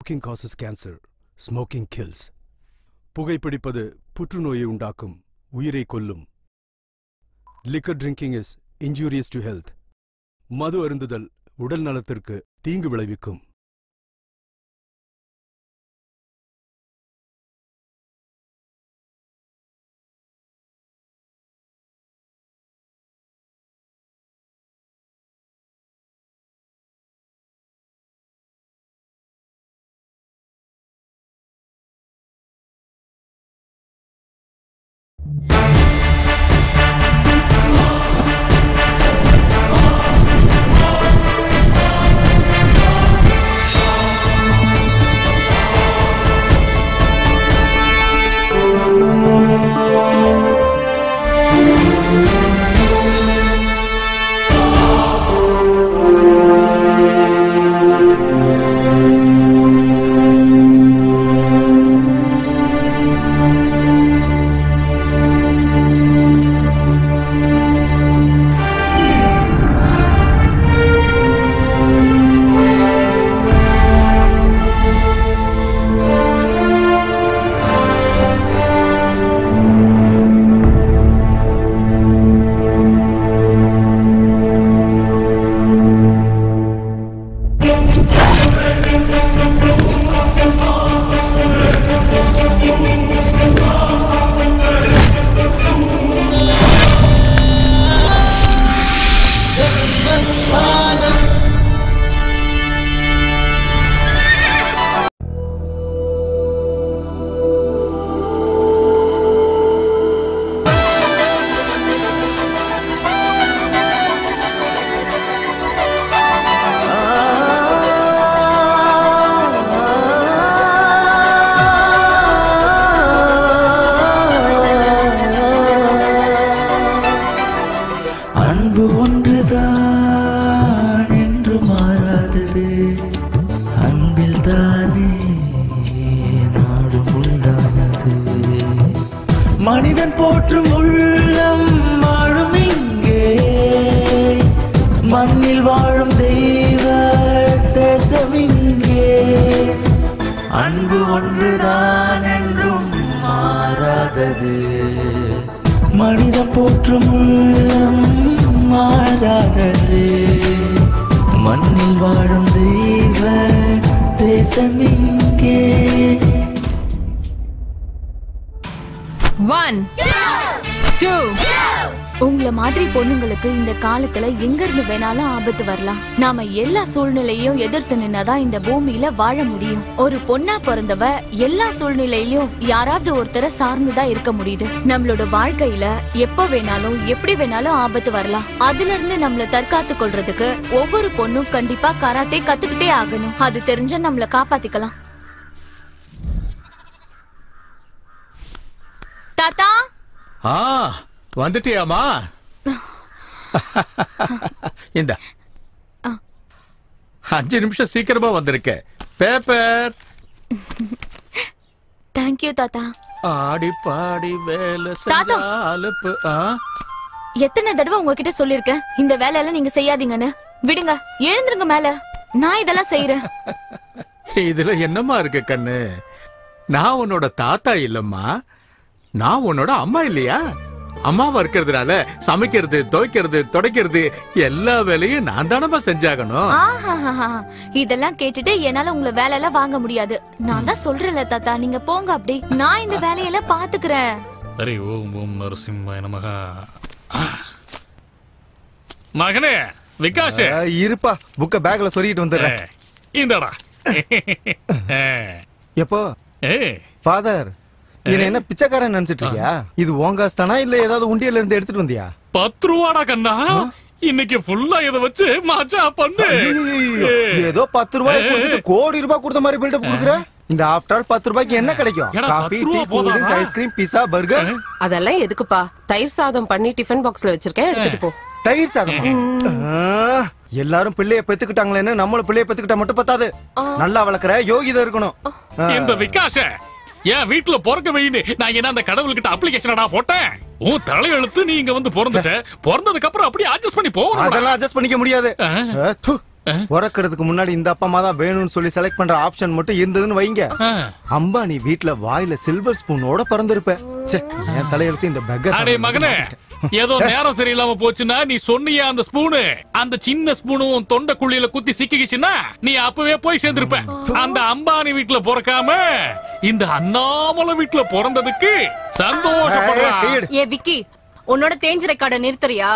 Smoking causes cancer. Smoking kills. புகைப்பிடிப்பது புற்றுநோயை உண்டாக்கும், உயிரை கொல்லும். Liquor drinking is injurious to health. மது அருந்துதல் உடல் நலத்திற்கு தீங்கு விளைவிக்கும். மனிதன் போற்றும் உள்ளம் வாழும் இங்கே, மண்ணில் வாழும் தெய்வ தேசம் இங்கே. அன்பு ஒன்றுதான் என்றும் மாறாதது, மனிதன் போற்றும் உள்ளம் மாறாதது, மண்ணில் வாழும் தெய்வ தேசம் இங்கே. 1 2 உங்கள மாதிரி பொண்ணுங்களுக்கு இந்த காலத்துல எங்க இருந்து வேணாலும் ஆபத்து வரலாம். நாம எல்லா சூழ்நிலையும் எதிர்த்து நின்னாதான் இந்த பூமியில வாழ முடியும். ஒரு பொண்ணா பிறந்தவ எல்லா சூழ்நிலையிலும் யாராவது ஒருத்தரை சார்ந்துதான் இருக்க முடியுது. நம்மளோட வாழ்க்கையில எப்ப வேணாலும் எப்படி வேணாலும் ஆபத்து வரலாம். அதுல இருந்து நம்மள தற்காத்து கொள்றதுக்கு ஒவ்வொரு பொண்ணும் கண்டிப்பா கராத்தே கத்துக்கிட்டே ஆகணும். அது தெரிஞ்ச நம்மள காப்பாத்திக்கலாம். தாத்தா வந்துட்டியாமா? இந்த 5 நிமிஷம் சீக்கிரமா வந்திருக்க. பேப்பர். தேங்க்யூ தாத்தா. ஆடி பாடி வேலை செஞ்சா அலுப்பு. எத்தனை தடவை உங்ககிட்ட சொல்லிருக்கேன் இந்த வேலையெல்லாம் நீங்க செய்யாதீங்கன்னு. விடுங்க, எழுந்துருங்க மேல. நான் இதெல்லாம் செய்யறேன். இதுல என்னமா இருக்கு கண்ணு? நான் உன்னோட தாத்தா இல்லம்மா, நான் உன்னோட அம்மா இல்லையா? அம்மாவா இருக்கிறதுனால சமைக்கிறது, துவைக்கிறது, துடைக்கிறது எல்லா வேலையும் நான் தானமா செஞ்சாகணும். இதெல்லாம் கேட்டுட்டு என்னால உங்களை வேலையெல்லாம் வாங்க முடியாது. நான் தான் சொல்றேன்ல தாத்தா, நீங்க போங்க. அப்படி நான் இந்த வேலையெல்லாம் பாத்துக்கிறேன். சரி. ஓம் ஓம் நரசிம்மாய நமஹ. மகனே விகாஷ், இருப்பா, புக்க பேக்ல சொருகிட்டு வந்துடுறேன். இந்தடா. எப்போ ஃபாதர் என்ன பிச்சைக்காரன் நினைச்சிட்டு இருக்கியா? இது ஓங்காஸ் தானா இல்ல ஏதாவது உண்டியல்ல இருந்து எடுத்துட்டு வந்தியா? 10 ரூபாடா கண்ணா. இன்னைக்கு ஃபுல்லா இத வச்சு மஜா பண்ணு. ஏதோ 10 ரூபாய் கொடுத்துட்டு கோடி ரூபாய் கொடுத்த மாதிரி பில்டப் கொடுக்குற. இந்த ஆஃப்டர் ஆல் 10 ரூபாய்க்கு என்ன கிடைக்கும்? Coffee, tea, cool drinks, ice cream, pizza, burger. அதெல்லாம் எதுக்குப்பா? தயிர் சாதம் பண்ணி டிஃபன் பாக்ஸ்ல வச்சிருக்கேன், எடுத்துட்டு போ. தயிர் சாதம்? எல்லாரும் பிள்ளைய பெத்துக்கிட்டாங்களேன்னு நம்மளும் பிள்ளைய பெத்துக்கிட்டா மட்டும் பத்தாது. நல்லா வளர்க்குற யோகிதா இருக்கணும். இந்த விகாஷ என் வீட்டுல பிறக்க வைன்னு நான் என்ன அந்த கடவுள்கிட்ட அப்ளிகேஷனடா போட்டேன். உன் தலையெழுத்து நீ இங்க வந்து பிறந்துட்ட. பிறந்ததுக்கு அப்புறம் அப்படியே அட்ஜஸ்ட் பண்ணி போகணும். அதெல்லாம் அட்ஜஸ்ட் பண்ணிக்க முடியாது. பிறக்கிறதுக்கு முன்னாடி இந்த அப்பா அம்மா தான் வேணும்னு சொல்லி செலக்ட் பண்ற ஆப்ஷன் மட்டும் இருந்ததுன்னு வைங்க, அம்பானி வீட்ல வாயில சில்வர் ஸ்பூனோட பிறந்திருப்பேன். என் தலையெழுத்து இந்த பெக்கர். அடே மகனே, ஏதோ நேரம் சரியில்லாம போச்சுன்னா நீ சொன்னிய அந்த ஸ்பூனு, அந்த சின்ன ஸ்பூனும் தொண்டை குழியில குத்தி சிக்கிச்சுன்னா நீ அப்பவே போய் சேர்ந்திருப்ப. அந்த அம்பானி வீட்டுல பிறக்காம இந்த அண்ணாமலை வீட்டுல பிறந்ததுக்கு சந்தோஷப்படுறேன். ஏ விக்கி, உன்னோட தேஞ்ச ரெக்கார்ட நிறுத்துறியா?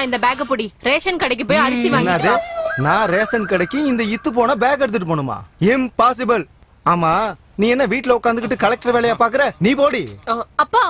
இந்த பேக்க பொடி, ரேஷன் கடைக்கு போய் அரிசி வாங்கிட்டு வா. நான் ரேஷன் கடைக்கு இந்த இத்து போன பேக் எடுத்துட்டு போணுமா? இம்பாசிபிள். ஆமா, நீ என்ன வீட்ல உட்காந்துக்கிட்டு கலெக்டர் வேலையா பாக்குற? நீ போடி. அப்பா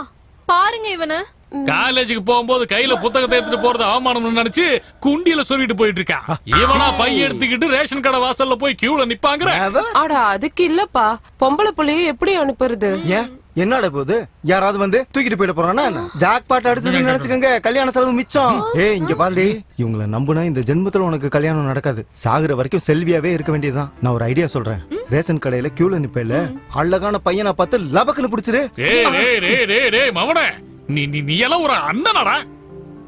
பாருங்க, இவன காலேஜுக்கு போகும்போது கையில புத்தகத்தை எடுத்துட்டு போறது அவமானம் நினைச்சு குண்டியில சொல்லிட்டு போயிட்டு இருக்கான். இவனா பைய எடுத்துக்கிட்டு ரேஷன் கடை வாசல்ல போய் கியூல நிப்பாங்க. ஆடா அதுக்கு இல்லப்பா, பொம்பளை புள்ளைய எப்படி அனுப்புறது? ஏன் என்னடா போகுது? யாராவது வந்து தூக்கிட்டு போயிட போறானா? ஜாக் பாட் அடிச்சதுன்னு நினைச்சுக்கங்க, கல்யாண செலவு மிச்சம். இங்க பாருடி, இவங்களை நம்புனா இந்த ஜென்மத்துல உனக்கு கல்யாணம் நடக்காது. சாகுற வரைக்கும் செல்வியாவே இருக்க வேண்டியதுதான். நான் ஒரு ஐடியா சொல்றேன். ரேஷன் கடையில கியூல நிப்பேல, அழகான பையனை பார்த்து லபக்குன்னு பிடிச்சிரு. மவனே, நீ எல்லாம் ஒரு அண்ணனாடா?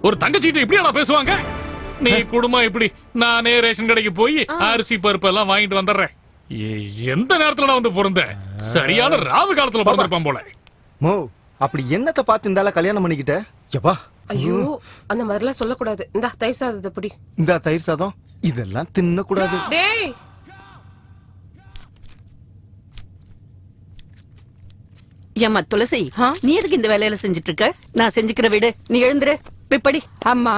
ஒரு தங்கச்சிட்ட இப்படியாடா பேசுவாங்க? நீ குடும்பம் இப்படி, நானே ரேஷன் கடைக்கு போய் அரிசி பருப்பு எல்லாம் வாங்கிட்டு வந்துடுறேன். எந்த நேரத்துல வந்து பிறந்த? சரியான ராவு காலத்துல பிறந்திருப்பான் போல. மோ, அப்படி என்னத்தை பார்த்து இந்த கல்யாணம் பண்ணிக்கிட்ட? எப்பா, ஐயோ அந்த மாதிரிலாம் சொல்லக்கூடாது. இந்த தயிர் சாதத்தை பிடி. இந்த தயிர் சாதம் இதெல்லாம் தின்ன கூடாது. டேய், ஏம்மா துளசி, நீ எதுக்கு இந்த வேலையில செஞ்சுட்டு இருக்க? நான் செஞ்சுக்கிற வீடு, நீ எழுந்துரு பிப்படி. அம்மா,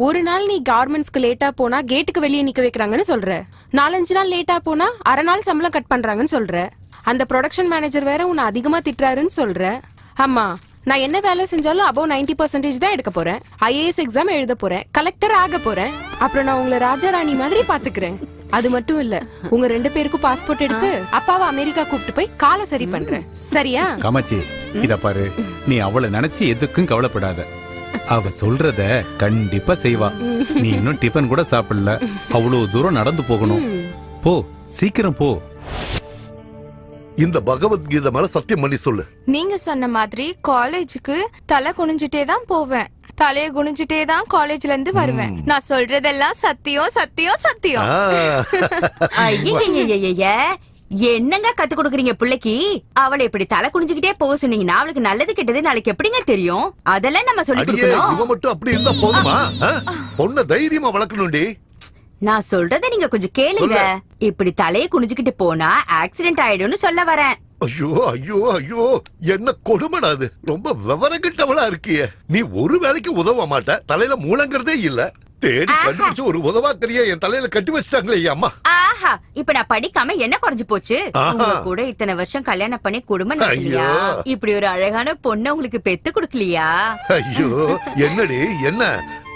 ஒரு நாள் நீ கார்மெண்ட்ஸ்க்கு லேட்டா போனா கேட்டுக்கு வெளியே நிக்க வைக்கிறாங்கன்னு சொல்ற. 4-5 நாள் லேட்டா போனா அரை நாள் சம்பளம் கட் பண்றாங்கன்னு சொல்ற. அந்த ப்ரொடக்ஷன் மேனேஜர் வேற உன்னை அதிகமா திட்டுறாருன்னு சொல்ற. அம்மா, நான் என்ன வேலை செஞ்சாலும் above 90% தான் எடுக்க போறேன். IAS எக்ஸாம் எழுத போறேன், கலெக்டர் ஆக போறேன். அப்புறம் நான் உங்களை ராஜாராணி மாதிரி பாத்துக்கிறேன். அது மட்டும் இல்ல, உங்க 2 பேருக்கும் பாஸ்போர்ட் எடுத்து அப்பாவை அமெரிக்கா கூப்பிட்டு போய் காலை சரி பண்றேன். சரியா? காமாட்சி, இத பாரு, நீ அவளை நினைச்சு எதுக்கும் கவலைப்படாத. அவ சொல்றத கண்டிப்பா செய்வா. நீ இன்னும் டிபன் கூட சாப்பிடல, அவ்வளவு தூரம் நடந்து போகணும். போ, சீக்கிரம் போ. இந்த பகவத்கீதை மேல சத்தியம் பண்ணி சொல்லு. நீங்க சொன்ன மாதிரி காலேஜுக்கு தலை குனிஞ்சிட்டே தான் போவேன், தலைய குனிஞ்சிட்டே தான் காலேஜ்ல இருந்து வருவேன். நான் சொல்றதெல்லாம் சத்தியம் சத்தியம் சத்தியம். என்னங்க கத்து கொடுக்குறீங்க பிள்ளைக்கு? அவளை இப்படி தலை குனிஞ்சுக்கிட்டே போக சொன்னீங்கன்னா அவளுக்கு நல்லது கெட்டது நாளைக்கு எப்படிங்க தெரியும்? அதெல்லாம் நம்ம சொல்லி கொடுக்கணும். இவ மட்டும் அப்படி இருந்தா போதுமா? பொண்ண தைரியமா வளர்க்கணும்டி. நான் சொல்றத நீங்க கொஞ்சம் கேளுங்க. இப்படி தலையை குனிஞ்சுக்கிட்டு போனா ஆக்சிடென்ட் ஆயிடும்னு சொல்ல வரேன். ஐயோ ஐயோ ஐயோ, என்ன கொடுமைடா அது. ரொம்ப விவரம் கிட்டவளா இருக்கிய. நீ ஒரு வேலைக்கு உதவ மாட்ட, தலையில மூலங்கிறதே இல்ல. தேடி கண்டுபிடிச்சு ஒரு உதவாக்கறியா என் தலையில கட்டி வச்சிட்டாங்களே அம்மா. ஆஹா, இப்ப நான் படிக்காம என்ன குறைஞ்சு போச்சு? உங்க கூட இத்தனை வருஷம் கல்யாணம் பண்ணி குடும்பம் நடக்கலையா? இப்படி ஒரு அழகான பொண்ணு உங்களுக்கு பெத்து கொடுக்கலையா? ஐயோ, என்னடி என்ன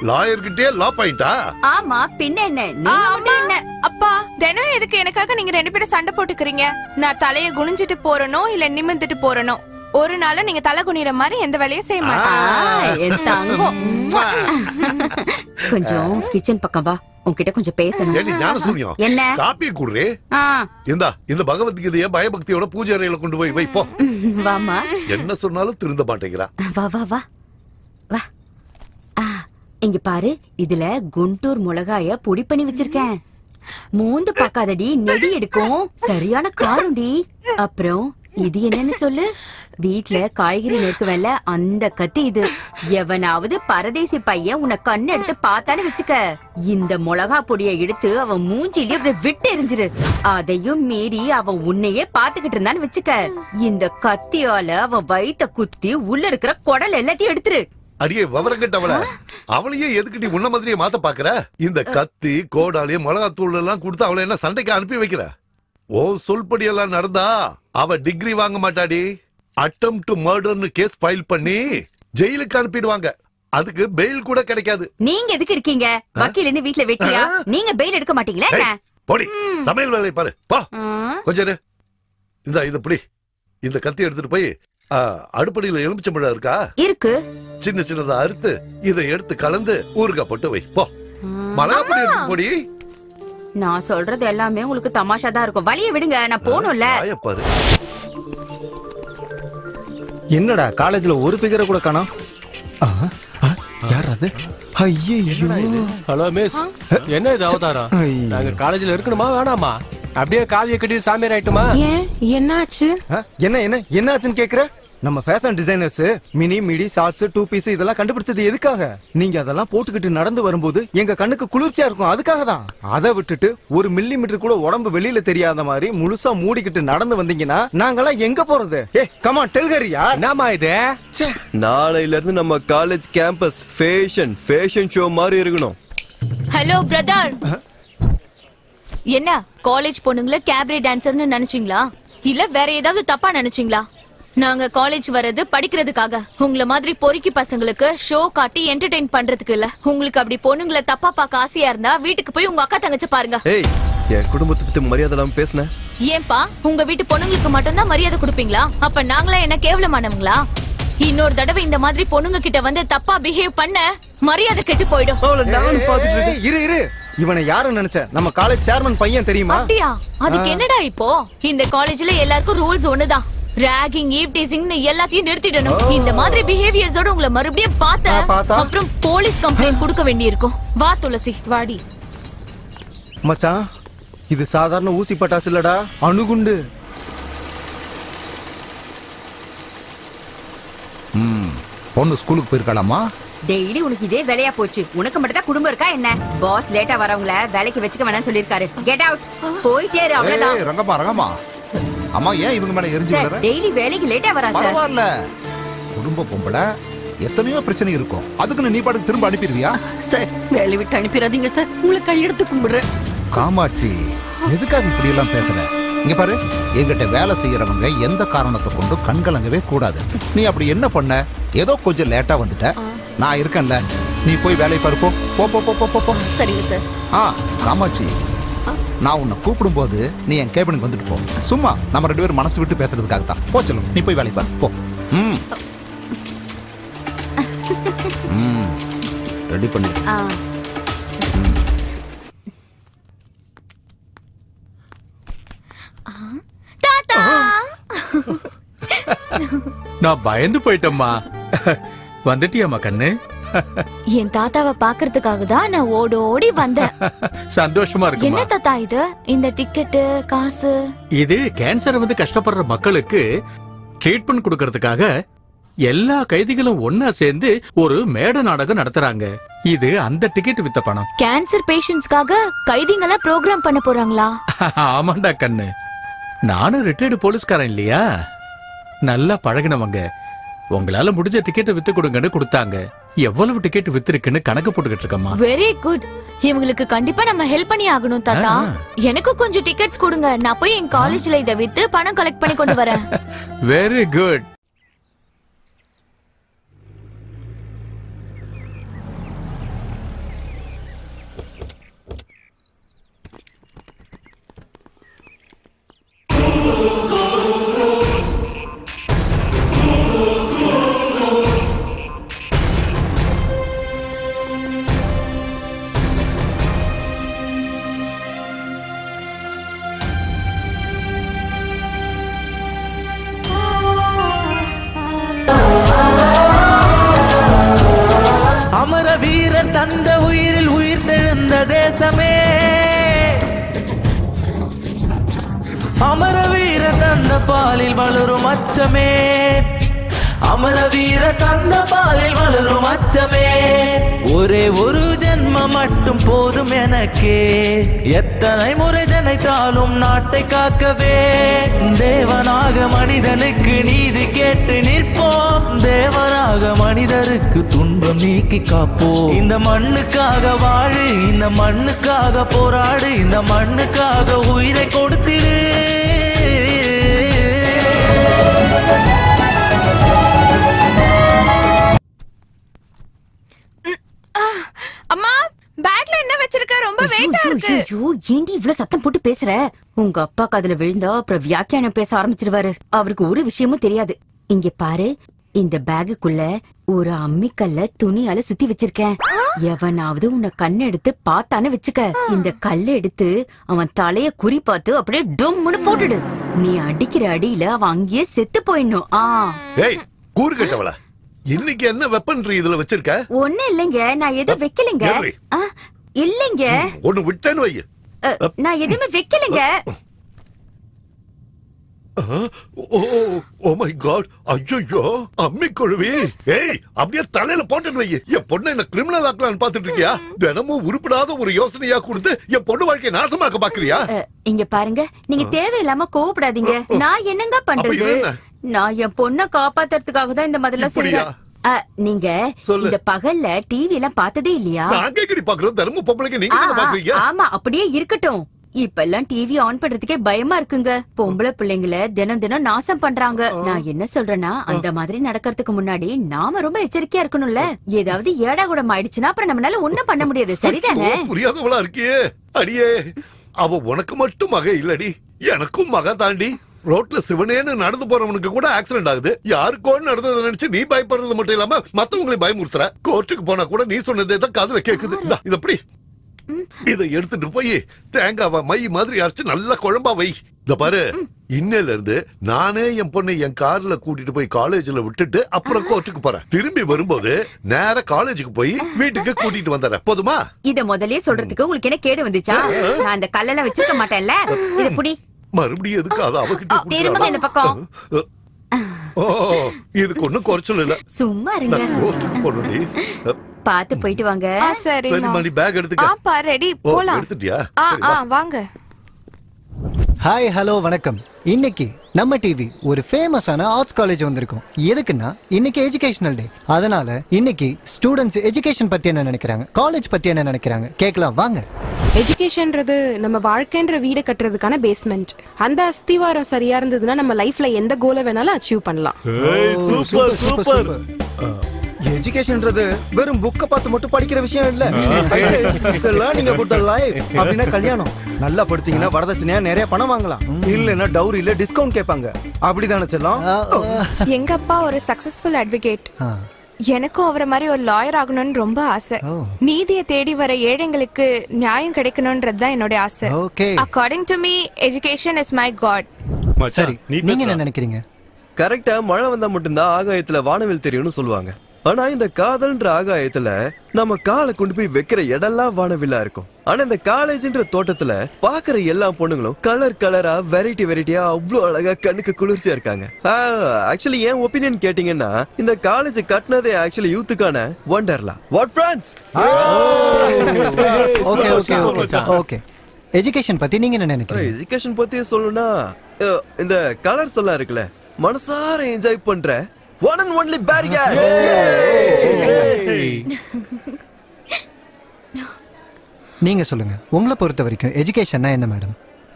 லாயர்கிட்டே லா பாயிண்டா? ஆமா, பின்ன என்ன? நீங்க என்ன அப்பா, தினம் எதுக்கு எனக்காக நீங்க 2 பேரும் சண்டை போட்டுக்கிறீங்க? நான் தலைய குனிஞ்சிட்டு போறனோ இல்ல நிமிர்ந்துட்டு போறனோ, ஒரு நாள் நீங்க தலை குனிற மாதிரி எந்த வேலையும் செய்ய மாட்டேன். கொஞ்சம் கிச்சன் பக்கம் வா, உன்கிட்ட கொஞ்சம் பேசணும். என்ன? காப்பி குடுறே. இந்த பகவத்கீதைய பயபக்தியோட பூஜை அறையில கொண்டு போய் வை போ. வாமா. என்ன சொன்னாலும் திருந்த மாட்டேங்கிறா. வா வா வா வா. இங்க பாரு, இதுல குண்டூர் மிளகாய பொடி பண்ணி வச்சிருக்கேன். மூந்து பாக்காதடி, நெடி எடுக்கும். சரியான காரம்டி. அப்புறம் இது என்னன்னு சொல்லு? வீட்ல காய்கறி நெருக்குவேன்ல, அந்த கத்தி இது. எவனாவது பரதேசி பையன் உன்னை கண்ணு எடுத்து பார்த்தான்னு வச்சுக்க, இந்த மிளகா பொடியை எடுத்து அவன் மூஞ்சிலே அப்படி விட்டு எரிஞ்சிரு. அதையும் மீறி அவன் உன்னையே பாத்துக்கிட்டு இருந்தான்னு வச்சுக்க, இந்த கத்தியால அவன் வயித்த குத்தி உள்ள இருக்கிற குடல் எல்லாத்தையும் எடுத்துரு. அடியே விவரம் கேட்டவள, அவளையே எதுக்கு நீ உன்ன மாதிரியே மாத்த பாக்குற? இந்த கத்தி கோடாலி மிளகாத்தூள் எல்லாம் கொடுத்து அவளை என்ன சண்டைக்கு அனுப்பி வைக்கிற? ஓ சொல்படி எல்லாம் நடந்தா அவ டிகிரி வாங்க மாட்டாடி. அட்டெம்ப்ட் டு மர்டர்னு கேஸ் ஃபைல் பண்ணி ஜெயிலுக்கு அனுப்பிடுவாங்க. அதுக்கு பெயில் கூட கிடைக்காது. நீங்க எதுக்கு இருக்கீங்க? வக்கீல்னு வீட்ல வெட்டியா? நீங்க பெயில் எடுக்க மாட்டீங்களா? போடி, சமையல் வேலையை பாரு. போ கொஞ்சம். இந்த புடி, இந்த கத்தி எடுத்துட்டு போய் அடுப்படியில எலுமிச்சம்பழம் இருக்கா? இருக்கு. சின்ன சின்னதா அறுத்து இதை எடுத்து கலந்து ஊறுகாய் போட்டு வை. போ, மிளகாப்பொடி எடுத்து போடி. நான் சொல்றது எல்லாமே உங்களுக்கு தமாஷா தான் இருக்கும். வழிய விடுங்க, நான் போணும்ல. என்னடா காலேஜ்ல ஒரு பிகரை கூட காணோம்? யார் அது? ஹலோ மிஸ், என்ன இது அவதாரம்? நாங்க காலேஜ்ல இருக்கணுமா வேணாமா? அப்படியே காவிய கட்டிட்டு சாமியார் ஆயிட்டுமா? ஏன் என்னாச்சு? என்னாச்சுன்னு கேக்குற? நம்ம fashion designers mini midi shorts 2 piece இதெல்லாம் கண்டுபிடிச்சது எதுக்காக? நீங்க அதெல்லாம் போட்டுக்கிட்டு நடந்து வரும்போது எங்க கண்ணுக்கு குளிர்ச்சியா இருக்கும், அதுக்காக தான். அதை விட்டுட்டு ஒரு மில்லிமீட்டர் கூட உடம்பு வெளியில தெரியாத மாதிரி முழுசா மூடிக்கிட்டு நடந்து வந்தீங்கன்னா நாங்கெல்லாம் எங்க போறது? கம் ஆன் டெல் ஹர் யார். என்னமா இது? நாளையில இருந்து நம்ம காலேஜ் கேம்பஸ் ஃபேஷன் ஷோ மாதிரி இருக்கணும். ஹலோ பிரதர், என்ன காலேஜ் பொண்ணுங்கள கேபரே டான்சர்னு நினைச்சீங்களா இல்ல வேற ஏதாவது தப்பா நினைச்சீங்களா? நாங்க காலேஜ் வர்றது படிக்கிறதுக்காக, உங்களை மாதிரி பொறுக்கி பசங்களுக்கு ஷோ காட்டி என்டர்டெயின் பண்றதுக்கு இல்ல. உங்களுக்கு அப்படி பொண்ணுங்களை தப்பா பார்க்க ஆசையா இருந்தா வீட்டுக்கு போய் உங்க அக்கா தங்கச்சி பாருங்க. ஏய், என் குடும்பத்தை பத்தி மரியாதை இல்லாம பேசுன. ஏன்பா உங்க வீட்டு பொண்ணுங்களுக்கு மட்டும்தான் மரியாதை கொடுப்பீங்களா? அப்ப நாங்களா என்ன கேவலமானவங்களா? இன்னொரு தடவை இந்த மாதிரி பொண்ணுங்க கிட்ட வந்து தப்பா பிஹேவ் பண்ண மரியாதை கெட்டு போயிடும். இரு இவனை யாரு நினைச்ச? நம்ம காலேஜ் சேர்மன் பையன் தெரியுமா? அப்படியா? அதுக்கு என்னடா இப்போ? இந்த காலேஜ்ல எல்லாருக்கும் ரூல்ஸ் ஒண்ணுதான். ராகிங், ஈவ் டீசிங்னு எல்லாத்தையும் நிறுத்திடணும். இந்த மாதிரி பிஹேவியர்ஸோட உங்களை மறுபடியும் பார்த்தா அப்புறம் போலீஸ் கம்ப்ளைண்ட் கொடுக்க வேண்டியிருக்கும். வா துளசி, வாடி. மச்சான், இது சாதாரண ஊசி பட்டாசு இல்லடா, அணுகுண்டு. பொண்ணு ஸ்கூலுக்கு போயிருக்கலாமா? டெய்லி உனக்கு இதே வேலையா போச்சு. உனக்கு மட்டும் தான் குடும்பம் இருக்கா என்ன? பாஸ் லேட்டா வரவங்கள வேலைக்கு வச்சுக்க வேணாம்னு சொல்லிருக்காரு. Get out. போயிட்டே இரு, அவ்வளவுதான். ரங்கம்மா அம்மா, ஏன் இவங்க மேல எரிஞ்சு விடுற? டெய்லி வேலைக்கு லேட்டா வரா சார். பரவாயில்ல, குடும்ப பொம்பளை எத்தனையோ பிரச்சனை இருக்கும். அதுக்கு நீ பாட்டுக்கு திரும்ப அனுப்பிடுவியா? சார், வேலை விட்டு அனுப்பிடாதீங்க சார், உங்களை கையெடுத்து கும்பிடுறேன். காமாட்சி, எதுக்காக இப்படி எல்லாம் பேசுற? இங்க பாரு, எங்கிட்ட வேலை செய்யறவங்க எந்த காரணத்தை கொண்டு கண்கலங்கவே கூடாது. நீ அப்படி என்ன பண்ண? ஏதோ கொஞ்சம் லேட்டா வந்துட்ட, நான் இருக்கேன்ல, நீ போய் வேலை பாரு. போ. சரிங்க சார். காமாட்சி, நான் உன்னை கூப்பிடும் போது நீ என் கேபினுக்கு வந்துட்டு போ. சும்மா நம்ம 2 பேரும் மனசு விட்டு பேசுறதுக்காக தான். போ சொல்லும், நீ போய் வேலை பாரு, போ. ரெடி பண்ணி. நான் பயந்து போயிட்டேம்மா. வந்துட்டியாமா கண்ணு? என் தாத்தாவை பாக்குறதுக்காக தான் நான் ஓடி வந்தேன். சந்தோஷமா இருக்கு. என்ன தாத்தா இது? இந்த டிக்கெட் காசு? இது கேன்சர் வந்து கஷ்டப்படுற மக்களுக்கு ட்ரீட்மெண்ட் கொடுக்கறதுக்காக எல்லா கைதிகளும் ஒன்னா சேர்ந்து ஒரு மேடை நாடகம் நடத்துறாங்க. இது அந்த டிக்கெட் வித்த பணம். கேன்சர் பேஷண்ட்ஸ்க்காக கைதிங்கள ப்ரோக்ராம் பண்ண போறாங்களா? ஆமாண்டா கண்ணு, நானும் ரிட்டையர்டு போலீஸ்காரன் இல்லையா, நல்லா பழகினவங்க. உங்களால முடிஞ்ச டிக்கெட்டை வித்து கொடுங்கன்னு கொடுத்தாங்க. எவ்வளவு டிக்கெட் வித்திருக்குன்னு கணக்கு போட்டுக்கிட்டு இருக்கமா. Very good. இவங்களுக்கு கண்டிப்பா நம்ம ஹெல்ப் பண்ணி ஆகணும் தாத்தா. எனக்கு கொஞ்சம் டிக்கெட்ஸ் கொடுங்க, நான் போய் என் காலேஜ்ல இத வித்து பணம் கலெக்ட் பண்ணி கொண்டு வரேன். Very good. அமர வீரர் தந்த உயிரில் உயிர் தெழுந்த தேசமே, அமர வீரர் தந்த பாலில் வளரும் அச்சமே, அமர வீரர் தந்த பாலில் வளரும் அச்சமே. ஒரே ஒரு ஜென்மம் மட்டும் போதும் எனக்கே, எத்தனை முறை ஜனைத்தாலும் நாட்டை காக்கவே. தேவனாக மனிதனுக்கு நீதி கேட்டு நிற்போம், தேவனாக மனிதருக்கு துன்பம் நீக்கி காப்போம். இந்த மண்ணுக்காக வாழு, இந்த மண்ணுக்காக போராடு, இந்த மண்ணுக்காக உயிரை கொடுத்திடு. அம்மா, பேக்ல என்ன வச்சிருக்க? ரொம்ப வெயிட்டா இருக்கு. ஐயோ, ஏண்டி இவ்வளவு சத்தம் போட்டு பேசுற? உங்க அப்பா காதுல விழுந்தா அப்புறம் வியாக்கியானம் பேச ஆரம்பிச்சிருவாரு. அவருக்கு ஒரு விஷயமும் தெரியாது. இங்க பாரு, இந்த பேகுக்குள்ள ஒரு அம்மிக்கல்ல துணியால சுத்தி வச்சிருக்கேன். எவனாவது உன்னை கண்ணெடுத்து பார்த்தானு வச்சுக்க, இந்த கல்ல எடுத்து அவன் தலைய குறி பார்த்து அப்படியே டொம்முன்னு போட்டுடு. நீ அடிக்கிற அடியில அவன் அங்கேயே செத்து போயிடணும். ஏய், கூறு கேட்டவள, இன்னைக்கு என்ன வெப்பன்ரி இதுல வச்சிருக்க? ஒண்ணு இல்லைங்க, நான் எதுவும் வைக்கலைங்க. இல்லைங்க, ஒண்ணு விட்டேன்னு வை. நான் எதுவுமே வைக்கலைங்க. ஓ மை காட், ஐயோ அம்மி கொழுவி. ஏய், அப்படியே தலையில போட்டுன்னு வை. என் பொண்ணை என்ன கிரிமினல் ஆக்கலான்னு பாத்துட்டு இருக்கியா? தினமும் உருப்படாத ஒரு யோசனையா கொடுத்து என் பொண்ணு வாழ்க்கையை நாசமாக்க பாக்குறியா? இங்க பாருங்க, நீங்க தேவையில்லாம கோவப்படாதீங்க. நான் என்னங்க பண்றது? நான் என் பொண்ணை காப்பாத்துறதுக்காக தான் இந்த மாதிரிலாம் செய்யறேன். நீங்க இந்த பகல்ல டிவி எல்லாம் பார்த்ததே இல்லையா? நாங்க எங்கடி பாக்குறோம்? தினமும் பொம்பளைக்கு நீங்க தான பாக்குறீங்க. ஆமா, அப்படியே இருக்கட்டும். இப்ப எல்லாம் டிவி ஆன் பண்றதுக்கே பயமா இருக்குங்க. பொம்பளை பிள்ளைங்களை தினம் தினம் நாசம் பண்றாங்க. நான் என்ன சொல்றேன்னா, அந்த மாதிரி நடக்கிறதுக்கு முன்னாடி நாம ரொம்ப எச்சரிக்கையா இருக்கணும்ல. ஏதாவது ஏடா கூடம் ஆயிடுச்சுன்னா அப்புறம் நம்மளால ஒண்ணும் பண்ண முடியாது. சரிதானே? புரியாதவளா இருக்கியே. அடியே, அவ உனக்கு மட்டும் மக இல்லடி, எனக்கும் மக தாண்டி. ரோட்ல சிவனேன்னு நடந்து போறவனுக்கு கூட ஆக்சிடென்ட் ஆகுது. யாருக்கோன்னு நடந்ததை நினைச்சு நீ பயப்படுறது மட்டும் இல்லாம மத்தவங்களை பயமுறுத்துற. கோர்ட்டுக்கு போனா கூட நீ சொன்னதே தான் காதுல கேக்குது. இது எப்படி? இதை எடுத்துட்டு போய் தேங்காவா மை மாதிரி அரைச்சு நல்ல குழம்பா வை. இத பாரு, இன்னையில இருந்து நானே என் பொண்ணை என் கார்ல கூட்டிட்டு போய் காலேஜ்ல விட்டுட்டு அப்புறம் கோர்ட்டுக்கு போறேன். திரும்பி வரும்போது நேரா காலேஜுக்கு போய் வீட்டுக்கு கூட்டிட்டு வந்துடுறேன். போதுமா? இத முதல்லயே சொல்றதுக்கு உங்களுக்கு என்ன கேடு வந்துச்சா? நான் அந்த கல்லெல்லாம் வச்சிருக்க மாட்டேன்ல. இத புடி. மறுபடியும் எதுக்கு அது அவகிட்ட திரும்ப இந்த பக்கம். ஓ, இதுக்கு ஒண்ணும் குறைச்சல் இல்ல. சும்மா இருங்க. கோர்ட்டுக்கு போறடி. பாத்து போயிட்டு வாங்க. சரி மணி பேக் எடுத்துக்க. ஆப்பா ரெடி போலாம். எடுத்துட்டியா? வாங்க. ஹாய், ஹலோ, வணக்கம். இன்னைக்கு நம்ம டிவி ஒரு ஃபேமஸான ஆர்ட்ஸ் காலேஜ் வந்திருக்கோம். எதுக்குன்னா இன்னைக்கு எஜுகேஷனல் டே. அதனால இன்னைக்கு ஸ்டூடெண்ட்ஸ் எஜுகேஷன் பத்தி என்ன நினைக்கிறாங்க, காலேஜ் பத்தி என்ன நினைக்கிறாங்க கேட்கலாம் வாங்க. எஜுகேஷன்ன்றது நம்ம வாழ்க்கைன்ற வீடு கட்டுறதுக்கான பேஸ்மெண்ட். அந்த அஸ்திவாரம் சரியா இருந்ததுன்னா நம்ம லைஃப்ல எந்த கோலை வேணாலும் அச்சீவ் பண்ணலாம். Super super. எஜுகேஷன்ன்றது வெறும் புக்க பார்த்து மட்டும் படிக்கிற விஷயம் இல்ல. Learning about the life. அப்படினா கல்யாணம் நல்லா படிச்சீங்கன்னா வரதட்சணையா நிறைய பணம் வாங்கலாம். இல்லனா டவுரியில டிஸ்கவுண்ட் கேட்பாங்க. அப்படிதானே செல்லம்? எங்க அப்பா ஒரு சக்சஸ்ஃபுல் அட்வொகேட். எனக்கும் அவரை மாதிரி ஒரு லாயர் ஆகணும்னு ரொம்ப ஆசை. நீதியை தேடி வர ஏழைங்களுக்கு நியாயம் கிடைக்கணும்ன்றது தான் என்னோட ஆசை. According to me education is my god. சரி, நீங்க என்ன நினைக்கிறீங்க? கரெக்டா மழை வந்தா மட்டும்தான் ஆகாயத்துல வானவில் தெரியும்னு சொல்லுவாங்க. ஆனா இந்த காதல்ன்ற ஆகாயத்துல நம்ம காலை கொண்டு போய் வைக்கிற இடம்லாம் வானவில்லா இருக்கும். ஆனா இந்த காலேஜ்ன்ற தோட்டத்துல பாக்குற எல்லா பொண்ணுங்களும் கலர் கலரா வெரைட்டியா அவ்வளவு அழகா கண்ணுக்கு குளிர்ச்சியா இருக்காங்க. ஆக்சுவலி என் ஒப்பீனியன் கேட்டீங்கன்னா இந்த காலேஜ் கட்டினதே ஆக்சுவலி யூத்துக்கான Wonderla. What friends? Okay okay okay. Education பத்தி நீங்க என்ன நினைக்கிறீங்க? எஜுகேஷன் பத்தி சொல்லணும்னா இந்த கலர்ஸ் எல்லாம் இருக்குல்ல, மனசார என்ஜாய் பண்ற one and only barrier. நீங்க சொல்லுங்க, உங்களை பொறுத்த வரைக்கும் எஜுகேஷன்னா என்ன மேடம்?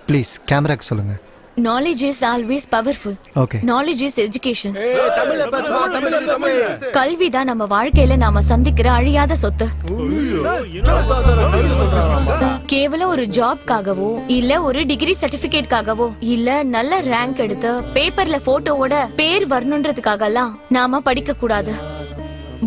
ப்ளீஸ் கேமராக்கு சொல்லுங்க. Knowledge is always powerful. Okay. Knowledge is education. கல்வி தான் நம்ம வாழ்க்கையில நாம சந்திக்கிற அழியாத சொத்து. கேவலம் ஒரு ஜாப்காகவோ இல்ல ஒரு டிகிரி சர்டிபிகேட்காகவோ இல்ல நல்ல ரேங்க் எடுத்து பேப்பர்ல போட்டோவோட பேர் வரணுன்றதுக்காக எல்லாம் நாம படிக்க கூடாது.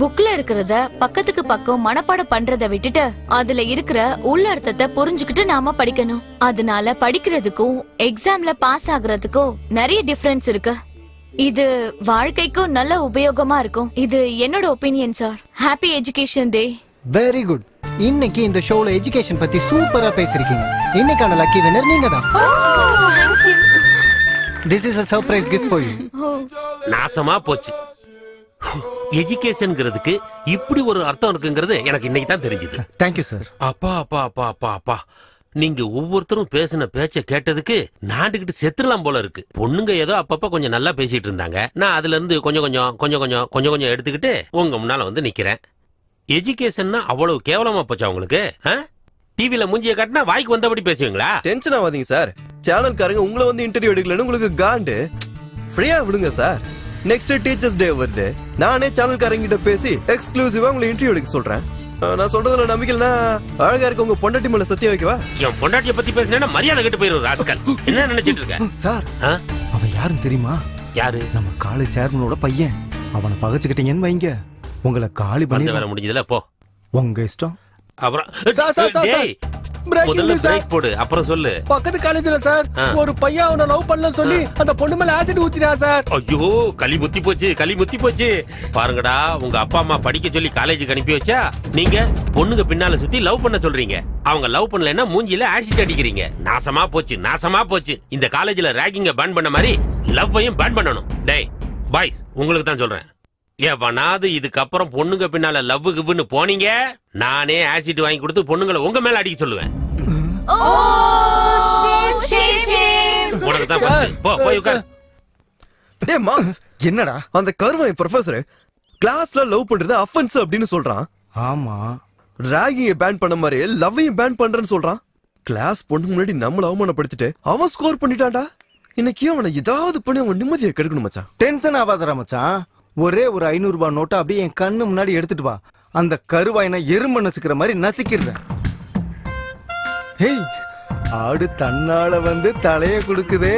புக்ல இருக்கிறத பக்கத்துக்கு பக்கம் மனப்பாடம் பண்றதை விட்டுட்டு அதுல இருக்கிற உள்ளர்த்தத்தை புரிஞ்சுக்கிட்டு நாம படிக்கணும். அதனால படிக்கிறதுக்கும் எக்ஸாம்ல பாஸ் ஆகுறதுக்கும் நிறைய டிஃபரன்ஸ் இருக்கு. இது வாழ்க்கைக்கும் நல்ல உபயோகமா இருக்கும். இது என்னோட opinion sir. Happy education day. Very good. இன்னைக்கு இந்த ஷோல எஜுகேஷன் பத்தி சூப்பரா பேசிருக்கீங்க. இன்னைக்கான லக்கி வின்னர் நீங்க தான். This is a surprise gift for you. நாசமா போச்சு. எஜுகேஷன்ங்கிறதுக்கு இப்படி ஒரு அர்த்தம் இருக்குங்கிறது எனக்கு இன்னைக்கு தான் தெரிஞ்சது. Thank you sir. அப்பா அப்பா அப்பா அப்பா அப்பா, நீங்க ஒவ்வொருத்தரும் பேசின பேச்ச கேட்டதுக்கு நாண்டுகிட்டு செத்துடலாம் போல இருக்கு. பொண்ணுங்க ஏதோ அப்பப்ப கொஞ்சம் நல்லா பேசிட்டு இருந்தாங்க. நான் அதுல இருந்து கொஞ்சம் எடுத்துக்கிட்டு உங்க முன்னால வந்து நிக்கிறேன். எஜுகேஷன்னா அவ்வளவு கேவலமா போச்சா உங்களுக்கு? டிவில மூஞ்சிய காட்டினா வாய்க்கு வந்தபடி பேசுவீங்களா? டென்ஷன் ஆகாதீங்க சார். சேனல்காரங்க உங்களை வந்து இன்டர்வியூ எடுக்கலன்னு உங்களுக்கு காண்டு. ஃப்ரீயா விடுங்க சார். நெக்ஸ்ட் டீச்சர்ஸ் டே வருது. நானே சேனல்காரங்க கிட்ட பேசி எக்ஸ்க்ளூசிவா உங்களை இன்டர்வியூ எடுக்க சொல்றேன். நான் சொல்றதுல நம்பிக்கைனா அழகா இருக்க உங்க பொண்டாட்டி மேல சத்தியம் வைக்கவா? என் பொண்டாட்டிய பத்தி பேசினா மரியாதை கெட்டு போயிரும் ராஸ்கல். என்ன நினைச்சிட்டு இருக்க சார்? அவன் யாருன்னு தெரியுமா? யாரு? நம்ம காலேஜ் சேர்மனோட பையன். அவனை பகச்சுக்கிட்டீங்கன்னு வைங்க, உங்களை காலி பண்ணி வர முடிஞ்சதுல போ. உங்க இஷ்டம். அப்புறம் முதல்ல பிரேக் போடு அப்புறம் சொல்லு. பக்கத்து காலேஜ்ல சார் ஒரு பையன் அவனை லவ் பண்ணலன்னு சொல்லி அந்த பொண்ணு மேல ஆசிட் ஊத்தினா சார். ஐயோ களி முத்தி போச்சு, களி முத்தி போச்சு. பாருங்கடா, உங்க அப்பா அம்மா படிக்க சொல்லி காலேஜுக்கு அனுப்பி வச்சா நீங்க பொண்ணுங்க பின்னால சுத்தி லவ் பண்ண சொல்றீங்க. அவங்க லவ் பண்ணலன்னா மூஞ்சில ஆசிட் அடிக்கிறீங்க. நாசமா போச்சு, நாசமா போச்சு. இந்த காலேஜ்ல ராகிங்க பேன் பண்ண மாதிரி லவ்வையும் பேன் பண்ணணும். டேய் பாய்ஸ், உங்களுக்கு தான் சொல்றேன். எவனாவது இதுக்கப்புறம் பொண்ணுங்க பின்னால லவ் கிவ்னு போனீங்க, நானே ஆசிட் வாங்கி கொடுத்து பொண்ணுங்களை உங்க மேல அடிக்க சொல்லுவேன். உனக்கு தான் போய் உட்கார். டேய் மாஸ், என்னடா அந்த கர்வன் ப்ரொஃபசர் கிளாஸ்ல லவ் பண்றது அஃபென்ஸ் அப்படின்னு சொல்றான். ஆமா, ராகிங்க பேன் பண்ண மாதிரி லவ்வையும் பேன் பண்றேன்னு சொல்றான். கிளாஸ் பொண்ணு முன்னாடி நம்மள அவமானப்படுத்திட்டு அவன் ஸ்கோர் பண்ணிட்டான்டா. இன்னைக்கு அவனை ஏதாவது பண்ணி அவன் நிம்மதியை கெடுக்கணும் மச்சான். டென்ஷன் ஆகாதடா மச்சான். ஒரே ஒரு 500 ரூபாய் நோட்டை அப்படியே என் கண்ணு முன்னாடி எடுத்துட்டு வா. அந்த கருவாயினை எறும்பு நசுக்கிற மாதிரி நசுக்கிடுவேன். ஹேய், ஆடு தன்னால வந்து தலைய கொடுக்குதே.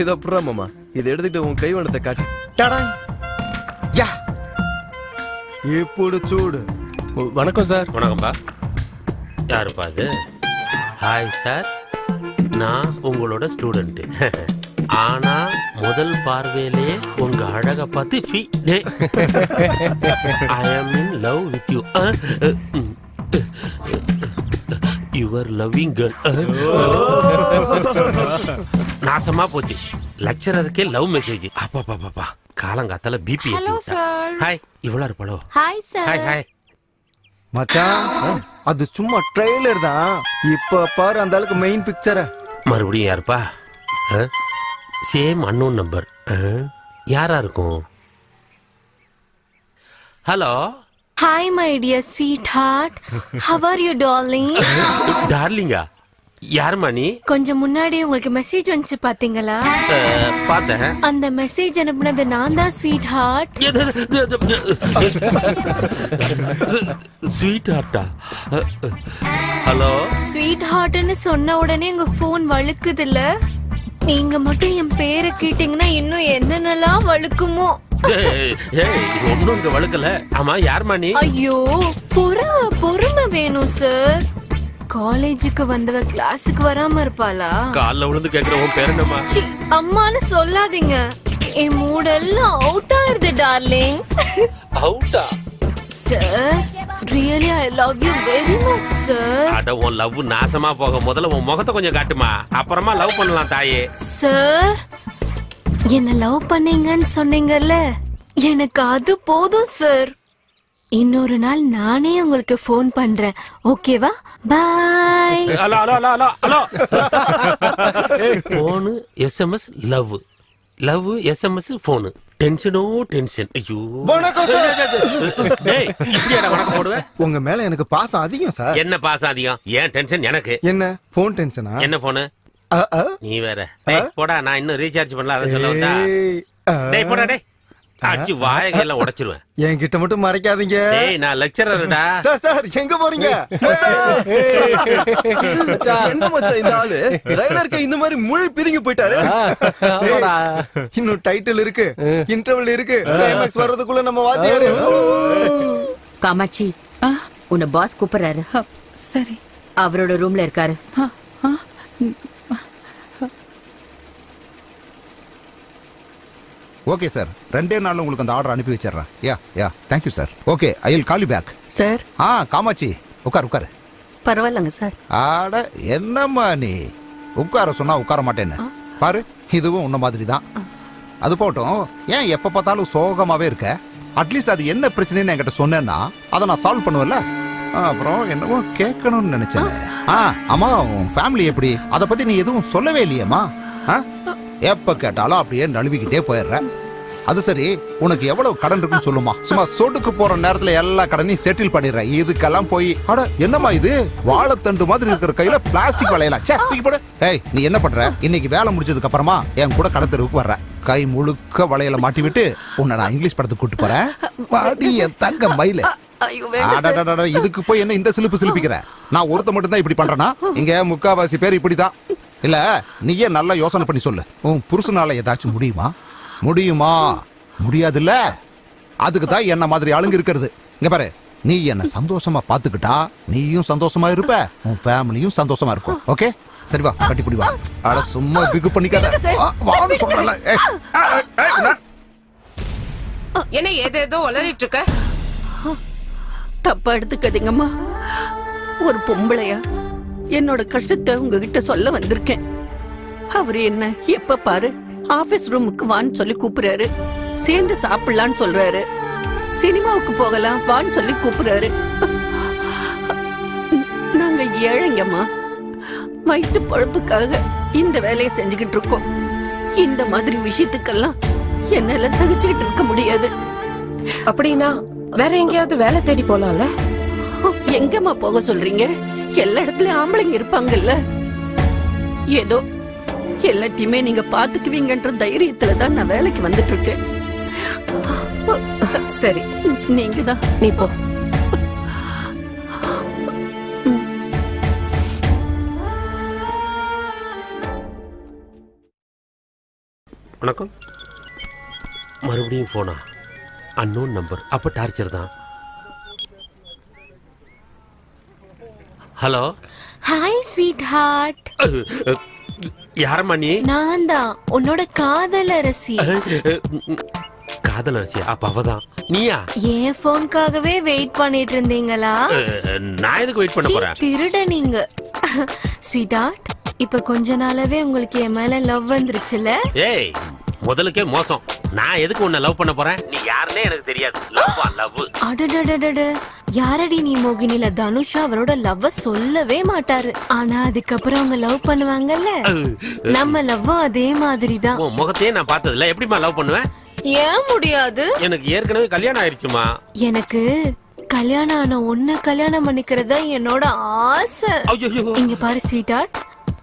இத அப்புறம் மாமா, இதை எடுத்துட்டு உன் கைவனத்தை காட்டு. டடாங். யா, இப்போடு சூடு. வணக்கம் சார். வணக்கம்பா. யாருப்பா அது? ஹாய் சார், நான் உங்களோட ஸ்டூடெண்ட். ஆனா முதல் பார்வையிலே உங்க அழக பார்த்து I am in love with you. Your loving girl. நாசமா போச்சு. லெக்சரருக்கே லவ் மெசேஜ். அப்பா காலங்காத்தால பிபி. Hello sir. ஹாய், இவ்வளவு இருப்பாளோ? Hi sir. Hi hi. மச்சான், அது சும்மா ட்ரெய்லர் தான். இப்ப பாரு அந்த ஆளுக்கு மெயின் பிக்சரை. மறுபடியும் யாருப்பா? Same unknown number. யாரா இருக்கும்? Hello. Hi my dear sweet heart, how are you darling? டார்லிங்கா? யாருமா நீ? கொஞ்சம் முன்னாடி உங்களுக்கு மெசேஜ் வந்துச்சு பாத்தீங்களா? பார்த்தேன். அந்த மெசேஜ் அனுப்புனது நான் தான் ஸ்வீட் ஹார்ட். ஸ்வீட் ஹார்ட்டா? ஹலோ. ஸ்வீட் ஹார்ட்னு சொன்ன உடனே உங்க போன் வழுக்குதுல்ல? நீங்க மட்டும் என் பேரை கேட்டீங்கன்னா இன்னும் என்னென்னலாம் வழுக்குமோ. ஒன்னும் இங்க வழுக்கல. ஆமா, யாருமா நீ? ஐயோ, பொறுமை வேணும் சார். காலேஜுக்கு வந்தவ கிளாஸுக்கு வராம இருப்பாளா? கால்ல விழுந்து கேக்குற உன் பேர் என்னமா? அம்மான்னு சொல்லாதீங்க. என் மூடெல்லாம் அவுட் ஆயிருது டார்லிங். அவுட்டா? Sir, really I love you very much sir. அட, உன் லவ் நாசமா போக முதல்ல உன் முகத்தை கொஞ்சம் காட்டுமா, அப்புறமா லவ் பண்ணலாம் தாயே. சார், என்ன லவ் பண்ணீங்கன்னு சொன்னீங்கல்ல, எனக்கு அது போதும் சார். இன்னொரு நாள் நானே உங்களுக்கு ஃபோன் பண்றேன், ஓகேவா? Bye. Hello hello hello hello. Phone SMS love, love SMS phone. டென்ஷனோ டென்ஷன். ஐயோ, டேய் இப்படியாடா வணக்கம் போடுவே? உங்க மேல எனக்கு பாசம் அதிகம் சார். என்ன பாசம் அதிகம்? ஏன் டென்ஷன் எனக்கு? என்ன போன் டென்ஷனா? என்ன போனு? நீ வேற. டேய் போடா, நான் இன்னும் ரீசார்ஜ் பண்ணல, அத சொல்ல வந்தா. டேய் போடா டேய். அச்சு வாயெல்லாம் உடைச்சிருவேன். என்கிட்ட மட்டும் மறைக்காதீங்க. டேய், நான் லெக்சரர்டா. சார் சார், எங்க போறீங்க? என்ன மச்சான் இந்த ஆளு ரைடருக்கு இந்த மாதிரி முழு பிதுங்கி போயிட்டாரு. இன்னும் டைட்டில் இருக்கு, இன்டர்வல் இருக்கு, கிளைமாக்ஸ் வர்றதுக்குள்ள நம்ம வாத்தியாரு. காமாட்சி, உன்னை பாஸ் கூப்பிடுறாரு. சரி. அவரோட ரூம்ல இருக்காரு. ஓகே சார், 2 நாள்ல உங்களுக்கு அந்த ஆர்டர் அனுப்பி வச்சிடுறேன். Yeah thank you sir. Okay, I will call you back. Sir. Kamakshi உட்காரு. பரவாயில்லங்க சார். ஆட, என்னம்மா நீ உட்கார சொன்னா உட்கார மாட்டேன்னு பாரு. இதுவும் உன்ன மாதிரி தான். அது போட்டும், ஏன் எப்ப பார்த்தாலும் சோகமாவே இருக்க? அட்லீஸ்ட் அது என்ன பிரச்சனைன்னு என்கிட்ட சொன்னேன்னா அதை நான் சால்வ் பண்ணுவேன்ல. அப்புறம் என்னவோ கேட்கணும்னு நினைச்சேன். ஆமா, உன் ஃபேமிலி எப்படி? அதை பத்தி நீ எதுவும் சொல்லவே இல்லையம்மா. எப்ப கேட்டாலும் அப்படியே நழுவிக்கிட்டே போயிடுற. அது சரி, உனக்கு எவ்வளவு கடன் இருக்குன்னு சொல்லுமா. சும்மா சொடுக்கு போற நேரத்துல எல்லா கடனையும் செட்டில் பண்ணிடுற. இதுக்கெல்லாம் போய் அட என்னம்மா இது, வாழைத்தண்டு மாதிரி இருக்கிற கையில பிளாஸ்டிக் வளையலாம். தூக்கி போடு. ஏய், நீ என்ன பண்ற? இன்னைக்கு வேலை முடிஞ்சதுக்கு அப்புறமா என் கூட கடத்தருக்கு வர்ற. கை முழுக்க வளையல மாட்டி விட்டு உன்னை நான் இங்கிலீஷ் படத்துக்கு கூட்டு போறேன். வாடி என் தங்க மயில. இதுக்கு போய் என்ன இந்த சிலிப்பு சிலிப்பிக்கிற? நான் ஒருத்த மட்டும் தான் இப்படி பண்றேனா? இங்க முக்காவாசி பேர் இப்படிதான். இல்ல, நீயே நல்லா யோசனை பண்ணி சொல்லு. உன் புருஷனால ஏதாச்சும் முடியுமா? முடியாதுல்ல. அதுக்கு தான் என்ன மாதிரி ஆளுங்க இருக்கிறது. இங்க பாரு, நீ என்ன சந்தோஷமா பாத்துக்கிட்டா நீயும் சந்தோஷமா இருப்ப, உன் ஃபேமிலியும் சந்தோஷமா இருக்கும். ஓகே சரி வா, கட்டிப்பிடி வா. அட சும்மா பிகு பண்ணிக்காத, வான்னு சொல்றல. என்ன ஏதேதோ உளறிட்டு இருக்க? தப்பா எடுத்துக்காதீங்கம்மா. ஒரு பொம்பளையா என்னோட கஷ்டத்தை உங்ககிட்ட சொல்ல வந்திருக்கேன். அவரு என்ன எப்ப பாரு ஆபீஸ் ரூமுக்கு வான்னு சொல்லி கூப்பிடுறாரு, சேர்ந்து சாப்பிடலான்னு சொல்றாரு, சினிமாவுக்கு போகலாம் வான்னு சொல்லி கூப்பிடுறாரு. நாங்க ஏழைங்கம்மா, வயிற்று பொழப்புக்காக இந்த வேலையை செஞ்சுக்கிட்டு இருக்கோம். இந்த மாதிரி விஷயத்துக்கெல்லாம் என்னால சகிச்சுக்கிட்டு இருக்க முடியாது. அப்படின்னா வேற எங்கேயாவது வேலை தேடி போலாம்ல? எங்கம்மா போக சொல்றீங்க? எல்லா இடத்துலயும் ஆம்பளைங்க இருப்பாங்கல்ல. ஏதோ எல்லாத்தையுமே நீங்க பாத்துக்குவீங்கன்ற தைரியத்துல தான் நான் வேலைக்கு வந்துட்டு இருக்கேன். சரி, நீங்க தான். நீ போ. வணக்கம். மறுபடியும் போனா? Unknown number. அப்ப டார்ச்சர் தான். ஹலோ. Hi sweetheart. யாரம்மா நீ? நான் தான் உன்னோட காதலரசி. காதலரசி? அப்ப அவதான். நீயா? என் போன்காகவே வெயிட் பண்ணிட்டு இருந்தீங்களா? நான் எதுக்கு வெயிட் பண்ண போறேன்? திருட நீங்க. ஸ்வீட் ஹார்ட், இப்ப கொஞ்ச நாளாவே உங்களுக்கு என் மேல லவ் வந்துருச்சுல? ஏய், முதலுக்கே மோசம். நான் எதுக்கு உன்னை லவ் பண்ண போறேன்? நீ யாருன்னே எனக்கு தெரியாது. லவ். அடடடடட, யாரடி நீ? மோகினில தனுஷா அவரோட லவ்வ சொல்லவே மாட்டாரு. ஆனா அதுக்கப்புறம் அவங்க லவ் பண்ணுவாங்கல்ல, நம்ம லவ் அதே மாதிரி தான். உன் முகத்தையே நான் பார்த்ததில்ல, எப்படிமா லவ் பண்ணுவேன்? ஏன் முடியாது? எனக்கு ஏற்கனவே கல்யாணம் ஆயிருச்சுமா. எனக்கு கல்யாணம் ஆன உன்னை கல்யாணம் பண்ணிக்கிறதா என்னோட ஆசை. இங்க பாரு ஸ்வீட் ஹார்ட்,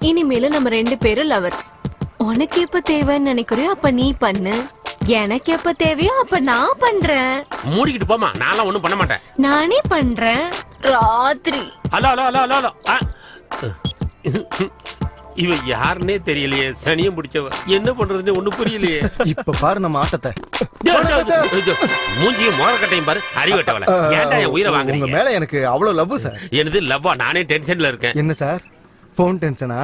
இனிமேல நம்ம 2 பேரும் லவர்ஸ். உனக்கு எப்ப தேவைன்னு நினைக்கிறியோ அப்ப நீ பண்ணு, எனக்கு எப்ப தேவையோ அப்ப நான் பண்றேன். மூடிக்கிட்டு போமா, நான்லாம் ஒண்ணும் பண்ண மாட்டேன். நானே பண்றேன் ராத்திரி. Hello hello hello hello. இவ யாருன்னே தெரியலையே, சனியம் பிடிச்சவ. என்ன பண்றதுன்னு ஒண்ணு புரியலையே. இப்ப பாரு நம்ம ஆட்டத்தை. மூஞ்சியும் மோரக்கட்டையும் பாரு, அறிவட்டவள. ஏன்டா என் உயிரை வாங்குறீங்க? உங்க மேல எனக்கு அவ்வளவு லவ் சார். எனது லவ்வா? நானே டென்ஷன்ல இருக்கேன். என்ன சார் போன் டென்ஷனா?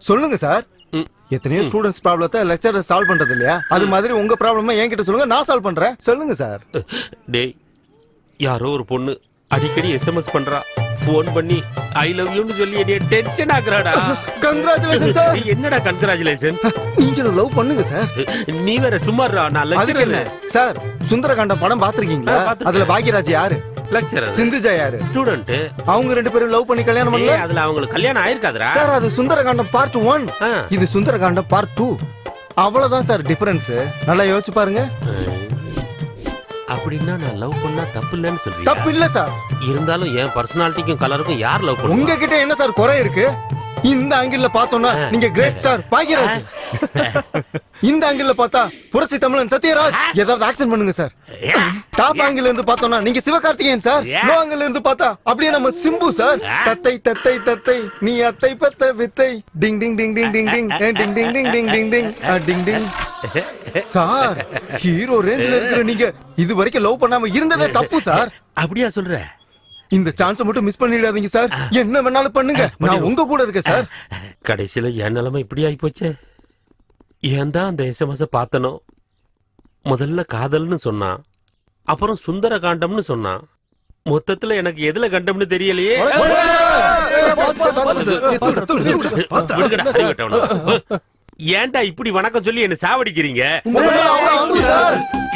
சொல்லுங்க சார். எத்தனையோ ஸ்டூடெண்ட்ஸ் ப்ராப்ளத்தை லெக்சரர் சால்வ் பண்றது இல்லையா? அது மாதிரி உங்க ப்ராப்ளமா என்கிட்ட சொல்லுங்க, நான் சால்வ் பண்றேன். சொல்லுங்க சார். டேய், யாரோ ஒரு பொண்ணு அடிக்கடி எஸ்எம்எஸ் பண்றா, போன் பண்ணி ஐ லவ் யூன்னு சொல்லி என்னைய டென்ஷன் ஆக்குறாடா. Congratulation sir. என்னடா கங்க்ராச்சுலேஷன்? நீங்க லவ் பண்ணுங்க சார். நீ வேற சும்மாறா, நான் லெக்சரர். சார் சுந்தரகாண்டம் படம் பாத்துருக்கீங்களா? அதுல பாக்யராஜ் யாரு? லெக்சரர். சிந்துஜா யாரு? ஸ்டூடண்ட். அவங்க 2 பேரும் லவ் பண்ணி கல்யாணம் பண்ணல. அதுல அவங்களுக்கு கல்யாணம் ஆயிருக்காதுடா சார். அது சுந்தரகாண்டம் பார்ட் 1, இது சுந்தரகாண்டம் பார்ட் 2. அவ்வளவுதான் சார் டிஃபரன்ஸ். நல்லா யோசிச்சு பாருங்க. அப்படின்னா நான் லவ் பண்ணா தப்பு இல்லன்னு சொல்றீங்க? தப்பு இல்ல சார். இருந்தாலும் என் பர்சனாலிட்டிக்கும் கலருக்கும் யார் லவ் பண்ணுவா? உங்ககிட்ட என்ன சார் குறை இருக்கு? இந்த ஆங்கிள் பார்த்தோம்னா நீங்க கிரேட் ஸ்டார் பாக்யராஜ். இந்த ஆங்கிள் பார்த்தா புரட்சி தமிழன் சத்யராஜ். ஏதாவது ஆக்சன் பண்ணுங்க சார். டாப் ஆங்கிள் இருந்து பார்த்தோம்னா நீங்க சிவகார்த்திகேயன் சார். லோ ஆங்கிள் இருந்து பார்த்தா அப்படியே நம்ம சிம்பு சார். தத்தை தத்தை தத்தை நீ அத்தை பத்த வித்தை டிங் டிங் டிங் டிங் டிங் டிங் டிங் டிங் டிங் டிங் டிங் டிங் டிங் டிங். சார் ஹீரோ ரேஞ்சில இருக்கிற நீங்க இது வரைக்கும் லவ் பண்ணாம இருந்ததே தப்பு சார். அப்படியா சொல்ற? இந்த சான்ஸ் மட்டும் மிஸ் பண்ணிடாதீங்க சார். என்ன வேணாலும் பண்ணுங்க, நான் உங்க கூட இருக்கேன் சார். கடைசியில என் நிலைமை இப்படி ஆகி போச்சே. ஏன் தான் அந்த எஸ்எம்எஸ் பார்த்தனோ? முதல்ல காதல்னு சொன்னான், அப்புறம் சுந்தர காண்டம்னு சொன்னான். மொத்தத்துல எனக்கு எதுல கண்டம்னு தெரியலையே. ஏன்டா இப்படி வணக்கம் சொல்லி என்ன சாவடிக்கிறீங்க?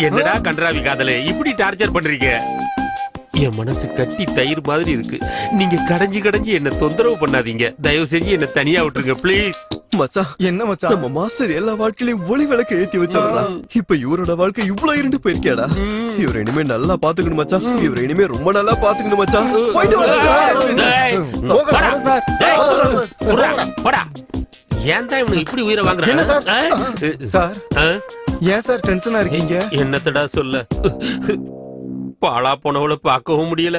என்னடா கன்றாவி காதலே, இப்படி டார்ச்சர் பண்றீங்க? என் மனசு கட்டி தயிர் மாதிரி இருக்கு. நீங்க கடைஞ்சி கடைஞ்சி என்ன தொந்தரவு பண்ணாதீங்க. தயவு செஞ்சு என்ன தனியா விட்டுருங்க ப்ளீஸ். மச்சான் என்ன மச்சான், நம்ம மாஸ்டர் எல்லா வாழ்க்கையிலும் ஒளி விளக்க ஏத்தி வச்சாரா? இப்ப இவரோட வாழ்க்கை இவ்வளவு இருண்டு போயிருக்கேடா. இவரை இனிமே நல்லா பாத்துக்கணும் மச்சான். இவரை இனிமே ரொம்ப நல்லா பாத்துக்கணும் மச்சான். போயிட்டு வாடா. ஏன் தான் இவனுக்கு இப்படி உயிரை வாங்குறாங்க? சார் ஏன் சார் டென்ஷனா இருக்கீங்க? என்னத்தடா சொல்ல, பாழா போனவளை பார்க்கவும் முடியல,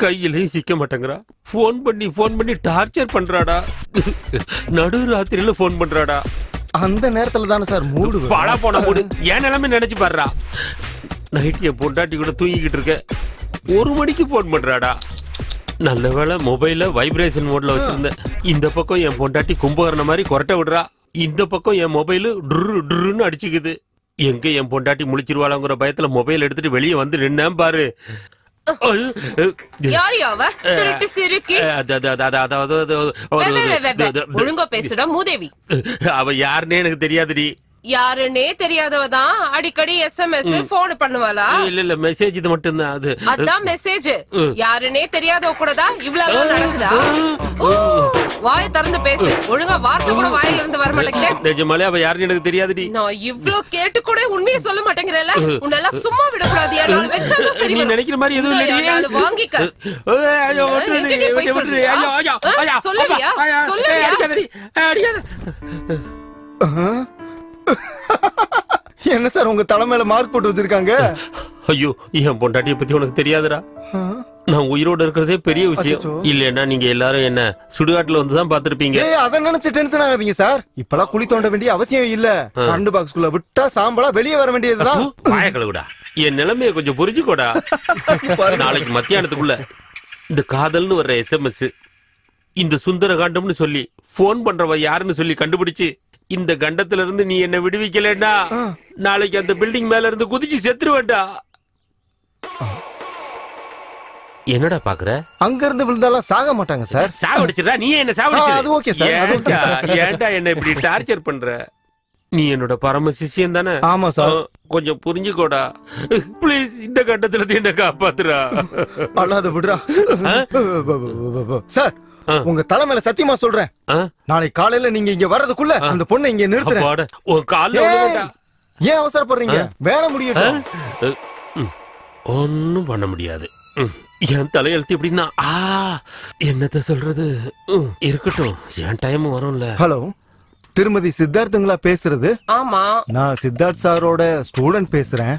கையிலையும் சிக்க மாட்டேங்கிறா. போன் பண்ணி டார்ச்சர் பண்றாடா. நடு ராத்திரியில போன் பண்றாடா. அந்த நேரத்துல தானே சார் மூடு. பாழா போன மூடு. என் நிலைமை நினைச்சு பாடுறா. நைட் என் பொண்டாட்டி கூட தூங்கிக்கிட்டு இருக்க, 1 மணிக்கு போன் பண்றாடா. நல்ல வேளை மொபைல வைப்ரேஷன் மோட்ல வச்சிருந்தேன். இந்த பக்கம் என் பொண்டாட்டி கும்பகரண மாதிரி கொரட்டை விடுறா, இந்த பக்கம் என் மொபைல் டுன்னு அடிச்சுக்குது. எங்க என் பொண்டாட்டி முழிச்சிருவாளங்கிற பயத்துல மொபைல் எடுத்துட்டு வெளியே வந்து நின்னேன் பாரு. ஒழுங்கா பேசுடா மூதேவி. அவ யாருன்னே எனக்கு தெரியாதுடி. யாருன்னே தெரியாதவதான் அடிக்கடி SMS போன் பண்ணுவாளா? இல்ல மெசேஜ் இது மட்டும் தான். அதான் மெசேஜ். யாருன்னே தெரியாதவ கூட தான் இவ்வளவு நடக்குதா? வாயை திறந்து பேசு. ஒழுங்கா வார்த்தை கூட வாயில இருந்து வர மாட்டேங்குது. நிஜமாலே அவ யாருன்னு எனக்கு தெரியாதுடி. நான் இவ்ளோ கேட்டு கூட உண்மையை சொல்ல மாட்டேங்கிறேல. உன்னெல்லாம் சும்மா விடக்கூடாது. யாரால வெச்சதோ சரி. நீ நினைக்கிற மாதிரி எதுவும் இல்லடி. யாரால வாங்கிக்க. ஐயோ விட்டுடி. ஐயோ சொல்லுவியா? சொல்லுவியா? அடிக்காத. என்ன சார் உங்க தலை மேல மார்க் போட்டு வச்சிருக்காங்க? ஐயோ என் பொண்டாட்டிய பத்தி உனக்கு தெரியாதுடா. நான் உயிரோட இருக்கிறதே பெரிய விஷயம். இல்லன்னா நீங்க எல்லாரும் என்ன சுடுகாட்டுல வந்து தான் பாத்திருப்பீங்க. அத நினைச்சு டென்ஷன் ஆகாதீங்க சார். இப்பெல்லாம் குழி தோண்ட வேண்டிய அவசியம் இல்ல. கரண்ட் பாக்ஸ்க்குள்ள விட்டா சாம்பலா வெளியே வர வேண்டியதுதான். வாய கழுவுடா. என் நிலைமையை கொஞ்சம் புரிஞ்சுக்கோடா. நாளைக்கு மத்தியானத்துக்குள்ள இந்த காதல்னு வர்ற SMS இந்த சுந்தர காண்டம்னு சொல்லி போன் பண்றவ யாருன்னு சொல்லி கண்டுபிடிச்சு இந்த கண்டத்துல இருந்து நீ என்ன விடுவிக்கலன்னா நாளைக்கு அந்த பில்டிங் மேல இருந்து குதிச்சு செத்துருவேண்டா. என்னடா பாக்குற? அங்க இருந்து விழுந்தாலும் சாக மாட்டாங்க சார். சாவடிச்சிடா. நீ என்ன சாவடிச்சிட? அது ஓகே சார். ஏன்டா என்ன இப்படி டார்ச்சர் பண்ற? நீ என்னோட பரம சிஷ்யன் தானே? ஆமா சார். கொஞ்சம் புரிஞ்சுக்கோடா ப்ளீஸ். இந்த கண்டத்துல இருந்து என்ன காப்பாத்துறா. அல்லாத விடுறா சார். உங்க தலை மேல சத்தியமா சொல்றேன், நாளைக்கு காலையில நீங்க இங்க வர்றதுக்குள்ள அந்த பொண்ணை இங்க நிறுத்துறேன். ஏன் அவசரப்படுறீங்க? வேலை முடியட்டும். ஒன்னும் பண்ண முடியாது. என் தலையெழுத்து எப்படின்னா என்னத்த சொல்றது. இருக்கட்டும், என் டைம் வரும்ல. ஹலோ, திருமதி சித்தார்த்துங்களா பேசுறது? ஆமா, நான் சித்தார்த் சாரோட ஸ்டூடெண்ட் பேசுறேன்.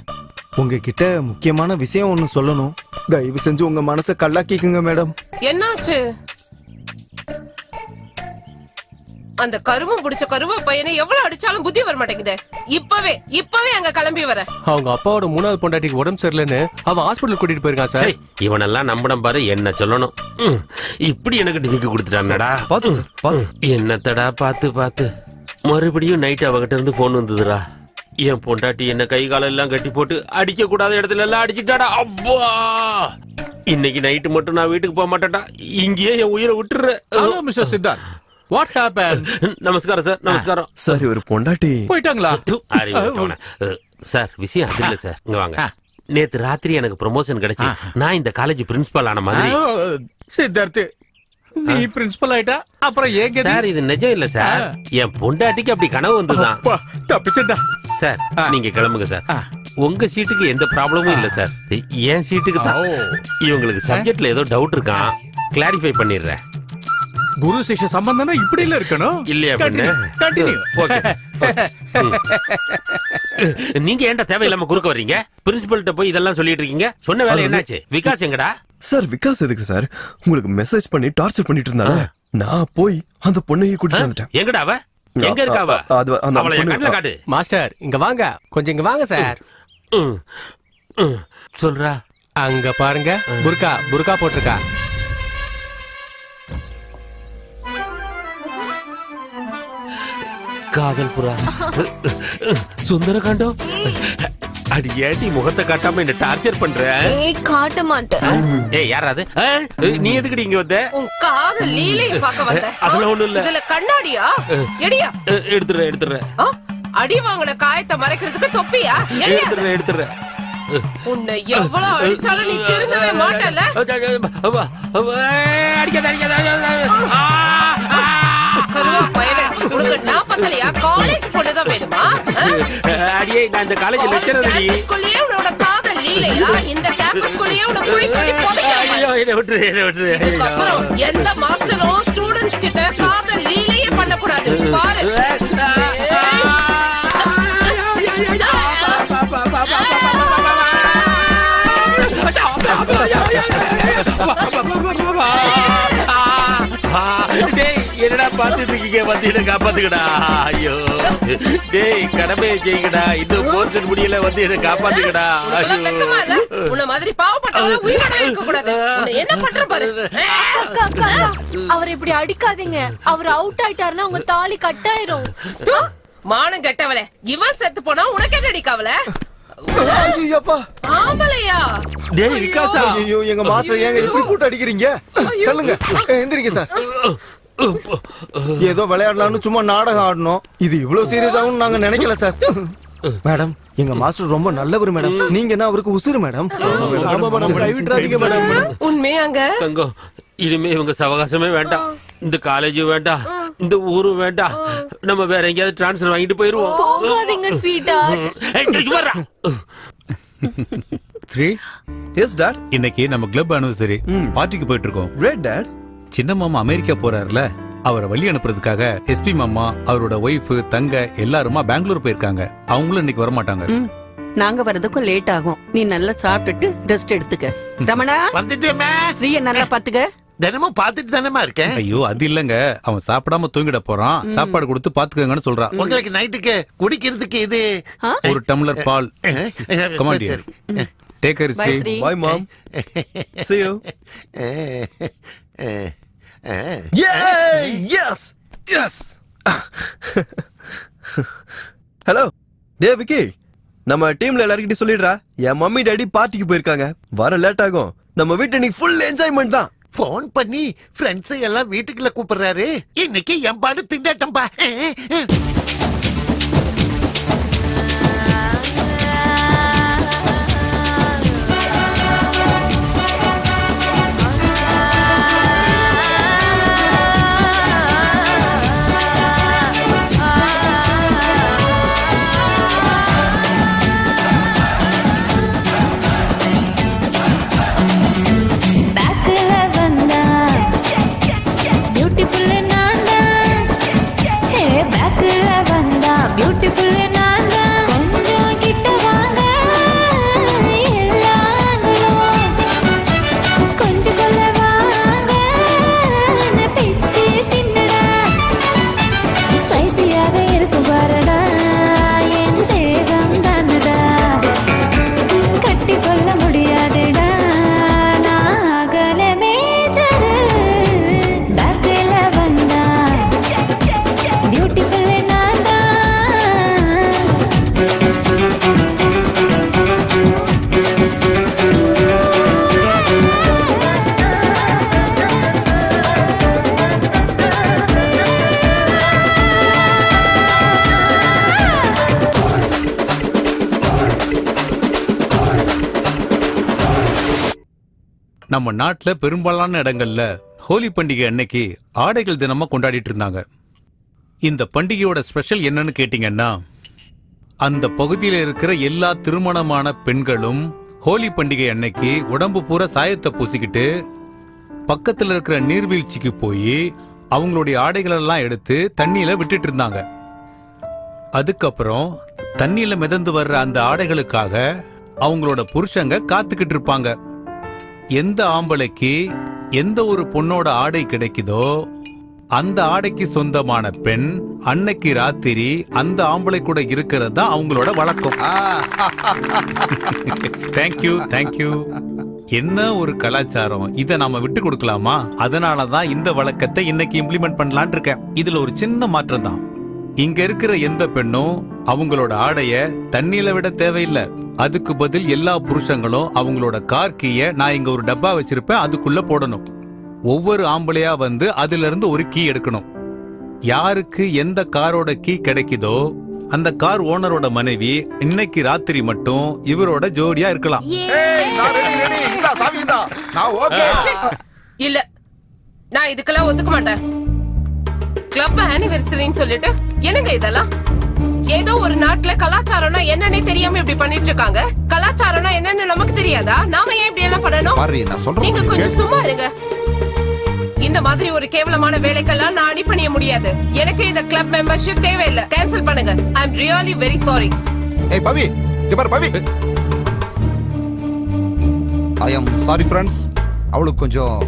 உங்ககிட்ட முக்கியமான விஷயம் ஒன்னு சொல்லணும். தயவு செஞ்சு உங்க மனசை கல்லாக்கிக்குங்க மேடம். என்னாச்சு? அந்த கருமம் பிடிச்ச கருவ பையனை எவ்வளவு அடிச்சாலும் புத்தி வர மாட்டேங்குது. இப்பவே அங்க கிளம்பி வர. அவங்க அப்பாவோட 3வது பொண்டாட்டிக்கு உடம்பு சரியில்லைன்னு அவன் ஹாஸ்பிடல் கூட்டிட்டு போயிருக்கான் சார். இவனெல்லாம் நம்பணும் பாரு. என்ன சொல்லணும்? இப்படி எனக்கு டிமிக்கு கொடுத்துட்டானடா. என்னத்தடா பார்த்து மறுபடியும் நைட் அவகிட்ட இருந்து போன் வந்ததுடா. என் பொண்டாட்டி என்ன கை காலம் எல்லாம் கட்டி போட்டு அடிக்க கூடாத இடத்துல எல்லாம் அடிச்சுட்டாடா. அப்பா, இன்னைக்கு நைட்டு மட்டும் நான் வீட்டுக்கு போக மாட்டேன்டா. இங்கேயே என் உயிரை விட்டுறேன். Mister Siddharth, what happen? நமஸ்காரம் சார். நமஸ்காரம் சார். ஒரு பொண்டாட்டி போயிட்டாங்களா? சார் விஷயம் அது இல்ல சார். இங்க வாங்க. நேத்து ராத்திரி எனக்கு ப்ரமோஷன் கிடைச்சு நான் இந்த காலேஜ் பிரின்சிபல் ஆன மாதிரி. சித்தார்த், நீ பிரின்சிபல் ஆயிட்டா அப்புறம் ஏங்க சார்? இது நிஜம் இல்ல சார். என் பொண்டாட்டிக்கு அப்படி கனவு வந்துதான். தப்பிச்சடா சார். நீங்க கிளம்புங்க சார். உங்க சீட்டுக்கு எந்த ப்ராப்ளமும் இல்ல சார். என் சீட்டுக்கு தான். இவங்களுக்கு சப்ஜெக்ட்ல ஏதோ டவுட் இருக்கான், கிளாரிஃபை பண்ணிடுறேன். குரு சிஷ்ய சம்பந்தம்னா இப்படி இல்ல இருக்கணும் இல்லையா? கண்டினியூ. ஓகே. நீங்க ஏன்டா தேவையில்லாம குறுக்க வர்றீங்க? பிரின்சிபல்ட்ட போய் இதெல்லாம் சொல்லிட்டு இருக்கீங்க. சொன்ன வேலை என்னாச்சு? விகாஸ் எங்கடா? சார் விகாஸ் எதுக்கு சார்? உங்களுக்கு மெசேஜ் பண்ணி டார்ச்சர் பண்ணிட்டு இருந்தாங்க. நான் போய் அந்த பொண்ணையை கூட்டிட்டு வந்துட்டேன். எங்கடா அவ? எங்க இருக்கா அவ? அவளை என் கண்ணுல காட்டு. மாஸ்டர் இங்க வாங்க, கொஞ்சம் இங்க வாங்க சார். சொல்றா. அங்க பாருங்க, புர்கா போட்டிருக்கா. காதல் புறா, சுந்தரகாண்டம். அடி ஏடி முகத்தை காட்டாம என்ன டார்ச்சர் பண்ற? காட்ட மாட்டேன். ஏய் யாராது? நீ எதுக்குடி இங்க வந்த? உன் காதல் லீலையை பார்க்க வந்த. அதெல்லாம் ஒண்ணும் இல்ல. இதுல கண்ணாடியா? எடியா? எடுத்துறேன். அடி வாங்கின காயத்தை மறைக்கிறதுக்கு தொப்பியா? எடுத்துறேன். உன்னை எவ்வளவு அடிச்சாலும் நீ திருந்தவே மாட்டல. கருவா பயலே, உனக்கு நான் பத்தலையா? காலேஜ் பொண்ணுதான் வேணுமா? அடியே, நான் இந்த காலேஜ் லெக்சரர் அடி. கேம்பஸ்குள்ளேயே உன்னோட காதல் லீலையா? இந்த கேம்பஸ்குள்ளேயே உன்னை குழி தோண்டி போடுறாங்க. ஐயோ, என்ன விட்டுரு. அப்புறம் எந்த மாஸ்டரும் ஸ்டூடண்ட்ஸ் கிட்ட காதல் லீலையே பண்ணக்கூடாது. பாரு. என்னடா பாத்துட்டு இருக்கீங்க வந்து காப்பாத்துக்கடா. ஐயோ டேய் கடமையை செய்யுங்கடா. இன்னும் போர்ஷன் முடியல வந்து என்ன காப்பாத்துக்கடா. உன்ன மாதிரி பாவப்பட்டவங்க உயிரோட இருக்க கூடாது. என்ன பண்ற பாரு. அவர் இப்படி அடிக்காதீங்க. அவர் அவுட் ஆயிட்டாருன்னா உங்க தாலி கட்டாயிரும். மானம் கெட்டவளே, இவன் செத்து போனா உனக்கு எதடி கவலை? ஆம்பளையா? டேய் விகாசா, ஐயோ எங்க மாஸ்டர் ஏங்க இப்படி போட்டு அடிக்கிறீங்க? தள்ளுங்க, எந்திரிங்க சார். ஏதோ விளையாடலாம்னு சும்மா நாடகம் ஆடணும். இது இவ்வளவு சீரியஸ் ஆகும் நாங்க நினைக்கல சார். மேடம், எங்க மாஸ்டர் ரொம்ப நல்லவர் மேடம். நீங்க என்ன அவருக்கு உசுரு மேடம். உண்மையாங்க தங்கம், இனிமே இவங்க சவகாசமே வேண்டாம். இந்த காலேஜும் வேண்டாம், இந்த ஊரும் வேண்டாம். நம்ம வேற எங்கேயாவது டிரான்ஸ்ஃபர் வாங்கிட்டு போயிருவோம். போகாதீங்க ஸ்வீட்டா. எஸ் டாட், இன்னைக்கு நம்ம கிளப் ஆனிவர்சரி பார்ட்டிக்கு போயிட்டு இருக்கோம். Great dad. சின்ன மாமா அமெரிக்கா போறாருல, அவரை வழி அனுப்புறதுக்காக எஸ்பி மாமா, அவரோட ஒய்ஃப், தங்க எல்லாருமா பெங்களூர் போயிருக்காங்க. அவங்களும் இன்னைக்கு வர மாட்டாங்க. நாங்க வரதுக்கும் லேட் ஆகும். நீ நல்லா சாப்பிட்டுட்டு ரெஸ்ட் எடுத்துக்க. ரமணா வந்துட்டேமே. ஸ்ரீய நல்லா பாத்துக்க. தினமும் பாத்துட்டு தானேமா இருக்கேன். ஐயோ அது இல்லங்க, அவன் சாப்பிடாம தூங்கிட போறான். சாப்பாடு கொடுத்து பாத்துக்கங்கன்னு சொல்றான். உங்களுக்கு நைட்டுக்கு குடிக்கிறதுக்கு இது ஒரு டம்ளர் பால். Come on dear. Take care, Bye, see. Bye mom. See you. Yay! Yes! Yes! Hello டே விக்கி, நம்ம டீம்ல எல்லார்கிட்டயும் சொல்லிடுறா, என் மம்மி டாடி பார்ட்டிக்கு போயிருக்காங்க. வர லேட் ஆகும். நம்ம வீட்டு இன்னைக்கு ஃபுல் என்ஜாய்மெண்ட் தான். போன் பண்ணி ஃப்ரெண்ட்ஸ் எல்லாம் வீட்டுக்குள்ள கூப்பிடுறாரு. இன்னைக்கு எம்பாடு திண்டாட்டம்பா. நம்ம நாட்டுல பெரும்பாலான இடங்கள்ல ஹோலி பண்டிகை அன்னைக்கு ஆடைகள் தினமா கொண்டாடிட்டு இருந்தாங்க. இந்த பண்டிகையோட ஸ்பெஷல் என்னன்னு கேட்டீங்கன்னா, அந்த பகுதியில இருக்கிற எல்லா திருமணமான பெண்களும் ஹோலி பண்டிகை அன்னைக்கு உடம்பு பூரா சாயத்தை பூசிக்கிட்டு பக்கத்துல இருக்கிற நீர்வீழ்ச்சிக்கு போய் அவங்களுடைய ஆடைகளெல்லாம் எடுத்து தண்ணியில விட்டுட்டு இருந்தாங்க. அதுக்கப்புறம் தண்ணியில மிதந்து வர்ற அந்த ஆடைகளுக்காக அவங்களோட புருஷங்க காத்துக்கிட்டு இருப்பாங்க. எந்த ஆம்பளைக்கு எந்த ஒரு பொண்ணோட ஆடை கிடைக்குதோ அந்த ஆடைக்கு சொந்தமான பெண் அன்னைக்கு ராத்திரி அந்த ஆம்பளை கூட இருக்கிறது தான் அவங்களோட வழக்கம். Thank you thank you. என்ன ஒரு கலாச்சாரம், இதை நாம விட்டு கொடுக்கலாமா? அதனாலதான் இந்த வழக்கத்தை இன்னைக்கு இம்ப்ளிமெண்ட் பண்ணலான் இருக்கேன். இதுல ஒரு சின்ன மாற்றம் தான். இங்க இருக்கிற எந்த பெண்ணும் அவங்களோட ஆடைய தண்ணியில விட தேவையில்லை. அதுக்கு பதில் எல்லா புருஷங்களும் அவங்களோட கார் கீயை நான் இங்க ஒரு டப்பா வச்சிருப்பேன், அதுக்குள்ள போடணும். ஒவ்வொரு ஆம்பளையா வந்து அதுல இருந்து ஒரு கீ எடுக்கணும். யாருக்கு எந்த காரோட கீ கிடைக்குதோ அந்த கார் ஓனரோட மனைவி இன்னைக்கு ராத்திரி மட்டும் இவரோட ஜோடியா இருக்கலாம். இல்ல, நான் இதுக்கெல்லாம் ஒத்துக்க மாட்டேன். கிளப் ஆனிவர்சரின்னு சொல்லிட்டு என்னங்க இதெல்லாம்? ஏதோ ஒரு நாட்டுல கலாச்சாரம்னா என்னன்னே தெரியாம இப்படி பண்ணிட்டு இருக்காங்க. கலாச்சாரம்னா என்னன்னு நமக்கு தெரியாதா? நாம ஏன் இப்படி எல்லாம் பண்ணணும்? நீங்க கொஞ்சம் சும்மா இருங்க. இந்த மாதிரி ஒரு கேவலமான வேலைக்கெல்லாம் நான் அடிபணிய முடியாது. எனக்கு இந்த கிளப் மெம்பர்ஷிப் தேவையில்லை. கேன்சல் பண்ணுங்க. ஐ அம் ரியலி வெரி சாரி. ஏய் பவி, இங்க பாரு பவி. ஐ அம் சாரி ஃப்ரெண்ட்ஸ். அவளுக்கு கொஞ்சம்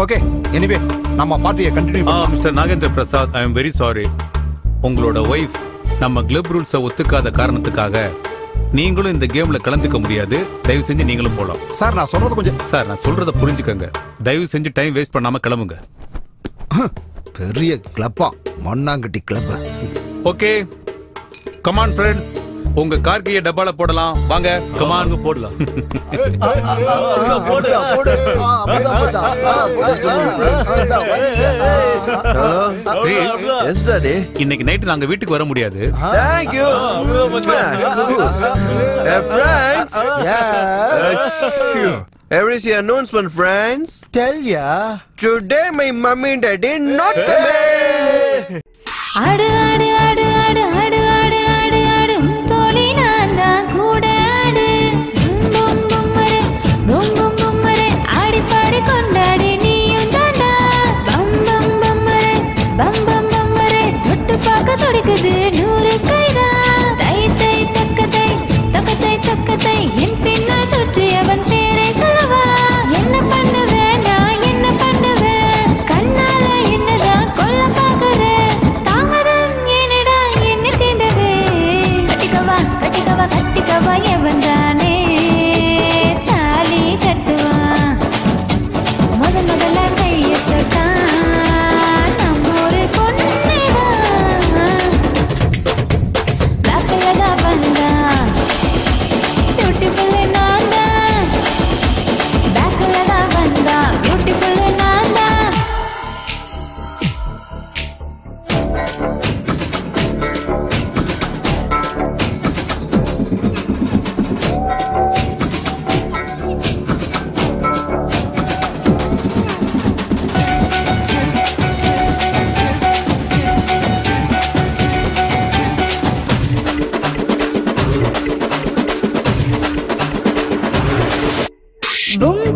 ஓகே எனிவே நம்ம பார்ட்டியை கண்டினியூ பண்ணலாம். Mister Nagendra Prasad, I am very sorry. உங்களோட ஒய்ஃப் நம்ம கிளப் ரூல்ஸை ஒத்துக்காத காரணத்துக்காக நீங்களும் இந்த கேம்ல கலந்துக்க முடியாது. தயவு செஞ்சு நீங்களும் போலாம். சார் நான் சொல்றது கொஞ்சம் சார் நான் சொல்றத புரிஞ்சுக்கங்க. தயவு செஞ்சு டைம் வேஸ்ட் பண்ணாம கிளம்புங்க. பெரிய கிளப்பா, மண்ணாங்கட்டி கிளப். ஓகே கமான் ஃப்ரெண்ட்ஸ், உங்க கார் கீயை டப்பால போடலாம். வாங்க கமான் போடலாம். இன்னைக்கு நைட் நாங்க வீட்டுக்கு வர முடியாது. Thank you. Friends. Here is your announcement, friends. Tell ya. Today my mommy and daddy not coming. ஆடு ஆடு ஆடு ஆடு ஆடு ஆடு ஆடு ஆடு தோழி நான் தான் கூட ஆடு பூம் பூம்மரே பூம் பூம் பூம்மரே ஆடி பாடி கொண்டாடி நீயும் தாண்டா பம் பம் பம்மரே பம் பம் பம்மரே தொட்டு பார்க்க துடிக்குது 100 கைதான் தை தை தக்கத்தை தக்கத்தை தக்கத்தை என் பின்னால் சுற்றி அவன் பேரை சொல்லவா என்ன பண்ணுவேன் நான் என்ன பண்ணுவேன் கண்ணால என்னதான் கொல்ல பார்க்கறேன் கட்டிக்கவா எவன் தானே தாலி கட்டுவான் முதல்ல கையத்தான் நம்ம ஒரு பொண்ணுதான் பிளாக்லதான் வந்தா பியூட்டிஃபுல் நான் தான் பேக்லதான் வந்தா பியூட்டிஃபுல் நான் தான்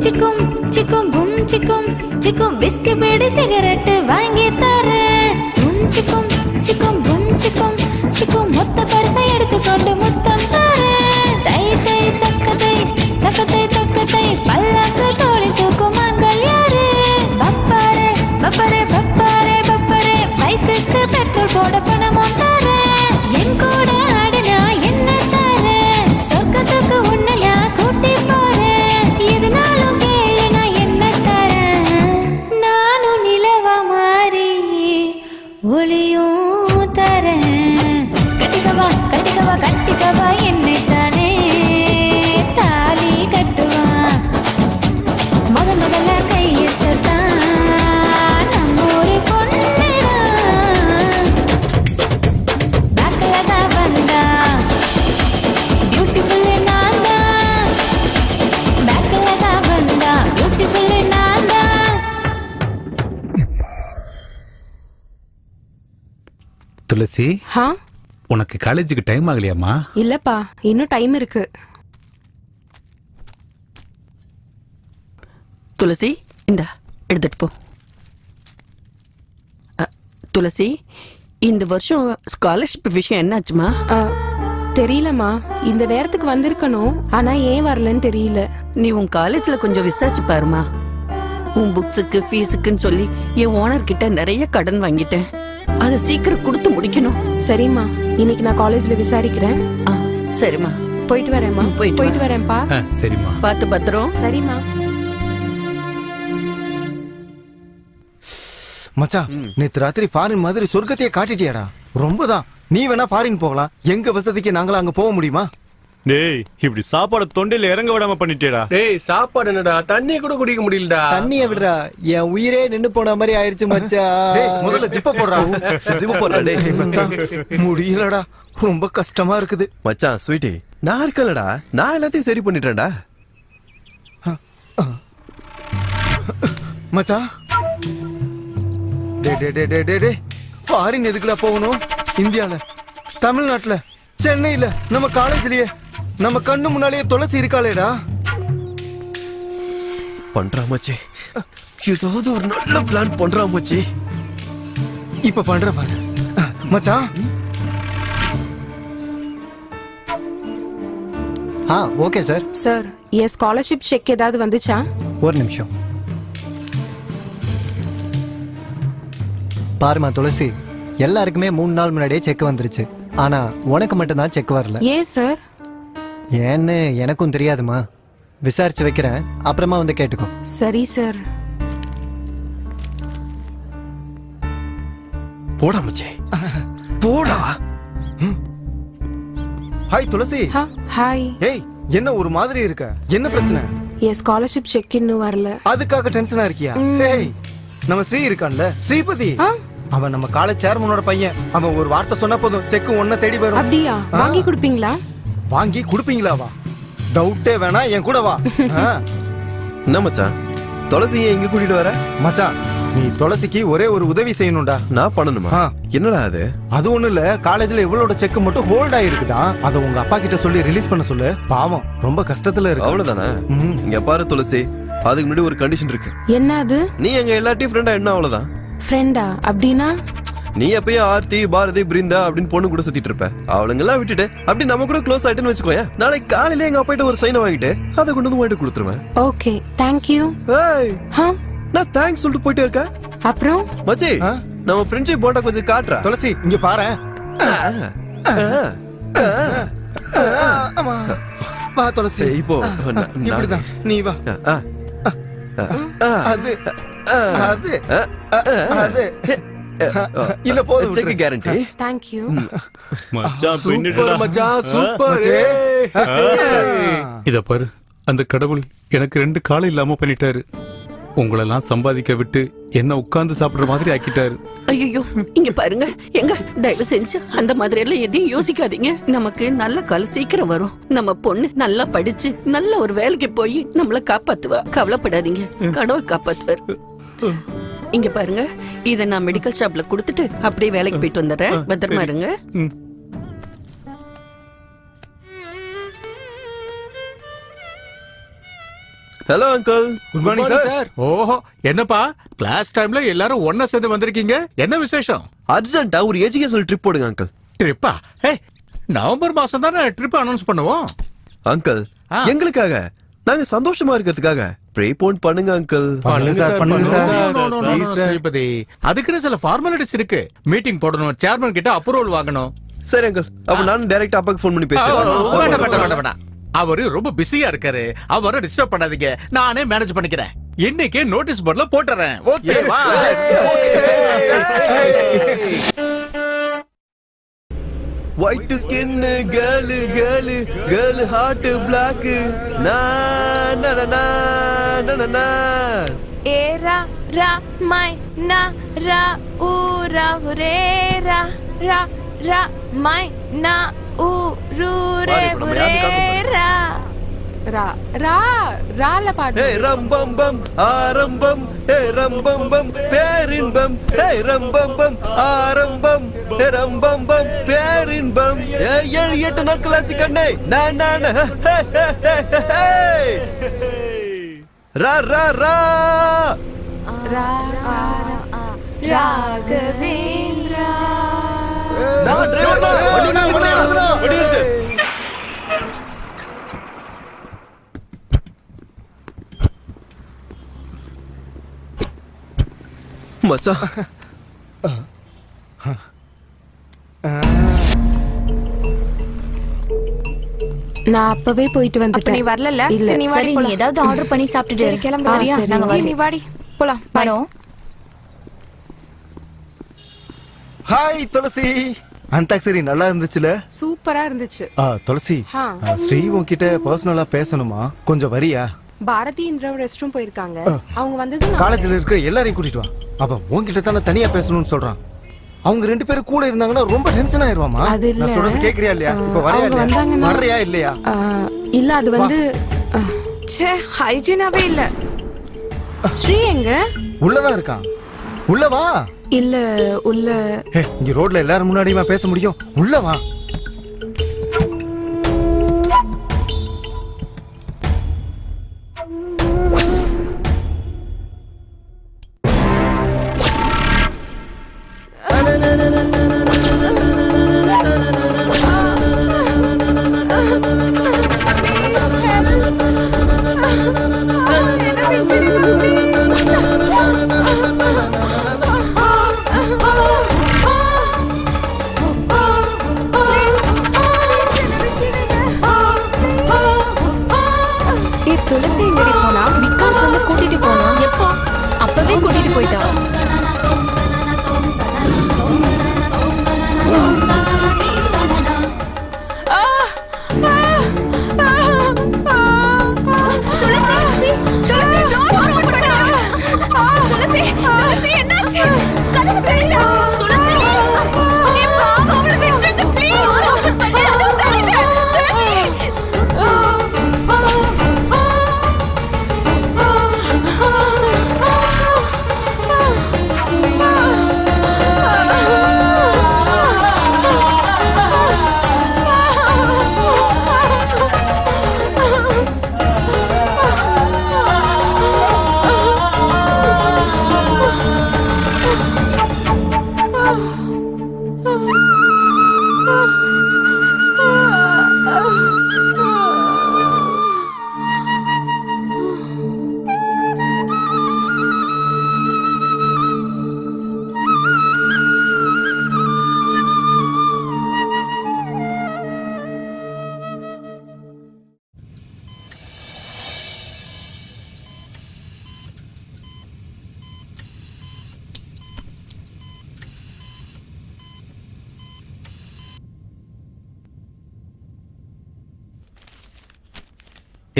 சிக்கும் சிக்கும் பும் சிக்கும் சிக்கும் பிஸ்கி பீடி சிகரெட் வாங்கி தரேன் பும் சிக்கும் சிக்கும் பும் சிக்கும் சிக்கும் மொத்த பரிசை எடுத்துக்கொண்டு முத்தம் தரேன் தை தை தக்கத்தை தக்கத்தை தக்கத்தை பல்லாக்கு தோளி தூக்கும் ஆண்கள் யாரு பப்பாரே பப்பரே பப்பாரே பப்பரே பைக்குக்கு பெட்ரோல் போட பணமும் தரேன் என் கூட ஆடினா என்ன தரேன் சொர்க்கத்துக்கு உன்னை நான் கூட்டி போறேன் எதுனாலும் கேளு நான் என்ன தரேன் நானும் நிலவா மாறி ஒளியும் தரேன் கட்டிக்கவா கட்டிக்கவா கட்டிக்கவா என்னை தானே தாலி கட்டுவான் முதல்ல கையத்தான் நம்ம ஒரு பொண்ணுதான் பேக்ல தான் வந்தா பியூட்டிஃபுல் நான் தான் பேக்ல தான் வந்தா பியூட்டிஃபுல் நான் தான் துளசி, உனக்கு காலேஜுக்கு டைம் ஆகலையாமா? இல்லப்பா இன்னும் டைம் இருக்கு. துளசி இந்தா எடுத்துட்டு போ. துளசி, இந்த வருஷம் ஸ்காலர்ஷிப் விஷயம் என்னாச்சுமா? தெரியலம்மா, இந்த நேரத்துக்கு வந்திருக்கணும், ஆனா ஏன் வரலன்னு தெரியல. நீ உன் காலேஜ்ல கொஞ்சம் விசாரிச்சு பாருமா. உன் புக்ஸுக்கு ஃபீஸுக்குன்னு சொல்லி என் ஓனர் கிட்ட நிறைய கடன் வாங்கிட்டேன். அதை சீக்கிரம் கொடுத்து முடிக்கணும். சரிம்மா, இன்னைக்கு நான் காலேஜ்ல விசாரிக்கிறேன். சரிம்மா, போயிட்டு வரேம்மா. போயிட்டு வரேன்ப்பா. சரிம்மா, பார்த்து பத்திரம். சரிம்மா. மச்சான், நேத்து ராத்திரி ஃபாரின் மாதிரி சொர்க்கத்தையே காட்டிட்டியாடா. ரொம்பதான். நீ வேணா ஃபாரின் போகலாம், எங்க வசதிக்கு நாங்கள அங்க போக முடியுமா? டேய், இப்படி சாப்பாடு தொண்டையில இறங்க விடாம பண்ணிட்டேடா. டேய், சாப்பாடு என்னடா, தண்ணி கூட குடிக்க முடியலடா. தண்ணிய விடுறா, என் உயிரே நின்னு போன மாதிரி ஆயிருச்சு மச்சான். டேய், முதல்ல ஜிப்ப போடுறா. ஜிப்ப போடுறா. டேய் மச்சான், முடியலடா, ரொம்ப கஷ்டமா இருக்குது. மச்சான் ஸ்வீட்டி, நான் இருக்கலடா, நான் எல்லாத்தையும் சரி பண்ணிட்டேன்டா. மச்சான், டே டே டே டே டே டே ஃபாரின் எதுக்குடா போகணும்? இந்தியால, தமிழ்நாட்டுல, சென்னையில, நம்ம காலேஜ்லயே, நம்ம கண்ணு முன்னாலேயே துளசி இருக்காளேடா. பண்றா மச்சி, ஏதாவது ஒரு நல்ல பிளான் பண்றா மச்சி. இப்ப பண்ற பாரு மச்சான். Okay sir. சார், என் ஸ்காலர்ஷிப் செக் ஏதாவது வந்துச்சா? ஒரு நிமிஷம். பாருமா துளசி, எல்லாருக்குமே 3 நாள் முன்னாடியே செக் வந்துருச்சு. ஆனா உனக்கு மட்டும்தான் செக் வரல. ஏன் சார்? ஏன்னு எனக்கும் தெரியாதுமா. விசாரிச்சு வைக்கிறேன், அப்புறமா வந்து கேட்டுக்கோ. சரி சார். போடா மச்சே, போடா. ஹாய் துளசி. ஹாய். ஏய், என்ன ஒரு மாதிரி இருக்க? என்ன பிரச்சனை? என் ஸ்காலர்ஷிப் செக் இன்னும் வரல. அதுக்காக டென்ஷனா இருக்கியா? ஏய், நம்ம ஸ்ரீ இருக்கான்ல, ஸ்ரீபதி, அவன் நம்ம காலேஜ் சேர்மனோட பையன். அவன் ஒரு வார்த்தை சொன்னா போதும், செக் ஒன்ன தேடி வரும். அப்படியா? வாங்கி கொடுப்பீங்களா? வாங்கி கொடுப்பீங்களா? வா, டவுட்டே வேணா, என் கூட வா. என்ன மச்சான், துளசியை எங்க கூட்டிட்டு வர? மச்சான், நீ துளசிக்கு ஒரே ஒரு உதவி செய்யணும்டா. நான் பண்ணணுமா? என்னடா அது? அது ஒண்ணு இல்ல, காலேஜ்ல இவளோட செக் மட்டும் ஹோல்ட் ஆயிருக்குதான். அத உங்க அப்பா கிட்ட சொல்லி ரிலீஸ் பண்ண சொல்லு. பாவம், ரொம்ப கஷ்டத்துல இருக்கு. அவ்வளவுதானே? இங்க பாரு துளசி, அதுக்கு முன்னாடி ஒரு கண்டிஷன் இருக்கு. என்ன அது? நீ எங்க எல்லாத்தையும் ஃப்ரெண்டா என்ன? அவ்வளவுதான். ஃப்ரெண்டா? அப்படின்னா நீ எப்பயும் ஆர்த்தி, பாரதி, பிருந்தா அப்படின்னு பொண்ணு கூட சுத்திட்டு இருப்ப. அவளுங்க எல்லாம் விட்டுட்டு அப்படி நம்ம கூட க்ளோஸ் ஆயிட்டுன்னு வச்சுக்கோயா. நாளைக்கு காலையில எங்க அப்பாட்ட ஒரு சைனை வாங்கிட்டு அதை கொண்டு வந்து வாங்கிட்டு கொடுத்துருவேன். Okay, thank you. ஏய், நான் தேங்க்ஸ் சொல்லிட்டு போயிட்டே இருக்க. அப்புறம் மச்சி, நம்ம ஃப்ரெண்ட்ஷிப் போட்டா கொஞ்சம் காட்டுறா. துளசி, இங்க பாரு. வா துளசி, இப்போ இப்படிதான் நீ வா. அது அது அது இல்ல, போதும். Check guarantee. தேங்க்யூ மச்சான். சூப்பர் மச்சான், சூப்பர். இத பாரு, அந்த கடவுள் எனக்கு 2 காலம் இல்லாம பண்ணிட்டாரு. உங்களெல்லாம் சம்பாதிக்க விட்டு என்ன உட்கார்ந்து சாப்பிடுற மாதிரி ஆக்கிட்டாரு. ஐயோ, இங்க பாருங்க, எங்க தயவு செஞ்சு அந்த மாதிரி எல்லாம் எதையும் யோசிக்காதீங்க. நமக்கு நல்ல காலம் சீக்கிரம் வரும். நம்ம பொண்ணு நல்லா படிச்சு நல்ல ஒரு வேலைக்கு போய் நம்மள காப்பாத்துவா. கவலைப்படாதீங்க, கடவுள் காப்பாத்துவார். இங்க பாருங்க, இத நான் மெடிக்கல் ஷாப்ல கொடுத்துட்டு அப்படியே வேலைக்கு போயிட்டு வந்துடுறேன். பத்திரமா இருங்க. Hello uncle. Good morning sir. ஓஹோ, என்னப்பா கிளாஸ் டைம்ல எல்லாரும் ஒண்ணா சேர்ந்து வந்திருக்கீங்க? என்ன விசேஷம்? அர்ஜென்ட்டா ஒரு எஜுகேஷனல் ட்ரிப் போடுங்க அங்கிள். ட்ரிப்பா? ஏய், நவம்பர் மாசம் தானே ட்ரிப் அனௌன்ஸ் பண்ணுவோம். அங்கிள், எங்களுக்காக, நாங்க சந்தோஷமா இருக்கிறதுக்காக ப்ரீபோன் பண்ணுங்க அங்கிள். பண்ணுங்க சார், பண்ணுங்க சார். ஸ்ரீபதி, அதுக்குன்னு சில ஃபார்மாலிட்டிஸ் இருக்கு. மீட்டிங் போடணும், சேர்மன் கிட்ட அப்ரூவல் வாங்கணும். சரி அங்கிள், அப்ப நான் டைரக்டா அப்பாக்கு ஃபோன் பண்ணி பேசுறேன். அவரு ரொம்ப பிஸியா இருக்காரு, அவரை டிஸ்டர்ப் பண்ணாதீங்க. நானே மேனேஜ் பண்ணிக்கிறேன். இன்னைக்கு நோட்டீஸ் போர்ட்ல போட்டுறேன். ஓகேவா? White skin girl, girl girl heart black. நா நா நா நா நா. ஏரா ரா மை நா ரா ஊ ரா ரே ரா ரா ரா மை நா ஊ ரூ ரே ரே ரா ரா ரா ரால பாடு. ஏ ரம்பம்பம் ஆரம்பம், ஏ ரம்பம்பம் பேரின்பம், ஏ ரம்பம்பம் ஆரம்பம், ஏ ரம்பம்பம் பேரின்பம். ஏ 7-8 நாட்கள் ஆச்சு கண்ணே. நான் நான் ரா ரா ரா ரா ராகவேந்திரா. நான் டிரைவர். மச்சான், நான் அப்பவே போயிட்டு வந்துட்டேன். நீ வரல? இல்ல. நீ வாடி, நீ ஏதாவது ஆர்டர் பண்ணி சாப்பிட்டுட்டு சரி, கிளம்பு. சரியா? நாங்க நீ வரேன். வாடி, போலாம். வரோம். ஹாய் துளசி. அந்தாக்சரி நல்லா இருந்துச்சுல? சூப்பரா இருந்துச்சு. துளசி, ஸ்ரீ உன்கிட்ட பர்சனலா பேசணுமா? கொஞ்சம் வரியா? பாரதி இந்திரா ரெஸ்ட் ரூம் போயிருக்காங்க. அவங்க வந்தது காலேஜ்ல இருக்கிற எல்லாரையும் கூட்டிட்டு வா. அவன் உன்கிட்ட தானே தனியா பேசணும்னு சொல்றான். அவங்க 2 பேரும் கூட இருந்தாங்கன்னா ரொம்ப டென்ஷன் ஆயிருவாமா. அது இல்ல. நான் சொல்றது கேக்குறியா இல்லையா? இப்ப வரையா இல்லையா? வரையா இல்லையா? இல்ல, அது வந்து ச்சே, ஹைஜீனாவே இல்ல. ஸ்ரீ எங்க? உள்ளதான் இருக்கான். உள்ள வா. இல்ல, உள்ள. இங்க ரோட்ல எல்லாரும் முன்னாடியுமா பேச முடியும்? உள்ள வா.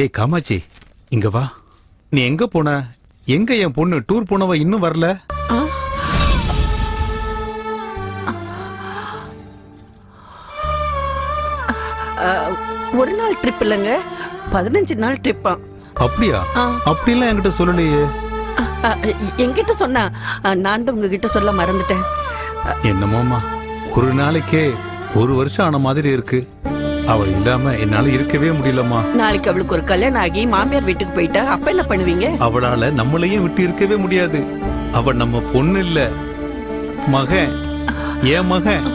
ஏய் காமாட்சி இங்க வா. நீ எங்க போன? எங்க என் பொண்ணு டூர் போனவ இன்னும் வரல? ஒரு நாள் ட்ரிப் இல்லைங்க, 15 நாள் ட்ரிப்பா. அப்படியா? அப்படிலாம் என்கிட்ட சொல்லலையே. என்கிட்ட சொன்னா நான் தான் உங்ககிட்ட சொல்ல மறந்துட்டேன். என்னமோமா, ஒரு நாளைக்கே ஒரு வருஷம் ஆன மாதிரி இருக்கு. அவள் இல்லாம என்னால இருக்கவே முடியலம்மா. நாளைக்கு அவளுக்கு ஒரு கல்யாணம் ஆகி மாமியார் வீட்டுக்கு போயிட்டா அப்ப என்ன பண்ணுவீங்க? அவளால நம்மளையும் விட்டு இருக்கவே முடியாது. அவள் நம்ம பொண்ணு இல்ல, மகன். ஏன் மகன்.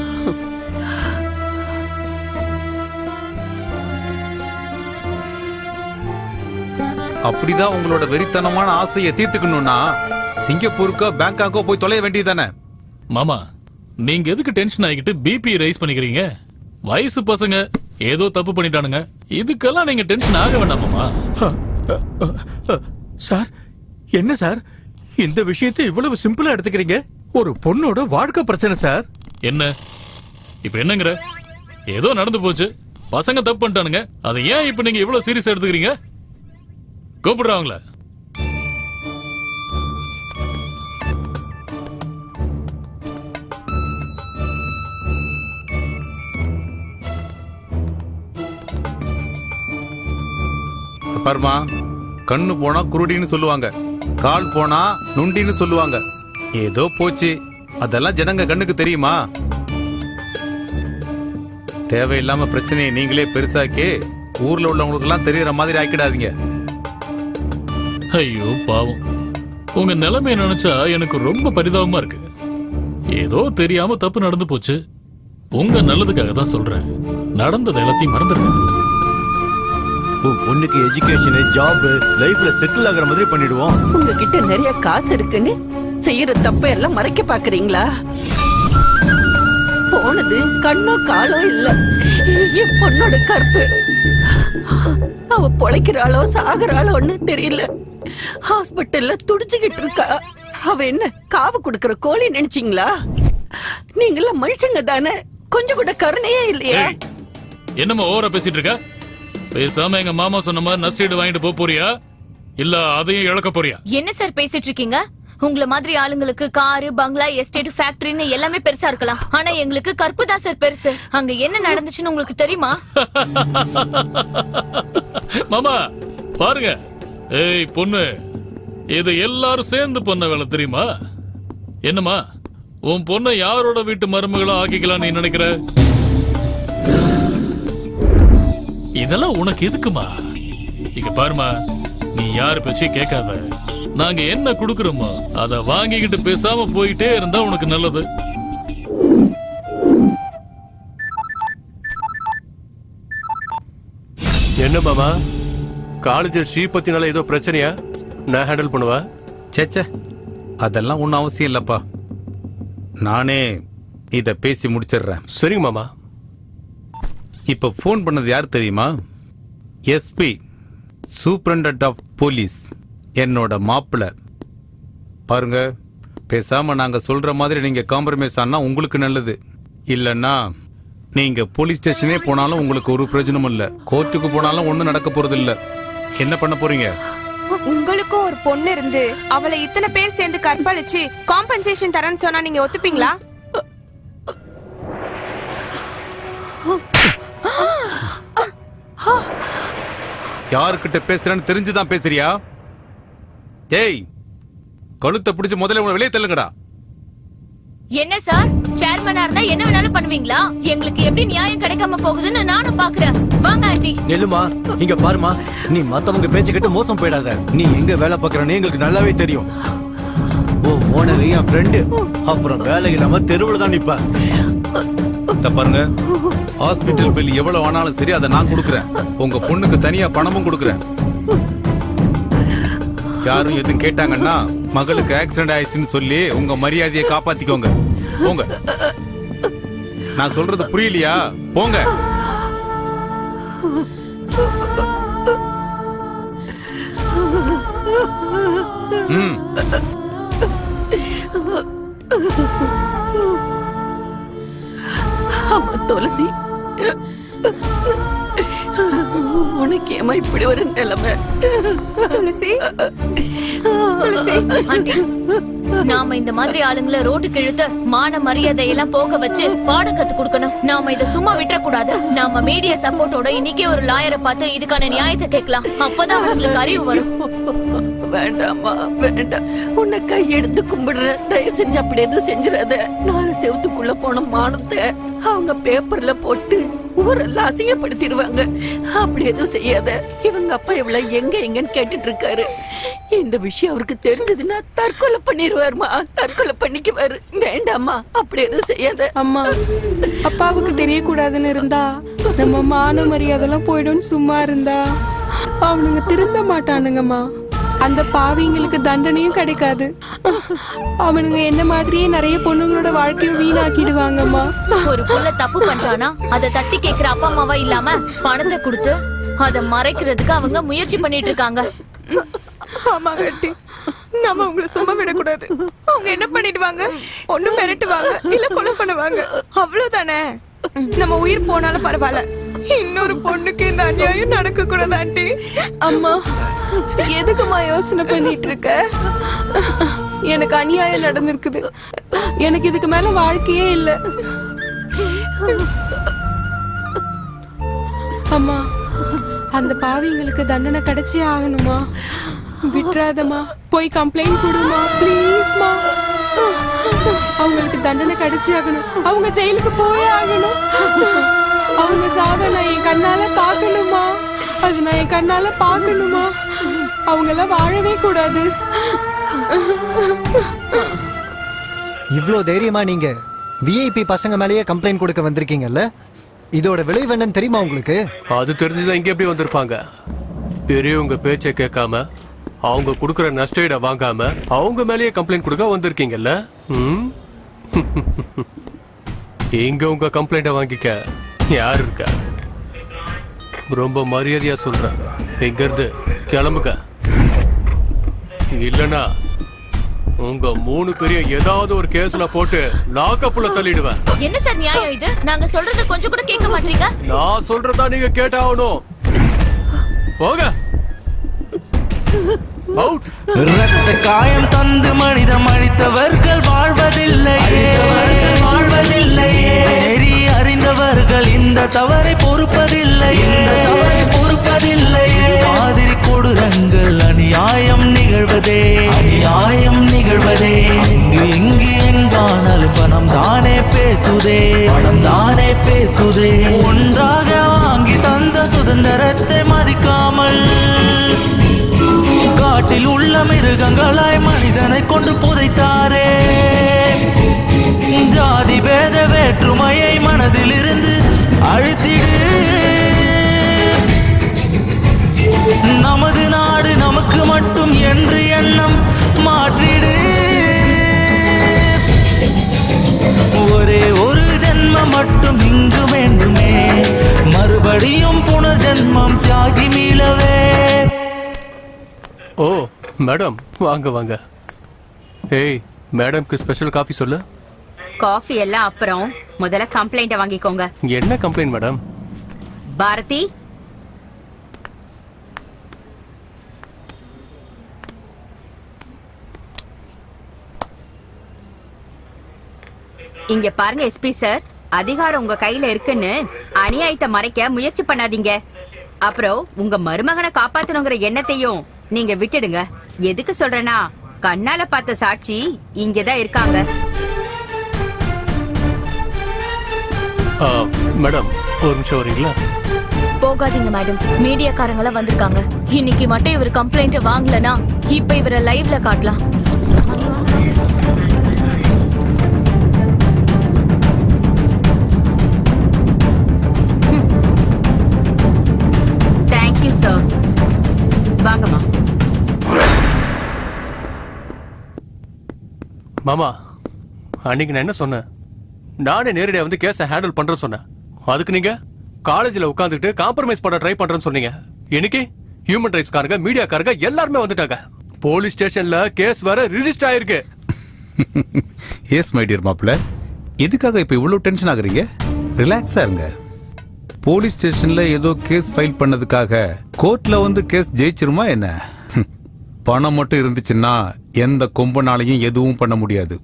அப்படிதான் உங்களோட வெறித்தனமான ஆசையை தீர்த்துக்கணும்னா சிங்கப்பூருக்கோ பேங்காக்கோ போய் தொலைய வேண்டியதானே. மாமா, நீங்க எதுக்கு டென்ஷன் ஆகிட்டு பிபி ரைஸ் பண்ணிக்கிறீங்க? வயசு பசங்க ஏதோ தப்பு பண்ணிட்டானுங்க, இதுக்கெல்லாம் நீங்க டென்ஷன் ஆக வேண்டாமா? சார், என்ன சார் இந்த விஷயத்தை இவ்வளவு சிம்பிளா எடுத்துக்கிறீங்க? ஒரு பொண்ணோட வாழ்க்கை பிரச்சனை சார். என்ன இப்ப என்னங்கற? ஏதோ நடந்து போச்சு, பசங்க தப்பு பண்ணிட்டானுங்க, அதை ஏன் இப்ப நீங்க இவ்வளவு சீரியஸா எடுத்துக்கிறீங்க? கூப்பிடுறாங்களா? பர்மா, கண்ணு போனா குருடின்னு சொல்லுவாங்க, கால் போனா நுண்டின்னு சொல்லுவாங்க. ஏதோ போச்சு, அதெல்லாம் ஜனங்க கண்ணுக்கு தெரியுமா? தேவையில்லாம பிரச்சனையை நீங்களே பெருசாக்கி ஊர்ல உள்ளவங்களுக்கு எல்லாம் தெரியற மாதிரி ஆக்கிடாதீங்க. ஐயோ பாவம், உங்க நிலைமையை நினைச்சா எனக்கு ரொம்ப பரிதாபமா இருக்கு. ஏதோ தெரியாம தப்பு நடந்து போச்சு, உங்க நல்லதுக்காக தான் சொல்றேன். நடந்தது எல்லாத்தையும் மறந்துருங்க. பொண்ணுக்கு எஜுகேஷன், ஜாப், லைஃப்ல செட்டில் ஆகுற மாதிரி பண்ணிடுவோம். உங்ககிட்ட நிறைய காசு இருக்குன்னு செய்யற தப்ப எல்லாம் மறைக்க பாக்குறீங்களா? போனது கண்ணோ காலோ இல்ல, என் பொண்ணோட கற்பு. அவ பொழைக்கிறாளோ சாகுறாளோன்னு தெரியல. ஹாஸ்பிட்டல்ல துடிச்சுக்கிட்டு இருக்கா. அவ என்ன காவு கொடுக்கற கோழி நினைச்சீங்களா? நீங்கள மனுஷங்க தானே, கொஞ்சம் கூட கருணையே இல்லையா? என்னமா ஓவரா பேசிட்டு இருக்க? பேசாம எங்க மாமா சொன்ன மாதிரி நஷ்டீடு வாங்கிட்டு போறியா, இல்ல அதையும் இழக்க போறியா? என்ன சார் பேசிட்டு இருக்கீங்க? உங்கள மாதிரி ஆளுங்களுக்கு காரு, பங்களா, எஸ்டேட், ஃபேக்டரின்னு எல்லாமே பெருசா இருக்கலாம், ஆனா எங்களுக்கு கற்பு தான் சார் பெருசு. அங்க என்ன நடந்துச்சுன்னு உங்களுக்கு தெரியுமா? மாமா பாருங்க, ஏய் பொண்ணு, இது எல்லாரும் சேர்ந்து பண்ண வேலை தெரியுமா? என்னமா, உன் பொண்ணை யாரோட வீட்டு மருமகளா ஆக்கிக்கலாம் நீ நினைக்கிற? இதெல்லாம் உனக்கு எதுக்குமா? இங்க பாருமா, நீ யாரு பேச்சையும் கேட்காத. நாங்க என்ன குடுக்கறோமோ அத வாங்கிக்கிட்டு பேசாம போயிட்டே இருந்தா உனக்கு நல்லது. என்ன மாமா, காலேஜ் ஸ்ரீபத்தினால ஏதோ பிரச்சனையா? நான் ஹேண்டில் பண்ணுவா. சேச்சே, அதெல்லாம் ஒன்றும் அவசியம் இல்லப்பா, நானே இத பேசி முடிச்சிடுறேன். சரிங்க மாமா. இப்ப போன் பண்ணது யார் தெரியுமா? எஸ்பி, சூப்பரண்டன்ட் ஆஃப் போலீஸ், என்னோட மாப்பிள்ள. பாருங்க, பேசாம நாங்க சொல்ற மாதிரி நீங்க காம்ப்ரமைஸ் ஆனா உங்களுக்கு நல்லது. இல்லன்னா நீங்க போலீஸ் ஸ்டேஷனே போனாலும் உங்களுக்கு ஒரு பிரயோஜனமும் இல்ல, கோர்ட்டுக்கு போனாலும் ஒண்ணும் நடக்க போறது இல்ல. என்ன பண்ண போறீங்க? உங்களுக்கும் ஒரு பொண்ணு இருந்து அவளை இத்தனை பேர் சேர்ந்து கற்பழிச்சு காம்பன்சேஷன் தரேன்னு சொன்னா நீங்க ஒத்துப்பீங்களா? யாருக்கிட்ட பேசுறேன்னு தெரிஞ்சுதான் பேசுறியா? ஏய், கழுத்தை பிடிச்சு முதல்ல உங்களை வெளியே தள்ளுங்கடா. என்ன சார், சேர்மனா இருந்தா என்ன வேணாலும் பண்ணுவீங்களா? எங்களுக்கு எப்படி நியாயம் கிடைக்காம போகுதுன்னு நானும் பாக்குறேன். வாங்க ஆண்டி. நெல்லுமா, இங்க பாருமா, நீ மத்தவங்க பேச்சு கேட்டு மோசம் போயிடாத. நீ எங்க வேலை பார்க்கறன்னு எங்களுக்கு நல்லாவே தெரியும். ஓ ஓனர் என் ஃப்ரெண்டு, அப்புறம் வேலை இல்லாம தெருவுல தான் நிப்ப. பாருங்க, ஹாஸ்பிட்டல் பில் எவ்வளவு ஆனாலும் சரி அதை நான் கொடுக்குறேன். உங்க பொண்ணுக்கு தனியா பணமும் கொடுக்குறேன். யாரும் எதுவும் கேட்டாங்கன்னா மகளுக்கு ஆக்சிடென்ட் ஆயிடுச்சுன்னு சொல்லி உங்க மரியாதையை காப்பாத்திக்கோங்க. போங்க. நான் சொல்றது புரியலையா? போங்க. துளசி, உனக்கு ஏமா இப்படி ஒரு நிலைமை? துளசி துளசி ஆண்டி, நாம இந்த மாதிரி ஆளுங்களை ரோட்டுக்கு இழுத்து மான மரியாதையெல்லாம் போக வச்சு பாடம் கத்து கொடுக்கணும். நாம இத சும்மா விட்டுற கூடாது. நாம மீடியா சப்போர்ட்டோட இன்னைக்கே ஒரு லாயரை பார்த்து இதுக்கான நியாயத்தை கேட்கலாம். அப்பதான் அவங்களுக்கு அறிவு வரும். வேண்டாமா வேண்டாம், உன்னை கையெடுத்து கும்பிடுற. தயவு செஞ்சு அப்படி எதுவும் செஞ்சிடாத. 4 செவத்துக்குள்ள போன மானத்தை அவங்க பேப்பர்ல போட்டு ஊரெல்லாம் அசிங்கப்படுத்திடுவாங்க. அப்படி எதுவும் செய்யாத. இவங்க அப்பா இவ்வளவு எங்கன்னு கேட்டுட்டு இருக்காரு. இந்த விஷயம் அவருக்கு தெரிஞ்சதுன்னா தற்கொலை பண்ணிடுவாருமா. தற்கொலை பண்ணிக்குவாரு. வேண்டாமா, அப்படி எதுவும் செய்யாத. அம்மா, அப்பாவுக்கு தெரியக்கூடாதுன்னு இருந்தா நம்ம மான மரியாதைலாம் போயிடும். சும்மா இருந்தா அவனுங்க திருந்த மாட்டானுங்கம்மா. அந்த பாவிங்களுக்கு தண்டனையும் கிடைக்காது. அவனுங்க என்ன மாதிரியே நிறைய பொண்ணுங்களோட வாழ்க்கையும் வீணாக்கிடுவாங்கம்மா. ஒரு புள்ள தப்பு பண்றானா அதை தட்டி கேக்குற அப்பா அம்மாவா இல்லாம பணத்தை கொடுத்து அதை மறைக்கிறதுக்கு அவங்க முயற்சி பண்ணிட்டு இருக்காங்க. ஆமா கட்டி, நாம அவங்களை சும்மா விடக்கூடாது. அவங்க என்ன பண்ணிடுவாங்க? ஒண்ணு மிரட்டுவாங்க, இல்ல கொலை பண்ணுவாங்க. அவ்வளவுதானே. நம்ம உயிர் போனாலும் பரவாயில்ல, இன்னொரு பொண்ணுக்கு இந்த அநியாயம் நடக்க கூடாது ஆண்டி. அம்மா, எதுக்குமா யோசனை பண்ணிட்டு இருக்க? எனக்கு அநியாயம் நடந்திருக்குது. எனக்கு இதுக்கு மேல வாழ்க்கையே இல்ல. அம்மா, அந்த பாவிங்களுக்கு தண்டனை கிடைச்சே ஆகணுமா? விட்டுறாதம்மா, போய் கம்ப்ளைண்ட் கொடுமா ப்ளீஸ்மா. அவங்களுக்கு தண்டனை கிடைச்சே ஆகணும். அவங்க ஜெயிலுக்கு போயே ஆகணும். அவங்க சாவ நான் என் கண்ணால பாக்கணுமா? அது நான் என் கண்ணால பாக்கணுமா? அவங்க எல்லாம் வாழவே கூடாது. இவ்ளோ தைரியமா நீங்க விஐபி பசங்க மேலேயே கம்ப்ளைண்ட் கொடுக்க வந்திருக்கீங்கல்ல? இதோட விளைவு என்னன்னு தெரியுமா உங்களுக்கு? அது தெரிஞ்சுதான் இங்க எப்படி வந்திருப்பாங்க? பெரியவங்க பேச்சை கேட்காம, அவங்க கொடுக்கற நஷ்டஈட வாங்காம அவங்க மேலேயே கம்ப்ளைண்ட் கொடுக்க வந்திருக்கீங்கல்ல? இங்க உங்க கம்ப்ளைண்ட வாங்கிக்க யார் இருக்கா? ரொம்ப மரியாதையா சொல்றேன், இங்க இருந்து கிளம்புங்க. இல்லனா உங்க 3 பேரையும் ஏதாவது ஒரு கேஸ்ல போட்டு லாக்கப்புல தள்ளிடுவேன். என்ன சார் நியாயம் இது? நாங்க சொல்றத கொஞ்சம் கூட கேட்க மாட்டீங்க. நான் சொல்றதா நீங்க கேட்டாகணும். போங்க. இரத்த காயம் தந்து மனிதம் அழித்தவர்கள் வாழ்வதில்லையே. நெறி அறிந்தவர்கள் இந்த தவறை பொறுப்பதில்லையே. மாதிரி கொடூரங்கள் அநியாயம் நிகழ்வதே. இங்கு எங்கானாலும் பணம் தானே பேசுதே. ஒன்றாக வாங்கி தந்த சுதந்திரத்தை மதிக்காமல் காட்டில் உள்ள மிருகங்களாய் மனிதனை கொண்டு புதைத்தாரே. ஜாதி பேத வேற்றுமையை மனதில் இருந்து அழித்திடு. நமது நாடு நமக்கு மட்டும் என்று எண்ணம் மாற்றிடு. ஒரே ஒரு ஜென்மம் மட்டும் இங்கு வேண்டுமே, மறுபடியும் புனர்ஜென்மம் தியாகி மீளவே. ஓ மேடம், வாங்க வாங்க. ஏய், மேடம்க்கு ஸ்பெஷல் காஃபி சொல்லு. காஃபி எல்லாம் அப்புறம் முதல்ல கம்ப்ளைண்ட வாங்கிக்கோங்க. என்ன கம்ப்ளைண்ட் மேடம்? பாரதி, இங்க பாருங்க எஸ்பி சார், அதிகாரம் உங்க கையில இருக்குன்னு அநியாயத்தை மறைக்க முயற்சி பண்ணாதீங்க. அப்புறம் உங்க மருமகனை காப்பாத்தணுங்கிற எண்ணத்தையும் நீங்க விட்டுடுங்க. எதுக்கு சொல்றேன்னா, கண்ணால பார்த்த சாட்சி இங்கதான் இருக்காங்க. மேடம், ஒரு நிமிஷம் வரீங்களா? போகாதீங்க மேடம், மீடியாக்காரங்கள வந்திருக்காங்க. இன்னைக்கு மட்டும் இவர் கம்ப்ளைண்ட் வாங்கலனா இப்ப இவரை லைவ்ல காட்டலாம். Thank you sir. வாங்கம்மா. மாமா, அன்னைக்கு நான் என்ன சொன்னேன்? நானே நேரடியா வந்து கேஸை ஹேண்டில் பண்றேன்னு சொன்னேன். அதுக்கு நீங்க காலேஜ்ல உட்காந்துட்டு காம்ப்ரமைஸ் பண்ண ட்ரை பண்றேன்னு சொன்னீங்க. இன்னைக்கு ஹியூமன் ரைட்ஸ் காரங்க, மீடியாக்காரங்க எல்லாருமே வந்துட்டாங்க. போலீஸ் ஸ்டேஷன்ல கேஸ் வேற ரிஜிஸ்டர் ஆயிருக்கு. எஸ் மை டியர் மாப்ள, எதுக்காக இப்ப இவ்வளவு டென்ஷன் ஆகுறீங்க? ரிலாக்ஸா இருங்க. போலீஸ் ஸ்டேஷன்ல ஏதோ கேஸ் ஃபைல் பண்ணதுக்காக கோர்ட்ல வந்து கேஸ் ஜெயிச்சிருமா என்ன? பணம் மட்டும் இருந்துச்சுன்னா எந்த கொம்பனாலையும் எதுவும் பண்ண முடியாது.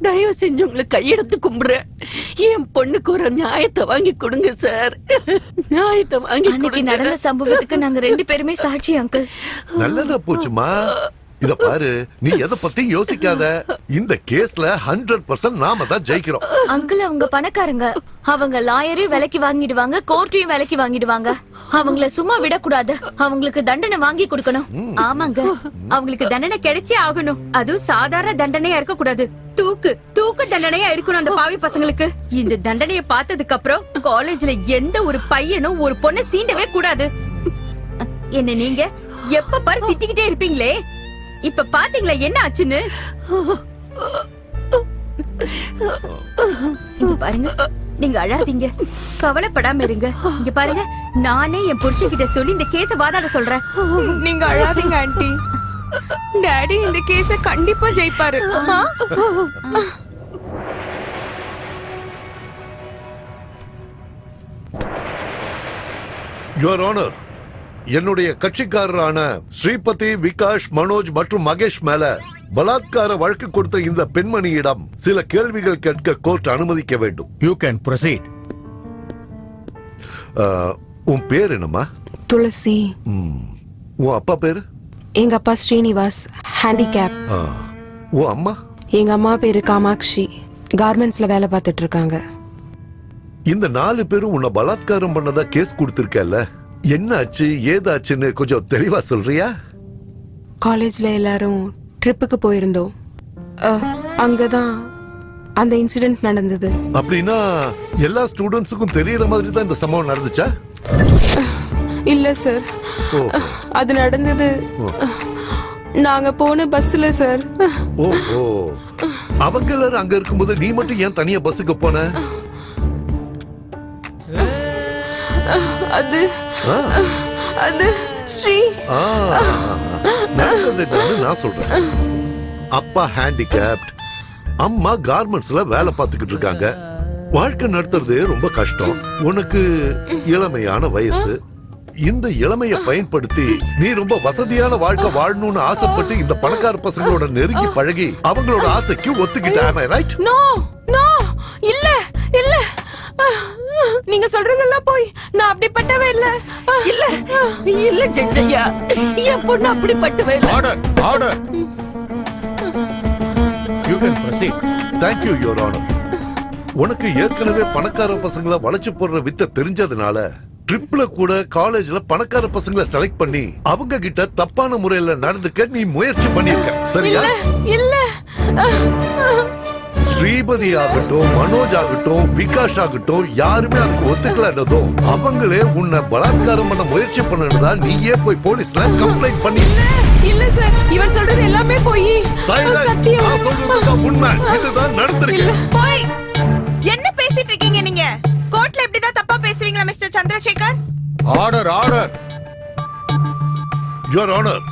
தயவு செஞ்சு உங்களுக்கு கையெடுத்து கும்பிடுறேன். என் பொண்ணுக்கு ஒரு நியாயத்தை வாங்கி கொடுங்க சார். நியாயத்தை வாங்கி அன்னைக்கு நடந்த சம்பவத்துக்கு நாங்க 2 பேருமே சாட்சி அங்கிள். நல்லதா போச்சுமா. இத பாரு, நீ எதை பத்தி யோசிக்காத. இந்த கேஸ்ல 100% நாம தான் ஜெயிக்கிறோம். அங்கிள் அவங்க பணக்காரங்க. அவங்க லாயரையும் விலைக்கு வாங்கிடுவாங்க, கோர்ட்டையும் விலைக்கு வாங்கிடுவாங்க. அவங்கள சும்மா விடக்கூடாது. அவங்களுக்கு தண்டனை வாங்கி கொடுக்கணும். ஆமாங்க, அவங்களுக்கு தண்டனை கிடைச்சே ஆகணும். அதுவும் சாதாரண தண்டனையா இருக்க கூடாது. தூக்கு தண்டனையா இருக்கணும் அந்த பாவி பசங்களுக்கு. இந்த தண்டனையை பார்த்ததுக்கு அப்புறம் காலேஜ்ல எந்த ஒரு பையனும் ஒரு பொண்ணை சீண்டவே கூடாது. என்ன நீங்க எப்ப பாரு திட்டிக்கிட்டே இருப்பீங்களே, இப்ப பாத்தீங்களா என்ன ஆச்சுன்னு? இங்க பாருங்க, நீங்க அழாதீங்க, கவலைப்படாம இருங்க. இங்க பாருங்க, நானே என் புருஷன் கிட்ட சொல்லி இந்த கேஸ வாதாட சொல்றேன். நீங்க அழாதீங்க ஆண்டி. டாடி இந்த கேஸ கண்டிப்பா ஜெயிப்பாரு. யுவர் ஆனர், என்னுடைய கட்சிக்காரரான ஸ்ரீபதி, விகாஷ், மனோஜ் மற்றும் மகேஷ் மேல பலாத்கார வழக்கு கொடுத்த இந்த பெண்மணியிடம் சில கேள்விகள் கேட்க கோர்ட் அனுமதிக்க வேண்டும். You can proceed. உன் பேர் என்னம்மா? துளசி. உன் அப்பா பேரு? எங்க அப்பா ஸ்ரீனிவாஸ், ஹேண்டிகேப். உன் அம்மா? எங்க அம்மா பேரு காமாட்சி, கார்மெண்ட்ஸ்ல வேலை பார்த்துட்டு இருக்காங்க. இந்த 4 பேரும் உன்னை பலாத்காரம் பண்ணதா கேஸ் கொடுத்திருக்கல, என்ன ஆச்சு ஏதாச்சுன்னு கொஞ்சம் தெளிவா சொல்றியா? காலேஜ்ல எல்லாரும் ட்ரிப்புக்கு போயிருந்தோம். அங்கதான் அந்த இன்சிடென்ட் நடந்தது. அப்படின்னா எல்லா ஸ்டூடெண்ட்ஸுக்கும் தெரியற மாதிரி தான் இந்த சம்பவம் நடந்துச்சா? இல்ல சார், அது நடந்தது நாங்க போன பஸ்ல சார். ஓ, அவங்க எல்லாரும் அங்க இருக்கும்போது நீ மட்டும் ஏன் தனியா பஸ்ஸுக்கு போன? அது ஸ்ரீ நான் சொல்றேன். அப்பா ஹேண்டிகேப்ட், அம்மா கார்மெண்ட்ஸ்ல வேலை பார்த்துக்கிட்டு இருக்காங்க. வாழ்க்கை நடத்துறது ரொம்ப கஷ்டம். உனக்கு இளமையான வயசு. இந்த இளமைய பயன்படுத்தி நீ ரொம்ப வசதியான வாழ்க்கை வாழணும்னு ஆசைப்பட்டு இந்த பணக்கார பசங்களோட நெருங்கி பழகி அவங்களோட ஆசைக்கு ஒத்துக்கிட்ட. ரைட்? நோ நோ, இல்ல இல்ல, நீங்க சொல்றதெல்லாம் போய். நான் அப்படிப்பட்டவே இல்ல. இல்ல இல்ல ஜட்ஜையா, என் பொண்ணு அப்படிப்பட்டவே இல்ல. Order order. You can proceed. Thank you, Your Honor. உனக்கு ஏற்கனவே பணக்கார பசங்களை வளைச்சு போடுற வித்தை தெரிஞ்சதுனால ட்ரிப்ல கூட காலேஜ்ல பணக்கார பசங்களை செலக்ட் பண்ணி அவங்க கிட்ட தப்பான முறையில நடந்துக்க நீ முயற்சி பண்ணிருக்க, சரியா? இல்ல. ஸ்ரீபதி ஆகட்டும், மனோஜ் ஆகட்டும், விகாஷ் ஆகட்டும், யாருமே அதுக்கு ஒத்துக்கலன்றதும் அவங்களே உன்னை பலாத்காரம் பண்ண முயற்சி பண்ணதா நீயே போய் போலீஸ்ல கம்ப்ளைண்ட் பண்ணி. இல்ல சார், இவர் சொல்றது எல்லாமே போய். சத்தியம், நான் சொல்றதுதான் உண்மை. இதுதான் நடந்திருக்கு. போய் என்ன பேசிட்டு இருக்கீங்க நீங்க? கோர்ட்ல இப்படிதான் தப்பா பேசுவீங்களா mister Chandrasekhar? Order order. Your honour,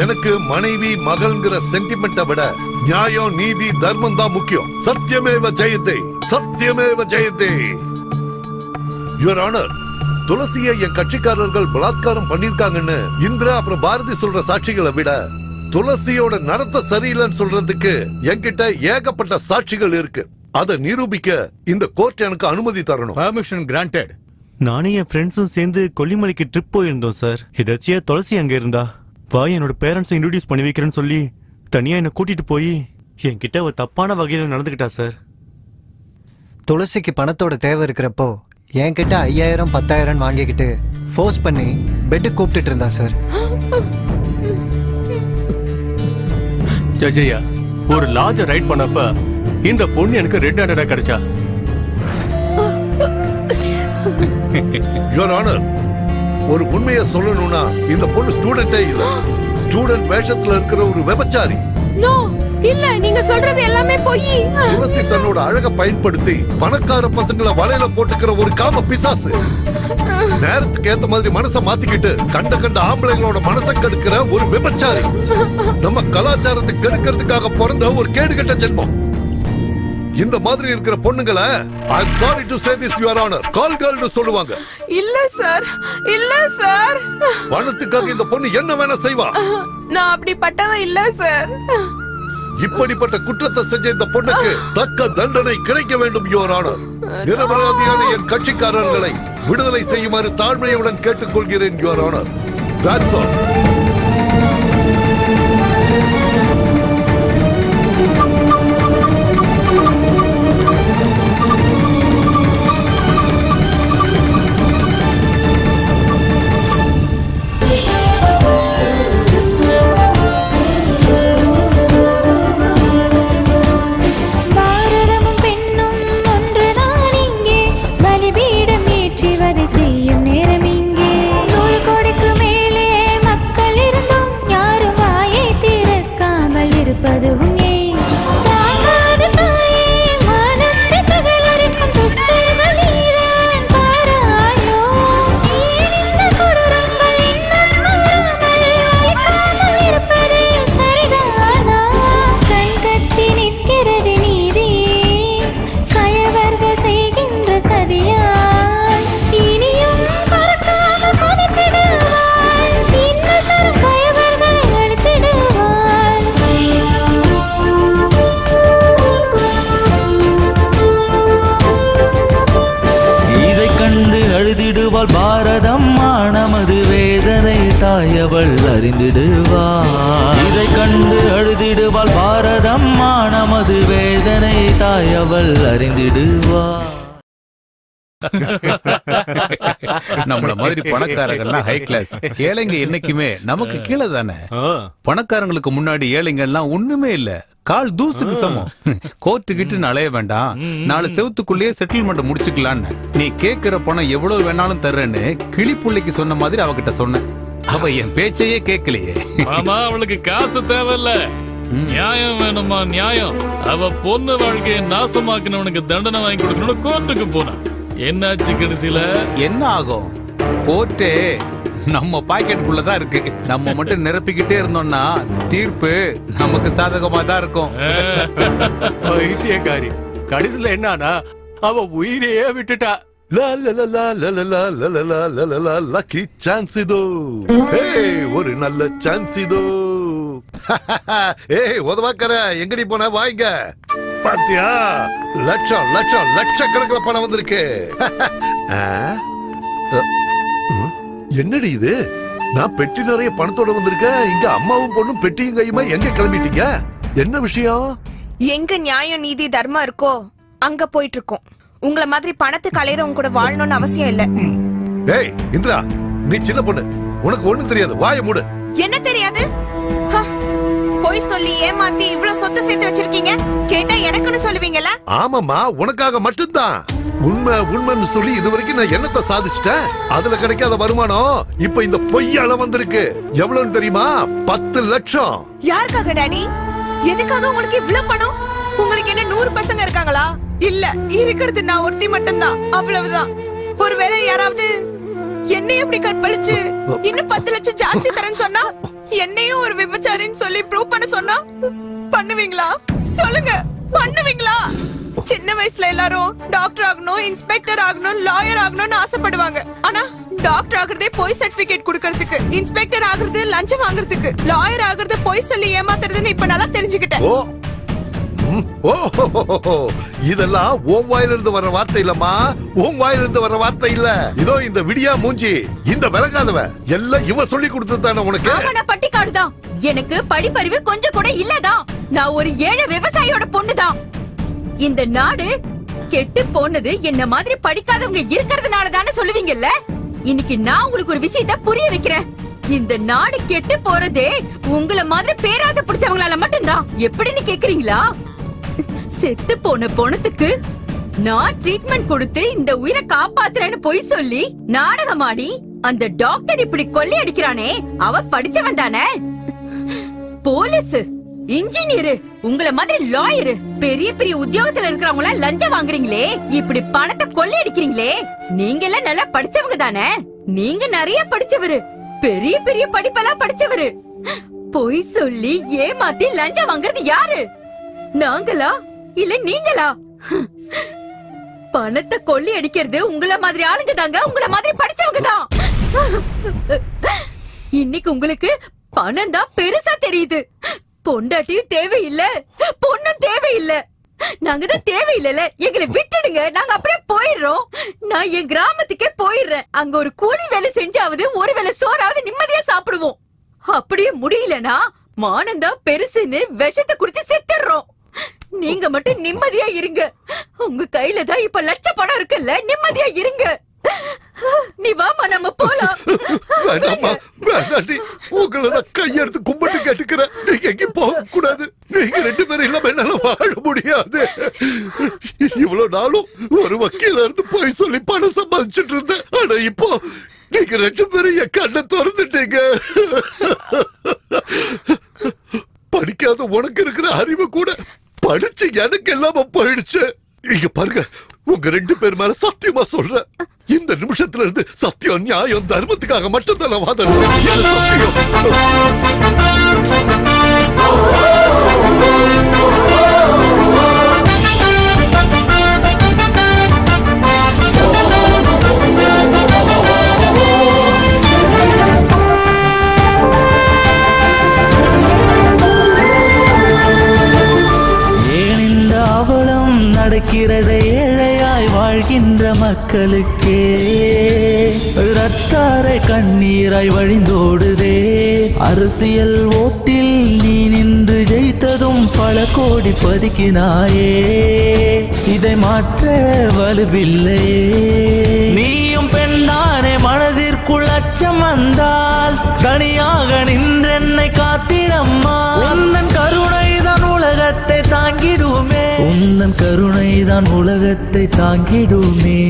எனக்கு மனைவி மகள்ங்கிற சென்டிமெண்ட்டை விட நியாயம், நீதி, தர்மம் தான் முக்கியம். சத்தியமேவ ஜெயதே, சத்தியமேவ ஜெயதே. யுவர் ஆனர், துளசியை என் கட்சிக்காரர்கள் பலாத்காரம் பண்ணிருக்காங்கன்னு இந்திரா அப்புறம் பாரதி சொல்ற சாட்சிகளை விட துளசியோட நடத்த சரியில்லைன்னு சொல்றதுக்கு என்கிட்ட ஏகப்பட்ட சாட்சிகள் இருக்கு. அதை நிரூபிக்க இந்த கோர்ட் எனக்கு அனுமதி தரணும். Permission granted. நானே என் ஃப்ரெண்ட்ஸும் சேர்ந்து கொல்லிமலைக்கு ட்ரிப் போயிருந்தோம் சார். எதாச்சியா துளசி அங்க இருந்தா வா என்னோட பேரண்ட்ஸை இன்ட்ரோடியூஸ் பண்ணி வைக்கிறேன்னு சொல்லி தனியா என்ன கூட்டிட்டு போய் என்கிட்ட ஒரு தப்பான வகையில நடந்துக்கிட்டா சார். துளசிக்கு பணத்தோட தேவை இருக்கிறப்போ என்கிட்ட 5000 10,000 வாங்கிக்கிட்டு ஃபோர்ஸ் பண்ணி பெட்டு கூப்பிட்டுட்டு இருந்தா சார். ஜஜையா, ஒரு லாட்ஜ ரைட் பண்ணப்ப இந்த பொண்ணு எனக்கு ரெட் ஹேண்டடா கிடைச்சா. யுவர் ஆனர், ஒரு உண்மையை சொல்லணும்னா இந்த பொண்ணு ஸ்டூடெண்டே இல்ல. ஸ்டூடெண்ட் வேஷத்துல இருக்கிற ஒரு விபச்சாரி. நோ, இல்ல, நீங்க சொல்றது எல்லாமே போய். துளசி தன்னோட அழக பயன்படுத்தி பணக்கார பசங்களை வலையில போட்டுக்கிற ஒரு காம பிசாசு. நேரத்துக்கு ஏத்த மாதிரி மனசை மாத்திக்கிட்டு கண்ட ஆம்பளைங்களோட மனசை கெடுக்கிற ஒரு விபச்சாரி. நம்ம கலாச்சாரத்தை கெடுக்கிறதுக்காக பிறந்த ஒரு கேடுகட்ட ஜென்மம். இந்த மாதிரி இருக்கிற பொண்ணுங்களை I'm sorry to say this your honor கால் கேர்ள்னு சொல்லுவாங்க. இல்ல சார், இல்ல சார். பணத்துக்காக இந்த பொண்ணு என்ன வேணா செய்வா. நான் அப்படிப்பட்டவ இல்ல சார். இப்படிப்பட்ட குற்றத்தை செஞ்ச இந்த பொண்ணுக்கு தக்க தண்டனை கிடைக்க வேண்டும் your honor. நிரபராதியான என் கட்சிக்காரர்களை விடுதலை செய்யுமாறு தாழ்மையுடன் கேட்டுக்கொள்கிறேன் your honor. That's all. செய்யும் நேரம் இங்கே 100 கோடிக்கு மேலே மக்கள் இருந்தும் யாரும் வாயை திறக்காமல் இருப்பதும் ஏன்? தாங்காத தாயே மனத்தை தகலறுக்கும் துஷ்டர்கள் நீதான் பாராயோ. ஏன் இந்த கொடூரங்கள் இன்னும் மாறாமல் வலிக்காமல் இருப்பது சரிதானா? கண் கட்டி நிற்கிறது நீதி கயவர்கள் செய்கின்ற சதியா. அழுதிடுவாள் பாரதம்மா நமது வேதனை தாயவள் அறிந்திடுவாள். இதை கண்டு அழுதிடுவாள் பாரதம்மா நமது வேதனை தாயவள் அறிந்திடுவாள். நம்மள மாதிரி பணக்காரங்கள்லாம் ஹை கிளாஸ், ஏழைங்க என்னைக்குமே நமக்கு கீழே தானே. பணக்காரங்களுக்கு முன்னாடி ஏழைங்க எல்லாம் ஒண்ணுமே இல்ல, கால் தூசுக்கு சமம். கோர்ட்டுக்கிட்டு அலைய வேண்டாம், 4 செவத்துக்குள்ளேயே செட்டில்மெண்ட் முடிச்சுக்கலான்னு. நீ கேக்குற பணம் எவ்வளவு வேணாலும் தர்றேன்னு கிளிப்புள்ளைக்கு சொன்ன மாதிரி அவகிட்ட சொன்னேன். அவ என் பேச்சையே கேட்கலையே. மாமா அவளுக்கு காசு தேவையில்ல, நியாயம் வேணுமா நியாயம். அவ பொண்ணு வாழ்க்கையை நாசமாக்கினவனுக்கு தண்டனை வாங்கி கொடுக்கணும்னு கோர்ட்டுக்கு போனா என்னாச்சு கடைசியில? என்ன ஆகும்? கோர்ட்டே நம்ம பாக்கெட்டுக்குள்ளதான் இருக்கு. நம்ம மட்டும் நிரப்பிக்கிட்டே இருந்தோம்னா தீர்ப்பு நமக்கு சாதகமா தான் இருக்கும். வைத்தியக்காரி கடைசியில என்னன்னா அவ உயிரையே விட்டுட்டா. லக்கி சான்ஸ் இதோ, ஒரு நல்ல சான்ஸ் இதோ. ஏய் உதவாக்கற எங்கடி போன? வாங்க. பாத்தியா, லட்சம் லட்சம் லட்சக்கணக்கில் பணம் வந்திருக்கு. என்னடி இது? நான் பெட்டி நிறைய பணத்தோட வந்திருக்கேன். இங்க அம்மாவும் பொண்ணும் பெட்டியும் கையுமா எங்க கிளம்பிட்டீங்க? என்ன விஷயம்? எங்க நியாயம் நீதி தர்மம் இருக்கோ அங்க போயிட்டு இருக்கோம். உங்களை மாதிரி பணத்துக்கு அலையறவங்க கூட வாழணும்னு அவசியம் இல்ல. ஏய் இந்திரா, நீ சின்ன பொண்ணு, உனக்கு ஒண்ணும் தெரியாது, வாயை மூடு. என்ன தெரியாது? போய் சொல்லி ஏமாத்தி இவ்வளவு சொத்து சேர்த்து வச்சிருக்கீங்க, கேட்டா எனக்குன்னு சொல்லுவீங்களா? ஆமாமா, உனக்காக மட்டும்தான். உண்மை உண்மைன்னு சொல்லி இதுவரைக்கும் நான் என்னத்தை சாதிச்சிட்டேன். அதுல கிடைக்காத வருமானம் இப்ப இந்த பொய்யால வந்திருக்கு. எவ்வளவுன்னு தெரியுமா? 10 லட்சம். யாருக்காக டாடி? எதுக்காக உங்களுக்கு இவ்வளவு பணம்? உங்களுக்கு என்ன 100 பசங்க இருக்காங்களா? இல்ல, இருக்கிறது நான் ஒருத்தி மட்டும்தான், அவ்வளவுதான். ஒருவேளை யாராவது என்னை எப்படி கற்பழிச்சு இன்னும் 10 லட்சம் ஜாஸ்தி தரேன்னு சொன்னா, என்னையும் ஒரு விபச்சாரின்னு சொல்லி ப்ரூவ் பண்ண சொன்னா பண்ணுவீங்களா? சொல்லுங்க, பண்ணுவீங்களா? சின்ன வயசுல எல்லாரும் டாக்டர் ஆகணும், இன்ஸ்பெக்டர் ஆகணும், லாயர் ஆகணும்னு ஆசைப்படுவாங்க. ஆனா டாக்டர் ஆகுறதே போய் சர்டிபிகேட் குடுக்கறதுக்கு, இன்ஸ்பெக்டர் ஆகுறது லஞ்சம் வாங்குறதுக்கு, லாயர் ஆகுறது போய் சொல்லி ஏமாத்துறதுன்னு இப்ப நல்லா தெரிஞ்சுக்கிட்டேன். இதெல்லாம் உன் வாயிலிருந்து வர வார்த்தை இல்லம்மா, உன் வாயிலிருந்து வர வார்த்தை இல்ல. இதோ இந்த விடியா மூஞ்சி, இந்த விளங்காதவ எல்லாம் இவ சொல்லி கொடுத்ததானே உனக்கு. நான் பட்டிக்காடுதான், எனக்கு படிப்பறிவு கொஞ்சம் கூட இல்லதான். நான் ஒரு ஏழை விவசாயியோட பொண்ணுதான். இந்த நாடு கெட்டு போனது என்ன மாதிரி படிக்காதவங்க இருக்கிறதுனால தானே சொல்லுவீங்கல்ல. இன்னைக்கு நான் உங்களுக்கு ஒரு விஷயத்தை புரிய வைக்கிறேன். இந்த நாடு கெட்டு போறதே உங்கள மாதிரி பேராசை பிடிச்சவங்களால மட்டும்தான். எப்படின்னு கேக்குறீங்களா? செத்து போன பொணத்துக்கு நான் ட்ரீட்மெண்ட் கொடுத்து இந்த உயிரை காப்பாத்துறேன்னு பொய் சொல்லி நாடகமாடி அந்த டாக்டர் இப்படி கொள்ளை அடிக்கிறானே, அவ படிச்சவன் தானே. போலீஸ், இன்ஜினியர், உங்கள மாதிரி லாயர், பெரிய பெரிய உத்தியோகத்துல இருக்கிறவங்கள லஞ்சம் வாங்குறீங்களே, இப்படி பணத்தை கொள்ளை அடிக்கிறீங்களே, நீங்க எல்லாம் நல்லா படிச்சவங்க தானே. நீங்க நிறைய படிச்சவரு, பெரிய பெரிய படிப்பெல்லாம் படிச்சவரு. பொய் சொல்லி ஏமாத்தி லஞ்சம் வாங்குறது யாரு? நாங்களா இல்ல நீங்களா? பணத்தை கொள்ளி அடிக்கிறது உங்கள மாதிரி ஆளுங்க தாங்க, உங்கள மாதிரி படிச்சவங்க தான். இன்னைக்கு உங்களுக்கு பணம் தான் பெருசா தெரியுது. பொண்டாட்டியும் தேவையில்லை, பொண்ணும் தேவையில்லை. நாங்க தான் தேவையில்லைல, எங்களை விட்டுடுங்க, நாங்க அப்படியே போயிடுறோம். நான் என் கிராமத்துக்கே போயிடுறேன். அங்க ஒரு கூலி வேலை செஞ்சாவது ஒரு வேளை சோறாவது நிம்மதியா சாப்பிடுவோம். அப்படியே முடியலனா மானந்தான் பெருசுன்னு விஷத்தை குடிச்சு செத்துடுறோம். நீங்க மட்டும் நிம்மதியா இருங்க. உங்க கையில தான் இப்ப லட்ச பணம் இருக்குல்ல, நிம்மதியா இருங்க. நீ வாமா, நம்ம போலாம். வேண்டாமா, வேண்டாண்டி. உங்களை நான் கையெடுத்து கும்பிட்டு கேட்டுக்கிறேன். நீங்க எங்க போக கூடாது. நீங்க 2 பேரும் இல்லாம என்னால வாழ முடியாது. இவ்வளவு நாளும் ஒரு வக்கீல இருந்து போய் சொல்லி பணம் சம்பாதிச்சுட்டு இருந்தேன். ஆனா இப்போ நீங்க 2 பேரும் என் கண்ணை திறந்துட்டீங்க. படிக்காத உனக்கு இருக்கிற அறிவு கூட படிச்சு எனக்கு எல்லாம போயிடுச்சு. இங்க பாருங்க, உங்க 2 பேர் மேல சத்தியமா சொல்றேன். இந்த நிமிஷத்துல இருந்து சத்தியம், நியாயம், தர்மத்துக்காக மட்டும்தான் நான் நடக்கிறதை ஏழையாய் வாழ்கின்ற மக்களுக்கே ரத்தாரை கண்ணீராய் வழிந்தோடுதே. அரசியல் ஓட்டில் நீ நின்று ஜெயித்ததும் பல கோடி பதுக்கினாயே. இதை மாற்ற வலுவில்லையே. நீயும் பெண்தானே, மனதிற்குள் அச்சம் வந்தால் தனியாக நின்றென்னை காத்திடம்மா. உன்னன் கருணைதான் உலகத்தை தாங்கிடுமே, உன்னன் கருணைதான் உலகத்தை தாங்கிடுமே.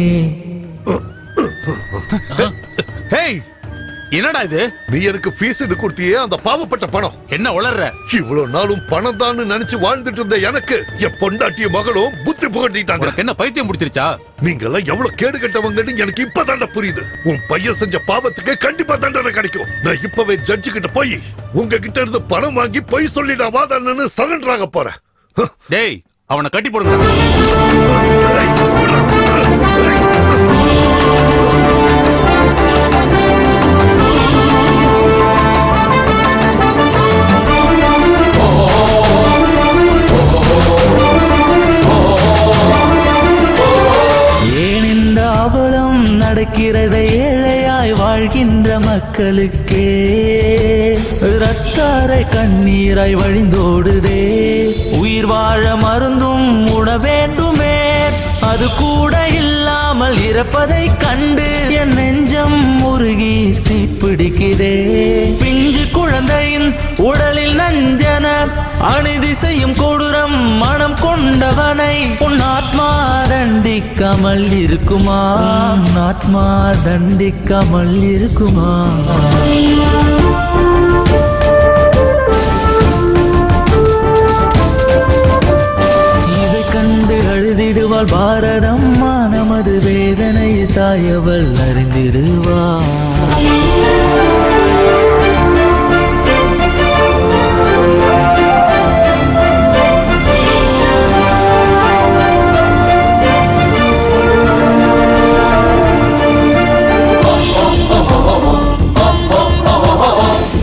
என்னடா இது? நீ எனக்கு ஃபீஸ் கொடுத்தியே, அந்த பாவப்பட்ட பணம். என்ன உளர்ற? இவ்வளவு நாளும் பணம் தான் நினைச்சு வாழ்ந்துட்டு இருந்த எனக்கு என் பொண்டாட்டிய மகளும் புத்தி புகட்டிட்டாங்க. என்ன பைத்தியம் முடிச்சிருச்சா? நீங்க எல்லாம் எவ்வளவு கேடு கட்டவங்கன்னு எனக்கு இப்பதான்டா புரியுது. உன் பையன் செஞ்ச பாவத்துக்கு கண்டிப்பா தண்டனை கிடைக்கும். நான் இப்பவே ஜட்ஜு கிட்ட போய் உங்ககிட்ட இருந்து பணம் வாங்கி பொய் சொல்லி நான் வாதாடணும்னு சரண்டர் ஆக போறேன். டேய், அவனை கட்டி போடுங்க. ஏன் இந்த அவலம் நடக்கிறதை ஏழையாய் வாழ்கின்ற மக்களுக்கே ரத்தாரை கண்ணீராய் வழிந்தோடுதே. உயிர் வாழ மருந்தும் உண வேண்டுமே, அது கூட இல்லாமல் இறப்பதை கண்டு என் நெஞ்சம் முருகி தீப்பிடிக்குதே. பிஞ்சு குழந்தையின் உடலில் நஞ்சன அநீதி செய்யும் கொடூரம் மனம் கொண்டவனை உன் ஆத்மா தண்டிக்காமல் இருக்குமா? ஆத்மா தண்டிக்காமல் இருக்குமா? இதை கண்டு அழுதிடுவாள் பாரதம்மா, நமது வேதனை தாயவள் அறிந்திடுவாள்.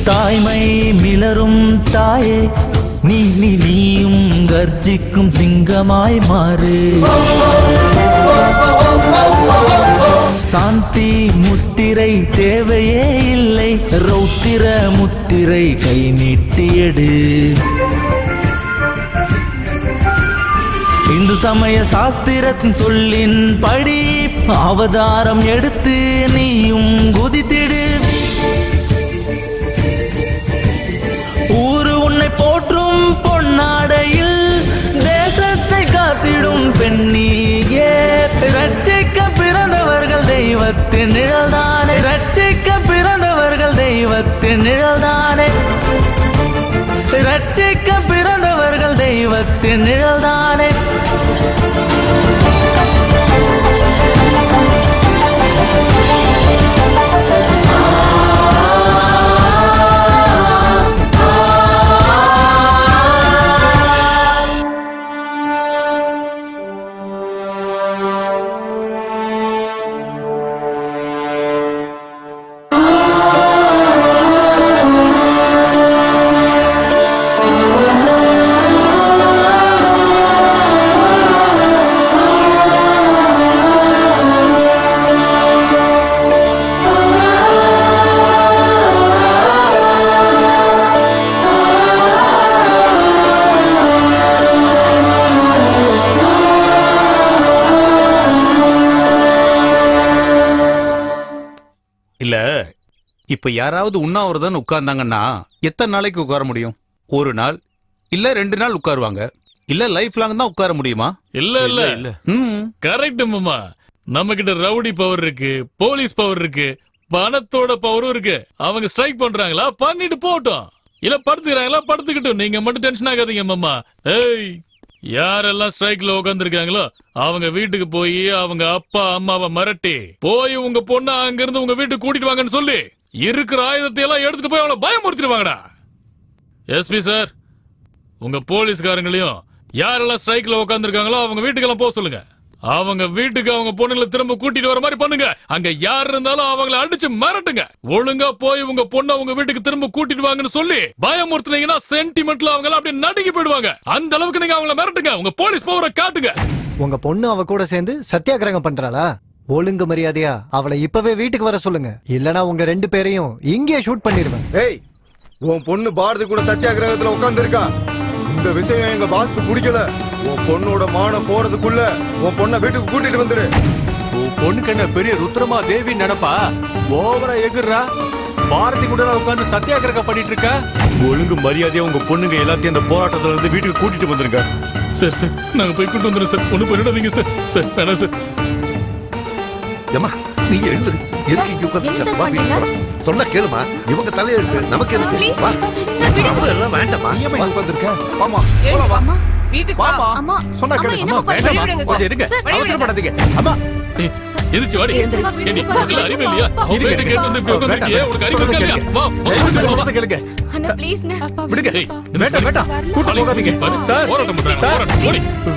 தாய்மை மிளரும் தாயே, நீயும் கர்ஜிக்கும் சிங்கமாய் மாறு. சாந்தி முத்திரை தேவையே இல்லை, ரௌத்திர முத்திரை கை நீட்டியடு. இந்து சமய சாஸ்திரத்தின் சொல்லின் படி அவதாரம் எடுத்து நீயும் குதித்திடு. ஊரு உன்னை போற்றும் பொன்னாடையில் தேசத்தை காத்திடும் பெண்ணியே. ரட்சிக்க பிறந்தவர்கள் தெய்வத்தின் நிழல்தானே, ரட்சிக்க பிறந்தவர்கள் தெய்வத்தின் நிழல்தானே, ரட்சிக்க பிறந்தவர்கள் தெய்வத்தின் நிழல்தானே. இல்ல இப்ப யாராவது உண்ணாவிரதம் உட்கார்ந்தாங்கன்னா எத்தனை நாளைக்கு உட்கார முடியும்? ஒரு நாள் இல்ல 2 நாள் உட்காருவாங்க. இல்ல லைஃப் லாங் தான் உட்கார முடியுமா? இல்ல இல்ல இல்ல கரெக்ட் மாமா. நம்ம கிட்ட ரவுடி பவர் இருக்கு, போலீஸ் பவர் இருக்கு, பணத்தோட பவரும் இருக்கு. அவங்க ஸ்ட்ரைக் பண்றாங்களா பண்ணிட்டு போட்டோம், இல்ல படுத்துக்கிறாங்களா படுத்துக்கிட்டோம். நீங்க மட்டும் டென்ஷன் ஆகாதீங்க மாமா. ஏய், யாரெல்லாம் ஸ்ட்ரைக்ல உட்காந்துருக்காங்களோ அவங்க வீட்டுக்கு போய் அவங்க அப்பா அம்மாவை மிரட்டி போய் உங்க பொண்ணு அங்க இருந்து உங்க வீட்டுக்கு கூட்டிட்டு வாங்கன்னு சொல்லி இருக்கிற ஆயுதத்தை எல்லாம் எடுத்துட்டு போய் அவங்கள பயமுறுத்திடுவாங்கடா. எஸ்பி சார், உங்க போலீஸ்காரங்களையும் யாரெல்லாம் ஸ்ட்ரைக்ல உட்காந்துருக்காங்களோ அவங்க வீட்டுக்கெல்லாம் போக சொல்லுங்க. அவங்க வீட்டுக்கு அவங்க பொண்ணுங்களை திரும்ப கூட்டிட்டு வர மாதிரி பண்ணுங்க. அங்க யார் இருந்தாலும் அவங்கள அடிச்சு மிரட்டுங்க. ஒழுங்கா போய் உங்க பொண்ணை உங்க வீட்டுக்கு திரும்ப கூட்டிட்டு வாங்கன்னு சொல்லி பயமுறுத்துனீங்கன்னா சென்டிமெண்ட்ல அவங்க எல்லாம் அப்படியே நடுங்கி போயிடுவாங்க. அந்த அளவுக்கு நீங்க அவங்கள மிரட்டுங்க. உங்க போலீஸ் பவரை காட்டுங்க. உங்க பொண்ணு அவ கூட சேர்ந்து சத்தியாகிரகம் பண்றாளா? ஒழுங்கு மரியாதையா அவளை இப்பவே வீட்டுக்கு வர சொல்லுங்க. இல்லனா உங்க 2 பேரையும் இங்கே ஷூட் பண்ணிடுவேன். ஏய், உன் பொண்ணு பாரதி கூட சத்தியாகிரகத்துல உட்கார்ந்து இருக்கா. இந்த விஷயம் எங்க பாஸ்க்கு பிடிக்கல. உன் பொண்ணோட மானம் போறதுக்குள்ள உன் பொண்ணை வீட்டுக்கு கூட்டிட்டு வந்துடு. உன் பொண்ணுக்கு என்ன பெரிய ருத்ரமா தேவி நினைப்பா? ஓவரா எகுறா. பாரதி கூட உட்கார்ந்து சத்தியாகிரகம் பண்ணிட்டு இருக்க. ஒழுங்கு மரியாதையா உங்க பொண்ணுங்க எல்லாத்தையும் அந்த போராட்டத்துல இருந்து வீட்டுக்கு கூட்டிட்டு வந்துருங்க. சார் சார், நாங்க போய் கூட்டு வந்துடுறோம் சார். ஒண்ணு பண்ணிடாதீங்க சார். சார் வேணாம் சார். ஏமா நீ எழுது. எதுக்கு இங்க உட்கார்ந்து சொன்னா கேளுமா. இவங்க தலையெழுத்து நமக்கு எதுக்கு? வா எல்லாம் வேண்டாமா. ஏமா உட்கார்ந்திருக்க? ஆமா வா வீட்டுக்கு வா. அம்மா சொன்னா கேளு. அம்மா வேண்டாமா, கொஞ்சம் இருங்க, அவசரப்படாதீங்க. அம்மா எதிர்த்து வாடி. ஏண்டி உங்களுக்கு அறிவு இல்லையா? அவ பேச்ச கேட்டு வந்து இப்படி உட்கார்ந்திருக்கியே, உனக்கு அறிவு இருக்கா இல்லையா? வா கேளுங்க. அண்ணா ப்ளீஸ் ண்ணா. விடுங்க. வேண்டாம் கூட்டு போகாதீங்க சார். சார்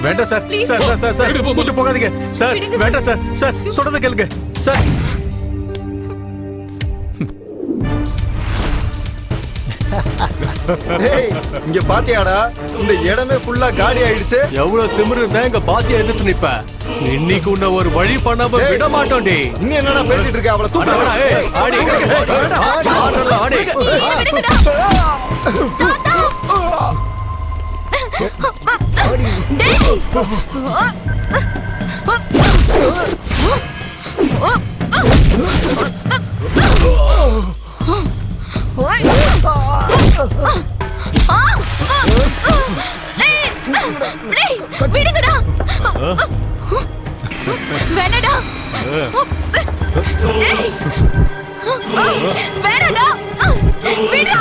வேண்டாம் சார். சார் சார் சார் கூட்டு போகாதீங்க சார். வேண்டாம் சார். சார் சொல்றத கேளுங்க சார். ஏய், இங்க பாத்தியாடா, இந்த இடமே ஃபுல்லா காலி ஆயிடுச்சு. எவ்வளவு திமிரு இருந்தா எங்க பாசியை எதிர்த்து நிப்ப. இன்னைக்கு உன்ன ஒரு வழி பண்ணாம விட மாட்டோம் டி. இன்னும் என்னடா பேசிட்டு இருக்க? அவளை தூக்கு. ஆடி ஆடி விடுங்கடா. வேணடா. வேணடா. விடா.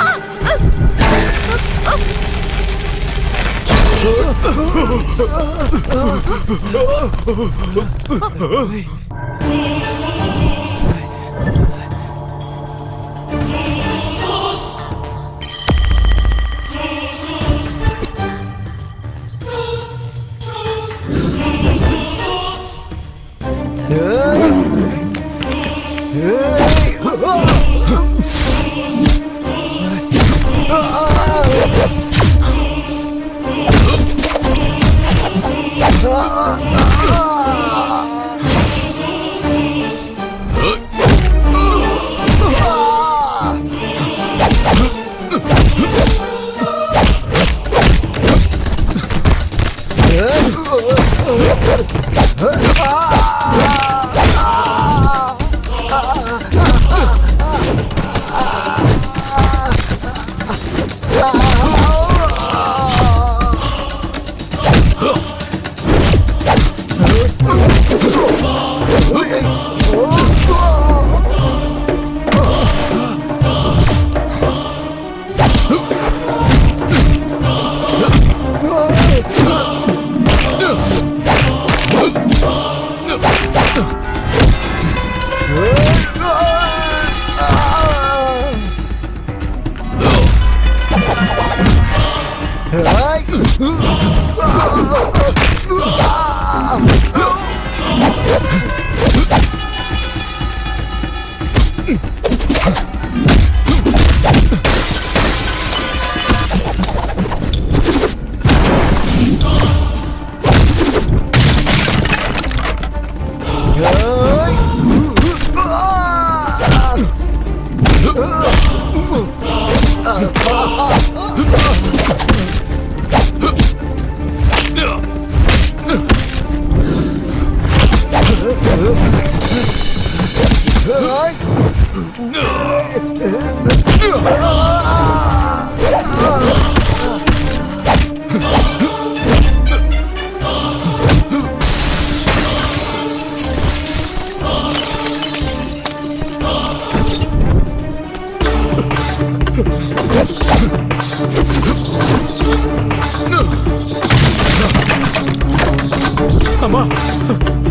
அம்மா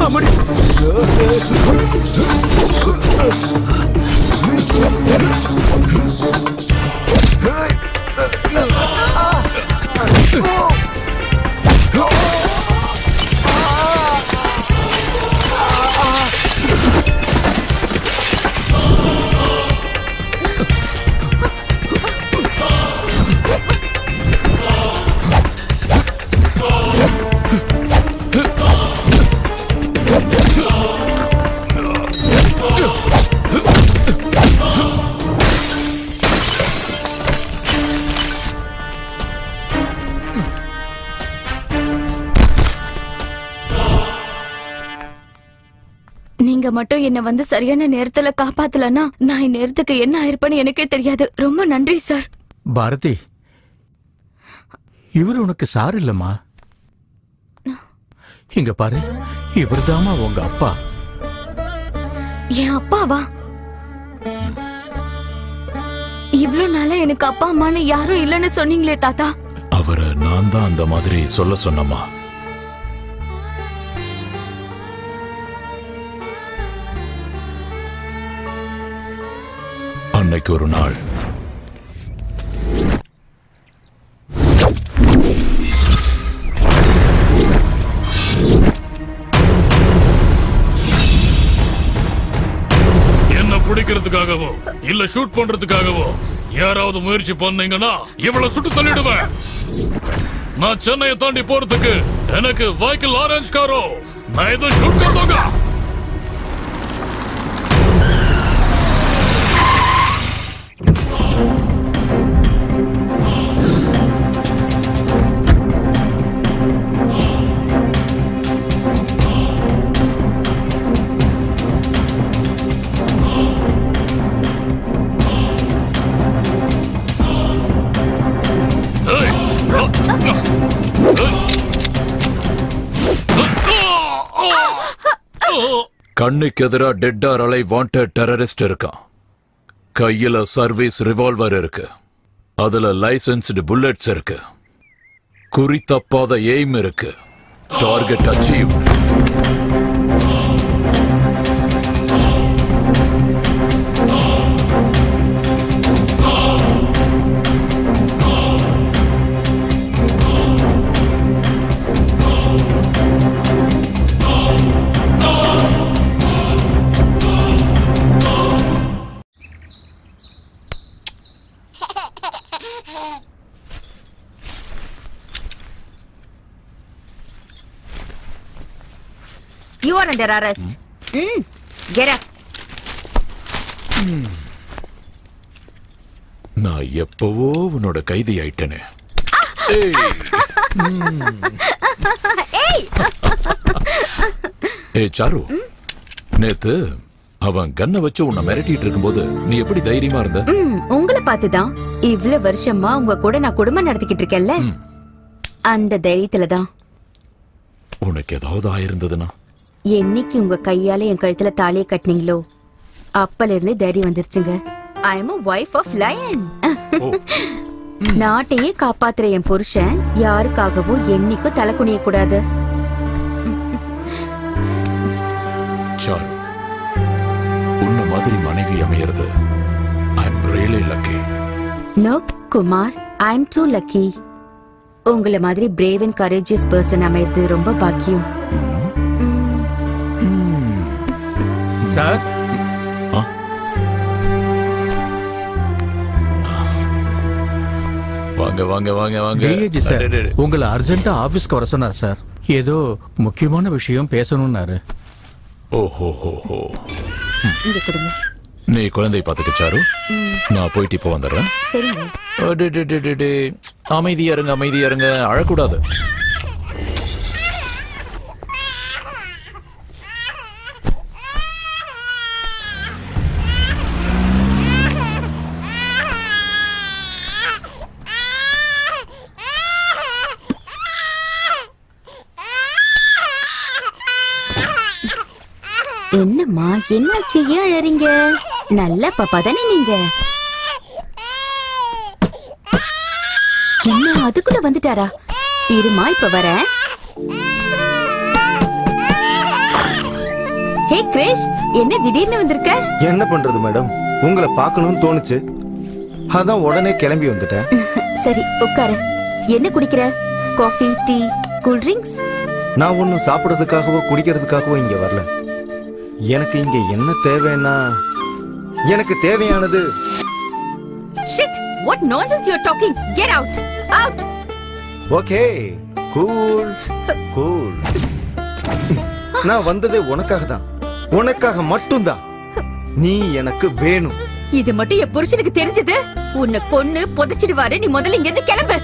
அம்மாடி நீங்க மட்டும் என்ன வந்து சரியான நேரத்துல காப்பாத்தலன்னா நான் இந்நேரத்துக்கு என்ன ஆயிருப்பேன்னு எனக்கே தெரியாது. ரொம்ப நன்றி சார். பாரதி, இவர் உனக்கு சார் இல்லம்மா. இங்க பாரு, இவர்தாம்மா உங்க அப்பா. என் அப்பாவா? இவ்ளோ நாளா எனக்கு அப்பா அம்மான்னு யாரும் இல்லைன்னு சொன்னீங்களே தாத்தா. அவரை நான் தான் அந்த மாதிரி சொல்ல சொன்னம்மா. அன்னைக்கு ஒரு நாள் என்ன பிடிக்கிறதுக்காகவோ இல்ல ஷூட் பண்றதுக்காகவோ யாராவது முயற்சி பண்ணீங்கன்னா இவ்வளவு சுட்டு தள்ளிடுவேன். நான் சென்னையை தாண்டி போறதுக்கு எனக்கு வைக்கிள் ஆரஞ்ச் காரோ நான் இதை ஷூட் करदूंगा. கண்ணுக்கு எதிரா dead or alive wanted terrorist இருக்கான். கையில சர்வீஸ் ரிவால்வர் இருக்கு. அதுல லைசென்ஸ்டு புல்லட்ஸ் இருக்கு. குறி தப்பாத எய்ம் இருக்கு. Target achieved. You are under arrest. Get up. நான் எப்பவோ உன்னோட கைதி ஆயிட்டேனே. ஏய் சாரு, நேத்து அவன் கண்ணை வச்சு உன்னை மிரட்டிட்டு இருக்கும்போது நீ எப்படி தைரியமா இருந்த? உங்களை பார்த்துதான் இவ்வளவு வருஷமா உங்க கூட நான் குடும்பம் நடத்திக்கிட்டு இருக்கேன்ல, அந்த தைரியத்துல தான். உனக்கு ஏதாவது ஆயிருந்ததுன்னா? என்னைக்கு உங்க கையால என் கழுத்துல தாலியை கட்டினீங்களோ அப்பல இருந்து தைரியம் வந்துருச்சுங்க. ஐ அம் a wife of lion. நாட்டையே காப்பாத்துற என் புருஷன் யாருக்காகவும் என்னைக்கும் தலை குனிய கூடாது. சாரு, உன்ன மாதிரி மனைவி அமையிறது I am really lucky. No Kumar, I am too lucky. உங்களை மாதிரி பிரேவ் அண்ட் கரேஜியஸ் பர்சன் அமையிறது ரொம்ப பாக்கியம். சார், வாங்க வாங்க வாங்க வாங்க. டிஐஜி சார் உங்களை அர்ஜென்ட்டா ஆபீஸ்க்கு வர சொன்னார் சார். ஏதோ முக்கியமான விஷயம் பேசணும்னாரு. ஓஹோ ஹோ ஹோ. இங்க கொடுங்க. நீ குழந்தை பாத்துக்க சாரு. நான் போயிட்டு இப்போ வந்துடுறேன். சரிங்க. அமைதியா இருங்க, அமைதியா இருங்க, அழக்கூடாது. என்னாச்சு ஏன் அழறீங்க? நல்ல பாப்பா தானே நீங்க? என்ன அதுக்குள்ள வந்துட்டாரா? இருமா இப்ப வரேன். ஹே கிரேஷ், என்ன திடீர்னு வந்திருக்க? என்ன பண்றது மேடம், உங்களை பார்க்கணும்னு தோணுச்சு, அதான் உடனே கிளம்பி வந்துட்டேன். சரி உட்காரு. என்ன குடிக்கிற? Coffee, tea, cool drinks? நான் ஒன்னும் சாப்பிடறதுக்காகவோ குடிக்கிறதுக்காகவோ இங்க வரல. எனக்கு இங்க என்ன தேவைன்னா, எனக்கு தேவையானது. Shit! What nonsense you're talking? Get out! Out! Okay, cool cool. நான் வந்ததே உனக்காக தான், உனக்காக மட்டும்தான். நீ எனக்கு வேணும். இது மட்டும் என் புருஷனுக்கு தெரிஞ்சது உன்னை கொன்னு புதைச்சிடுவாரு. நீ முதல்ல இங்க இருந்து கிளம்பு.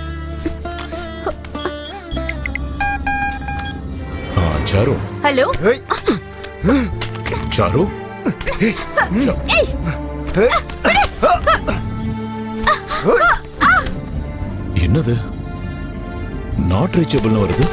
சாரு. ஹலோ சாரு. என்னது நாட் ரீச்சபிள்னு வருது?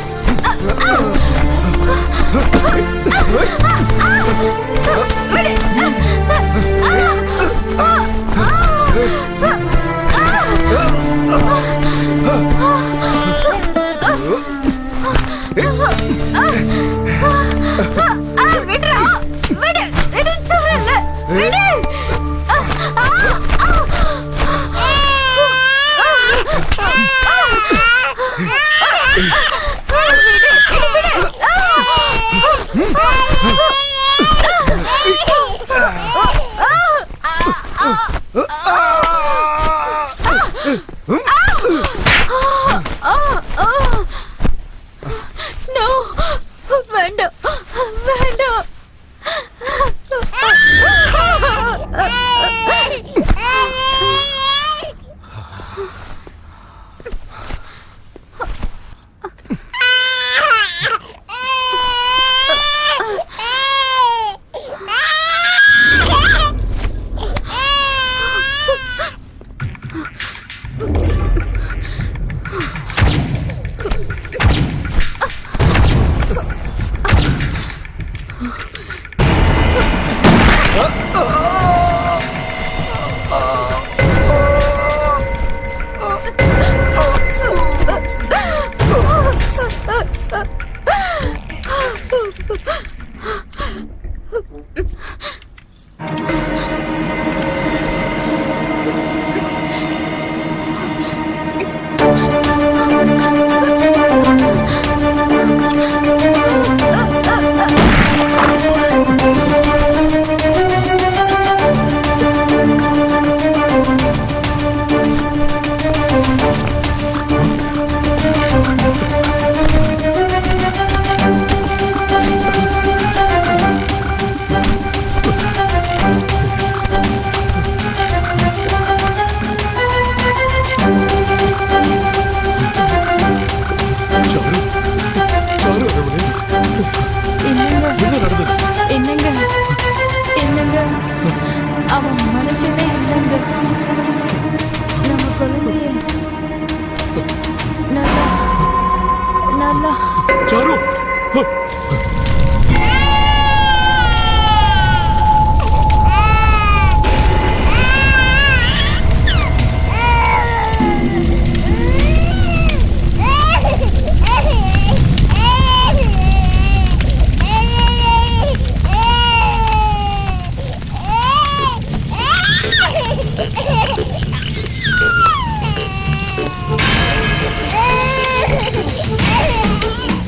வேண்டாம் வேண்டாம்.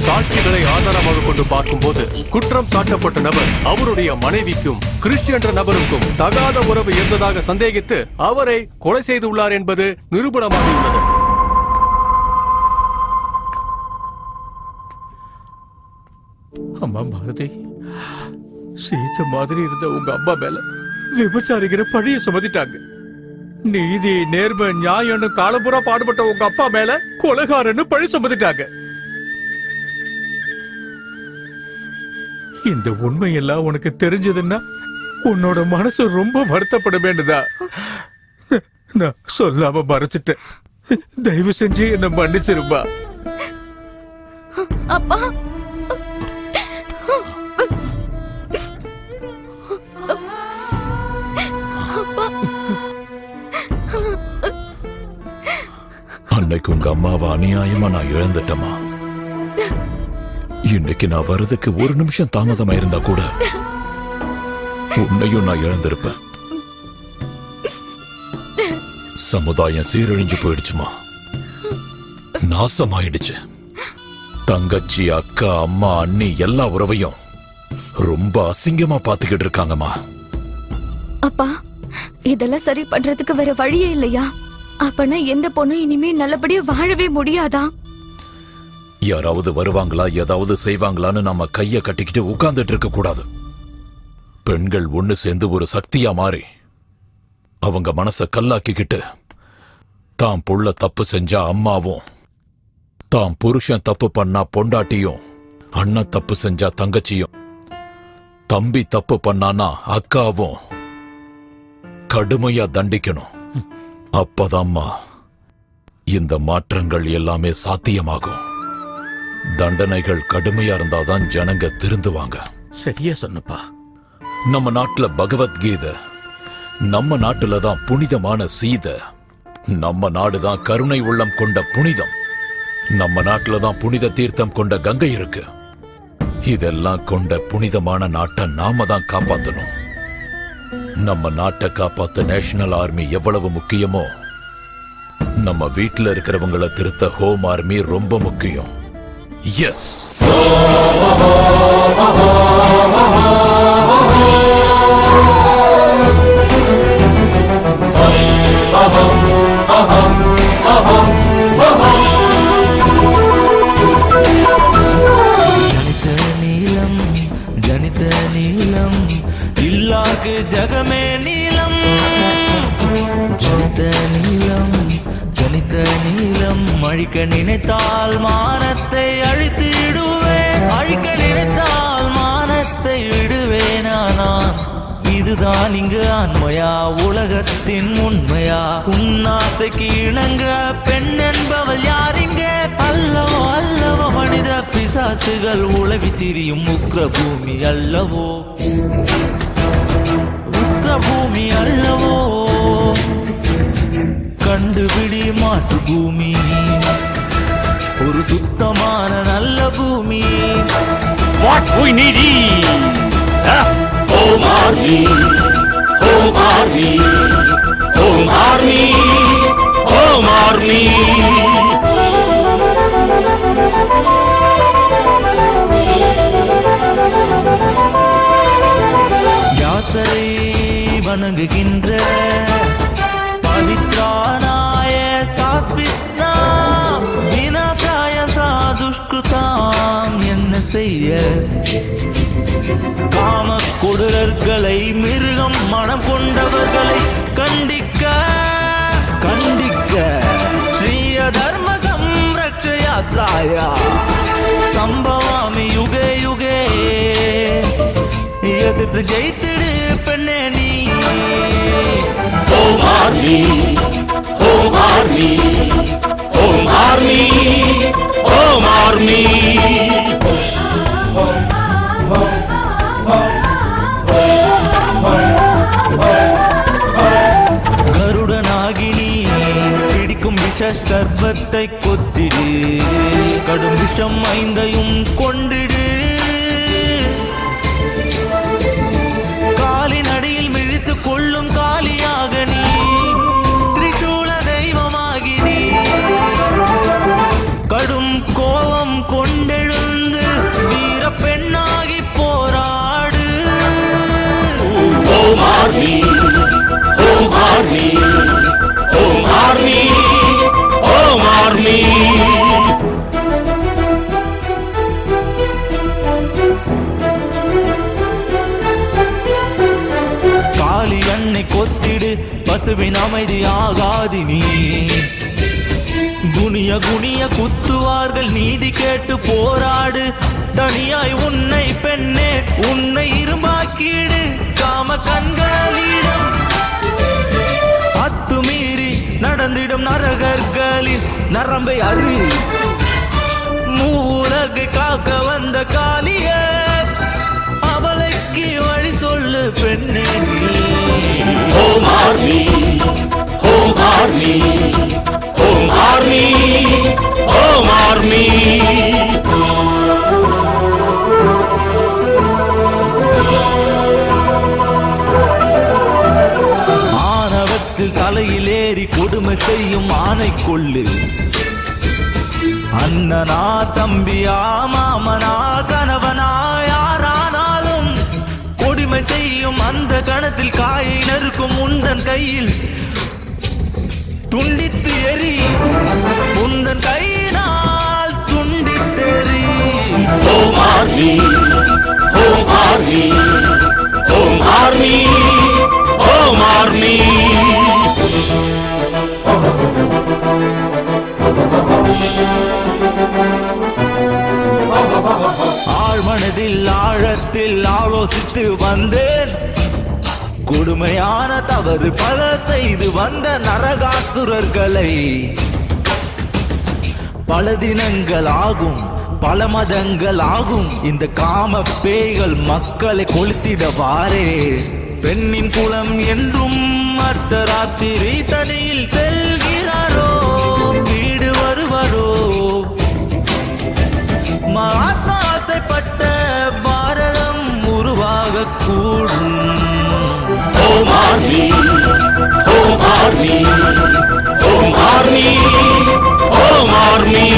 சாட்சிகளை ஆதாரமாக கொண்டு பார்க்கும்போது குற்றம் சாட்டப்பட்ட நபர் அவருடைய மனைவிக்கும் கிறிஸ் என்ற நபருக்கும் தகாத உறவு இருந்ததாக சந்தேகித்து அவரை கொலை செய்துள்ளார் என்பது நிரூபணமாகியுள்ளது. அம்மா பாரதி, சீத்த மாதிரி இருந்த உங்க அம்மா மேல விபச்சாரிக்கிற பழிய சுமத்திட்டாங்க. நீதி நேர்மை நியாயம்னு காலம்புறா பாடுபட்ட உங்க அப்பா மேல கொலைகாரன்னு பழி சுமத்திட்டாங்க. இந்த உண்மையெல்லாம் உனக்கு தெரிஞ்சதுன்னா உன்னோட மனசு ரொம்ப வருத்தப்பட வேண்டுதா? நான் சொல்லாம மறைச்சிட்டேன். தயவு செஞ்சு என்ன மன்னிச்சிருப்பா. அப்பா அன்னைக்கு உங்க அம்மாவை அநியாயமா நான் இழந்துட்டேமா. இன்னைக்கு நான் வர்றதுக்கு ஒரு நிமிஷம் தாமதமா இருந்தா கூட உன்னையும் நான் இழந்திருப்பேன். சமுதாயம் சீரழிஞ்சு போயிடுச்சுமா, நாசமாயிடுச்சு. தங்கச்சி, அக்கா, அம்மா, அண்ணி எல்லா உறவையும் ரொம்ப அசிங்கமா பாத்துக்கிட்டு இருக்காங்கம்மா. அப்பா, இதெல்லாம் சரி பண்றதுக்கு வேற வழியே இல்லையா? அப்பனா எந்த பொண்ணும் இனிமே நல்லபடியா வாழவே முடியாதா? யாராவது வருவாங்களா, ஏதாவது செய்வாங்களான்னு நம்ம கைய கட்டிக்கிட்டு உட்கார்ந்துட்டு இருக்க கூடாது. பெண்கள் ஒண்ணு சேர்ந்து ஒரு சக்தியா மாறி அவங்க மனச கல்லாக்கிக்கிட்டு தான் புள்ள தப்பு செஞ்சா அம்மாவும், தான் புருஷன் தப்பு பண்ணா பொண்டாட்டியும், அண்ணன் தப்பு செஞ்சா தங்கச்சியும், தம்பி தப்பு பண்ணானா அக்காவும் கடுமையா தண்டிக்கணும். அப்பதாம்மா இந்த மாற்றங்கள் எல்லாமே சாத்தியமாகும். தண்டனைகள் கடுமையா இருந்தாதான் ஜனங்க திருந்துவாங்க. சரியா சொன்னப்பா. நம்ம நாட்டுல பகவத்கீதை, நம்ம நாட்டுல தான் புனிதமான சீதை, நம்ம நாடுதான் கருணை உள்ளம் கொண்ட புனிதம், நம்ம நாட்டுல தான் புனித தீர்த்தம் கொண்ட கங்கை இருக்கு. இதெல்லாம் கொண்ட புனிதமான நாட்டை நாம தான் காப்பாத்தணும். நம்ம நாட்டை காப்பாத்த நேஷனல் ஆர்மி எவ்வளவு முக்கியமோ, நம்ம வீட்டுல இருக்கிறவங்களை திருத்த ஹோம் ஆர்மி ரொம்ப முக்கியம். எஸ். ஜனித நீலம், ஜனித நீலம், இல்லாக்கு ஜகமே நீலம். ஜனித நீலம், ஜனித நீலம், அழிக்க நினைத்தால் மானத்தை அழித்திடுவேன், அழிக்க நினைத்தால் மானத்தை விடுவேனா நான். இதுதான் இங்கு ஆண்மையா, உலகத்தின் உண்மையா? உன்னாசைக்கு இணங்க பெண் என்பவள் யாரிங்க? அல்லவோ அல்லவோ மனித பிசாசுகள் உலவி திரியும் உக்ர பூமி அல்லவோ, உக்ர பூமி அல்லவோ. கண்டுபிடி மாற்று பூமி, ஒரு சுத்தமான நல்ல பூமி. What we need is Home Army, Home Army, Home Army, Home Army. யாசரை வணங்குகின்ற பவித்ரானாய சாஸ்வித்னா விநாசாய சாதுஷ்கிருதாம். என்ன செய்ய காம கொடூரர்களை, மிருகம் மனம் கொண்டவர்களை கண்டிக்க கண்டிக்க ஸ்ரீய தர்ம சம்ரக்ஷயாத்ராயா சம்பவாமி யுகே யுகே. எதிர்த்து ஜெயித்திடு பெண்ணே நீ. Home Army, Home Army, Home Army, Home Army. கருடனாகினி பிடிக்கும் விஷ சர்பத்தை கொத்திடு, கடும் விஷம் ஐந்தையும் கொண்டிடு. காலின் அடியில் மிழித்து கொள்ளும் காலியாக நீ, திரிசூல தெய்வமாகி நீ. கடும் கோபம் கொண்டெழுந்து வீர பெண்ணாகி போராடு. Home Army, Home Army, Home Army, Home Army. காளி அன்னை கொத்திடு, பசுவின் அமைதி ஆகாதி நீ. குனிய குனிய குத்துவார்கள், நீதி கேட்டு போராடு. தனியாய் உன்னை பெண்ணே, உன்னை இரும்பாக்கிடு. காம கண்களிடம் அத்துமீறி நடந்திடும் நரகர்களின் நரம்பை அறி. மூலகை காக்க வந்த காளிய, அவளைக்கு வழி சொல்லு பெண்ணே நீ. Home Army, Home Army, Home Army, கணத்தில் தலையில் ஏறி கொடுமை செய்யும் ஆணை கொள்ளு. அண்ணனா தம்பியா மாமனா கணவனா யாரானாலும் கொடுமை செய்யும் அந்த கணத்தில் காயை நறுக்கும் உந்தன் கையில் துண்டித்து எரி. உந்தன் கையினால் துண்டித்தெறி. Home Army, Home Army, Home Army, Home Army. ஆழ்மனதில் ஆழத்தில் ஆலோசித்து வந்தேன். கொடுமையான தவறு பல செய்து வந்த நரகாசுரர்களை பல தினங்கள் ஆகும், பல மதங்கள் ஆகும். இந்த காம பேய்கள் மக்களை கொளுத்திடவாரே. பெண்ணின் குலம் என்றும் அர்த்தராத்திரி தனியில் செல்கிறாரோ, வீடு வருவாரோ. மகாத்மா ஆசைப்பட்ட பாரதம் உருவாக கூடும். Home Army, Home Army, Home Army, Home Army.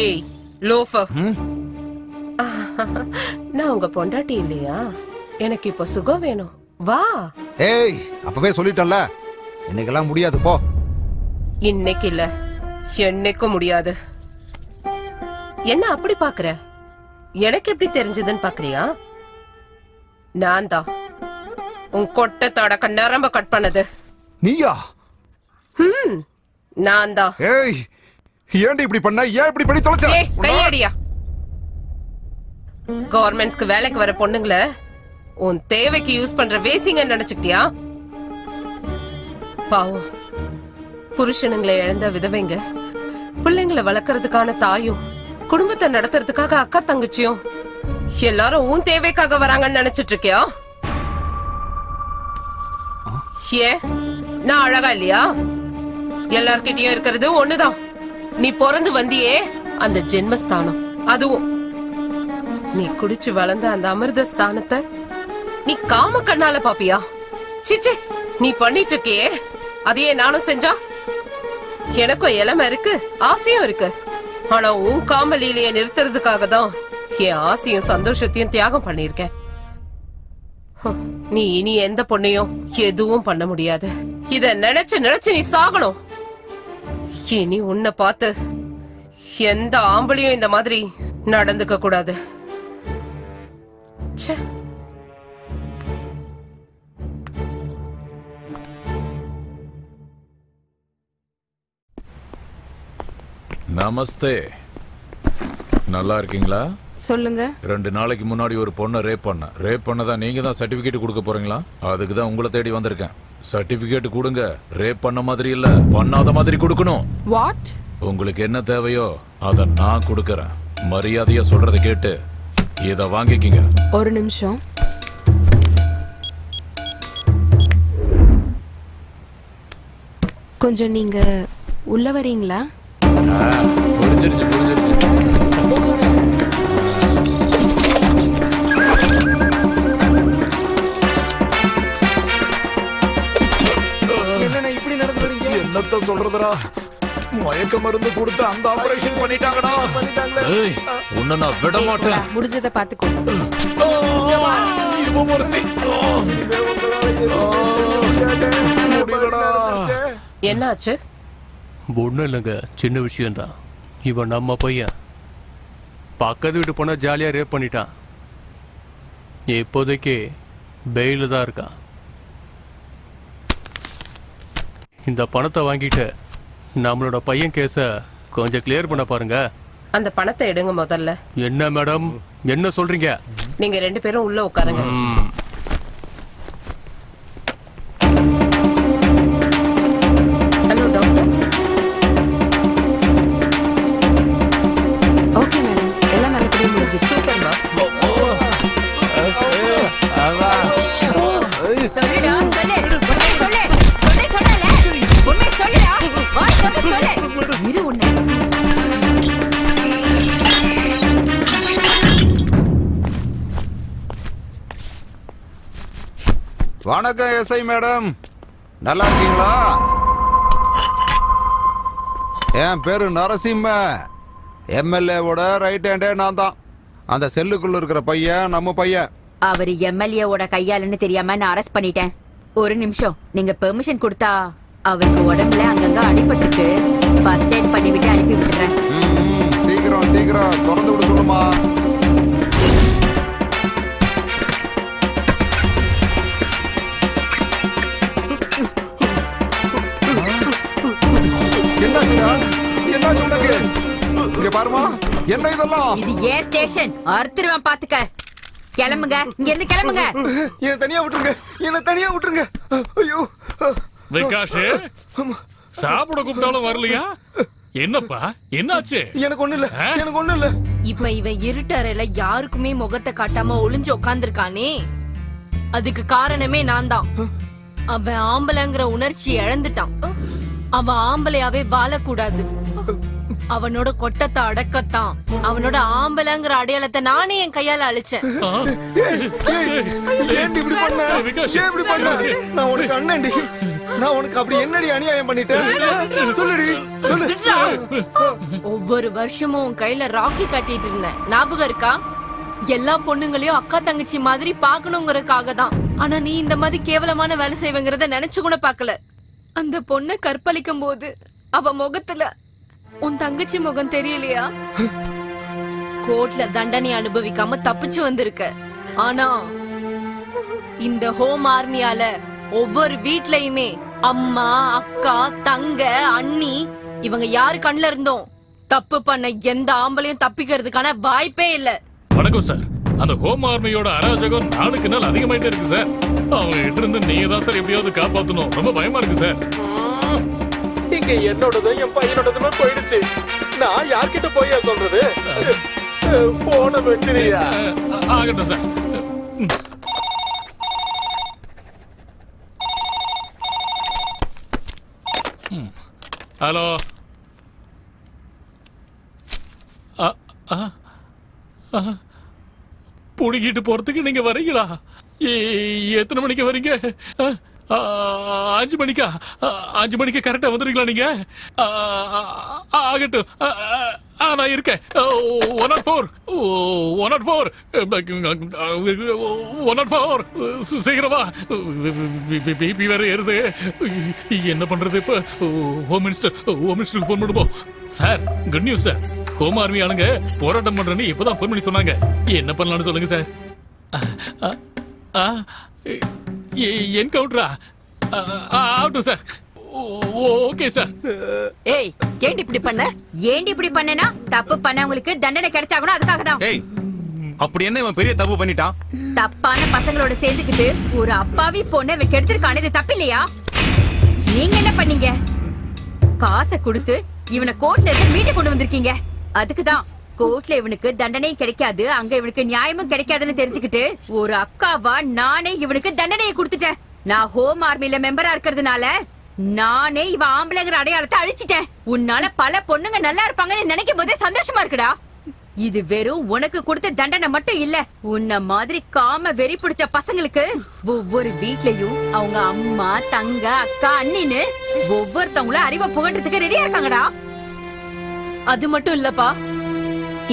ஏய் லோஃபர், நான் உங்க பொண்டாட்டி இல்லையா? எனக்கு இப்ப சுகம் வேணும், வா. ஏய், அப்பவே சொல்லிட்டல்ல, இன்னைக்கெல்லாம் முடியாது, போ. இன்னைக்கு இல்ல, என்னைக்கும் முடியாது. என்ன அப்படி பாக்குற? எனக்கு எப்படி தெரிஞ்சதுன்னு பாக்குறியா? நான் தான் உன் கொட்டை தடக்க நரம்ப கட் பண்ணது. நீயா? நான் தான். ஏய், ஏன்டி இப்படி பண்ண? ஏன் இப்படி பண்ணி தொலைச்ச? ஏய், கையடியா. கவர்மெண்ட்ஸ்க்கு வேலைக்கு வர பொண்ணுங்களை உன் தேவைக்கு யூஸ் பண்ற வேசிங்க நினைச்சுக்கிட்டியா? பாவம், புருஷனுங்களை இழந்த விதவைங்க, பிள்ளைங்களை வளர்க்கறதுக்கான தாயும், குடும்பத்தை நடத்துறதுக்காக அக்கா தங்கச்சியும் எல்லாரும் உன் தேவைக்காக வராங்கன்னு நினைச்சிட்டு இருக்கியா? ஏன் நான் அழகா இல்லையா? எல்லார்கிட்டயும் இருக்கிறது ஒண்ணுதான். நீ பிறந்து வந்தியே அந்த ஜென்மஸ்தானம், அதுவும் நீ குடிச்சு வளர்ந்த அந்த அமிர்த ஸ்தானத்தை நீ காம கண்ணால பாப்பியா? சிச்சே, நீ பண்ணிட்டு இருக்கியே அதையே நானும் செஞ்சா? எனக்கும் இளமை இருக்கு, ஆசையும் இருக்கு. ஆனா உன் காமலீலைய நிறுத்துறதுக்காக தான் என் ஆசையும் சந்தோஷத்தையும் தியாகம் பண்ணிருக்கேன். நீ இனி எந்த பொண்ணையும் எதுவும் பண்ண முடியாது. இத நினைச்சு நினைச்சு நீ சாகணும். இனி உன்னை பார்த்து எந்த ஆம்பளையும் இந்த மாதிரி நடந்துக்க கூடாது. ச்சே. நமஸ்தே, நல்லா இருக்கீங்களா? சொல்லுங்க. 2 நாளைக்கு முன்னாடி ஒரு பொண்ணை ரேப் பண்ணதா நீங்க தான் சர்டிபிகேட் கொடுக்க போறீங்களா? அதுக்கு தான் உங்களை தேடி வந்திருக்கேன். சர்டிபிகேட் கொடுங்க. ரேப் பண்ண மாதிரி இல்ல, பண்ணாத மாதிரி கொடுக்கணும். வாட்? உங்களுக்கு என்ன தேவையோ அத நான் கொடுக்கறேன். மரியாதையா சொல்றத கேட்டு இத வாங்கிக்கிங்க. ஒரு நிமிஷம். கொஞ்சம் நீங்க உள்ள வரீங்களா? புரிஞ்சிருச்சு. என்னண்ணா இப்படி நடந்து வரீங்க? என்னத்த சொல்றதுடா, மயக்க மருந்து கொடுத்து அந்த ஆபரேஷன் பண்ணிட்டாங்கடா. ஏய், உன்னை நான் விட மாட்டேன். முடிஞ்சதை பாத்துக்கோ. இவன் ஒருத்தி. என்னாச்சு? ஒண்ணும் இல்லைங்க, சின்ன விஷயம்தான். இவன் நம்ம பையன். பக்கத்து வீட்டு போனா ஜாலியா ரேப் பண்ணிட்டான். இப்போதைக்கு பெயில தான் இருக்கான். இந்த பணத்தை வாங்கிட்டு நம்மளோட பையன் கேஸ கொஞ்சம் கிளியர் பண்ண பாருங்க. அந்த பணத்தை எடுங்க முதல்ல. என்ன மேடம், என்ன சொல்றீங்க? நீங்க 2 பேரும் உள்ள உட்காருங்க. Hello doctor. ஓகே மேடம், எல்லாம் நல்லபடியா முடிஞ்சிச்சு. சூப்பர்மா. சொல்லுடா, சொல்லு. உண்மை சொல்லு. சொல்லல. உண்மை சொல்லுடா. வாய் திறந்து சொல்லு. இரு உன்னை. வணக்கம் எஸ்ஐ மேடம், நல்லா இருக்கீங்களா? என் பேரு நரசிம்ம, எம்எல்ஏவோட ரைட் ஹேண்டே நான் தான். அந்த செல்லுக்குள்ள இருக்கிற பையன் நம்ம பையன். அவரு எம்எல்ஏவோட கையாலன்னு தெரியாம நான் அரெஸ்ட் பண்ணிட்டேன். ஒரு நிமிஷம், நீங்க பெர்மிஷன் கொடுத்தா அவருக்கு உடம்புல அங்கங்க அடிபட்டிருக்கு. ஃபர்ஸ்ட் எய்ட் பண்ணிவிட்டு அனுப்பி விட்டுறேன். சீக்கிரம் சீக்கிரம் திறந்து விட சொல்லுமா. என்னாச்சு உனக்கு? இங்க பாருமா, என்ன இதெல்லாம்? இது ஏர் ஸ்டேஷன், அறுத்துருவான் பாத்துக்க. கிளம்புங்க, இங்க இருந்து கிளம்புங்க. என்ன தனியா விட்டுருங்க, என்ன தனியா விட்டுருங்க. ஐயோ விகாஷ், சாப்பிட கூப்பிட்டாலும் வரலையா? என்னப்பா என்னாச்சு? எனக்கு ஒண்ணு இல்ல, எனக்கு ஒண்ணு இல்ல. இப்ப இவன் இருட்டறையில யாருக்குமே முகத்தை காட்டாம ஒளிஞ்சு உட்கார்ந்துருக்கானே, அதுக்கு காரணமே நான் தான். அவன் ஆம்பளைங்கிற உணர்ச்சி இழந்துட்டான். அவன் ஆம்பளையாவே வாழக்கூடாது. அவனோட கொட்டத்தை அடக்கத்தான் அவனோட ஆம்பளைங்கிற அடையாளத்தை நானே என் கையால அழிச்சேன். நான் உனக்கு அண்ணன்டி, நான் உனக்கு அப்படி என்னடி அநியாயம் பண்ணிட்டேன்? சொல்லுடி, சொல்லு. ஒவ்வொரு வருஷமும் உன் கையில ராக்கி கட்டிட்டு இருந்தேன், ஞாபகம் இருக்கா? எல்லா பொண்ணுங்களையும் அக்கா தங்கச்சி மாதிரி பாக்கணுங்கிறதுக்காக தான். ஆனா நீ இந்த மாதிரி கேவலமான வேலை செய்வங்கிறத நினைச்சு கூட பாக்கல. அந்த பொண்ணை கற்பழிக்கும் போது அவ முகத்துல உன் தங்கச்சி முகம் தெரியலையா? கோர்ட்ல தண்டனை அனுபவிக்காம தப்பிச்சு வந்திருக்க. ஆனா இந்த ஹோம் ஆர்மியால ஒவ்வொரு வீட்லயுமே அம்மா, அக்கா, தங்க, அண்ணி இவங்க யாரு கண்ணுல இருந்தோம் தப்பு பண்ண எந்த ஆம்பளையும் தப்பிக்கிறதுக்கான வாய்ப்பே இல்ல. வணக்கம் சார். அந்த ஹோம் ஆர்மியோட அராஜகம் நாளுக்கு நாள் அதிகமாயிட்டே இருக்கு சார். அவங்க கிட்ட இருந்து நீங்க தான் சார் எப்படியாவது காப்பாத்தணும். ரொம்ப பயமா இருக்கு சார். இங்க என்னோடதும் என் பையனோடதுமே போயிடுச்சு. நான் யார்கிட்ட போய் சொல்றது? போன வச்சிரியா? ஆகட்டும் சார். ஹலோ, புடிக்கிட்டு போறதுக்கு நீங்க வரீங்களா? எத்தனை மணிக்கு வரீங்க? 5 மணிக்கா? 5 மணிக்கு கரெக்டா வந்துருங்களா நீங்க? ஆகட்டும், நான் இருக்கேன். 104 சீக்கிரமா. பிபி வேற ஏறுது. என்ன பண்றது இப்ப? ஹோம் மினிஸ்டருக்கு போன் பண்ணுவோம். Sir, good news sir. Home army ஆளுங்க போராட்டம் பண்றேன்னு இப்பதான் போன் பண்ணி சொன்னாங்க. என்ன பண்ணலாம்னு சொல்லுங்க சார். என்கவுண்டரா? ஆகட்டும் சார். Okay sir. ஏய், ஏண்டி இப்படி பண்ண? ஏண்டி இப்படி பண்ணனா? தப்பு பண்ணவங்களுக்கு தண்டனை கிடைச்சாகணும், அதுக்காக தான். ஏய், அப்படி என்ன இவன் பெரிய தப்பு பண்ணிட்டான்? தப்பான பசங்களோட சேர்ந்துக்கிட்டு ஒரு அப்பாவி பொண்ணை கெடுத்திருக்கானே, இது தப்பு இல்லையா? நீங்க என்ன பண்ணீங்க? காசை கொடுத்து இவனை கோர்ட்ல இருந்து மீட்டு கொண்டு வந்திருக்கீங்க. அதுக்குதான் கோர்ட்ல இவனுக்கு தண்டனையும் கிடைக்காது, அங்க இவனுக்கு நியாயமும் கிடைக்காதுன்னு தெரிஞ்சுக்கிட்டு ஒரு அக்காவா நானே இவனுக்கு தண்டனையை கொடுத்துட்டேன். நான் ஹோம் ஆர்மில மெம்பரா இருக்கிறதுனால நானே இவன் ஆம்பளைங்கிற அடையாளத்தை அழிச்சிட்டேன். உன்னால பல பொண்ணுங்க நல்லா இருப்பாங்கன்னு நினைக்கும் போதே சந்தோஷமா இருக்குடா. இது வெறும் உனக்கு கொடுத்த தண்டனை மட்டும் இல்ல, உன்ன மாதிரி காம வெறி பிடிச்ச பசங்களுக்கு ஒவ்வொரு வீட்லயும் அவங்க அம்மா, தங்க, அக்கா, அண்ணின்னு ஒவ்வொருத்தவங்களும் அறிவை புகட்டுறதுக்கு ரெடியா இருக்காங்கடா. அது மட்டும் இல்லப்பா,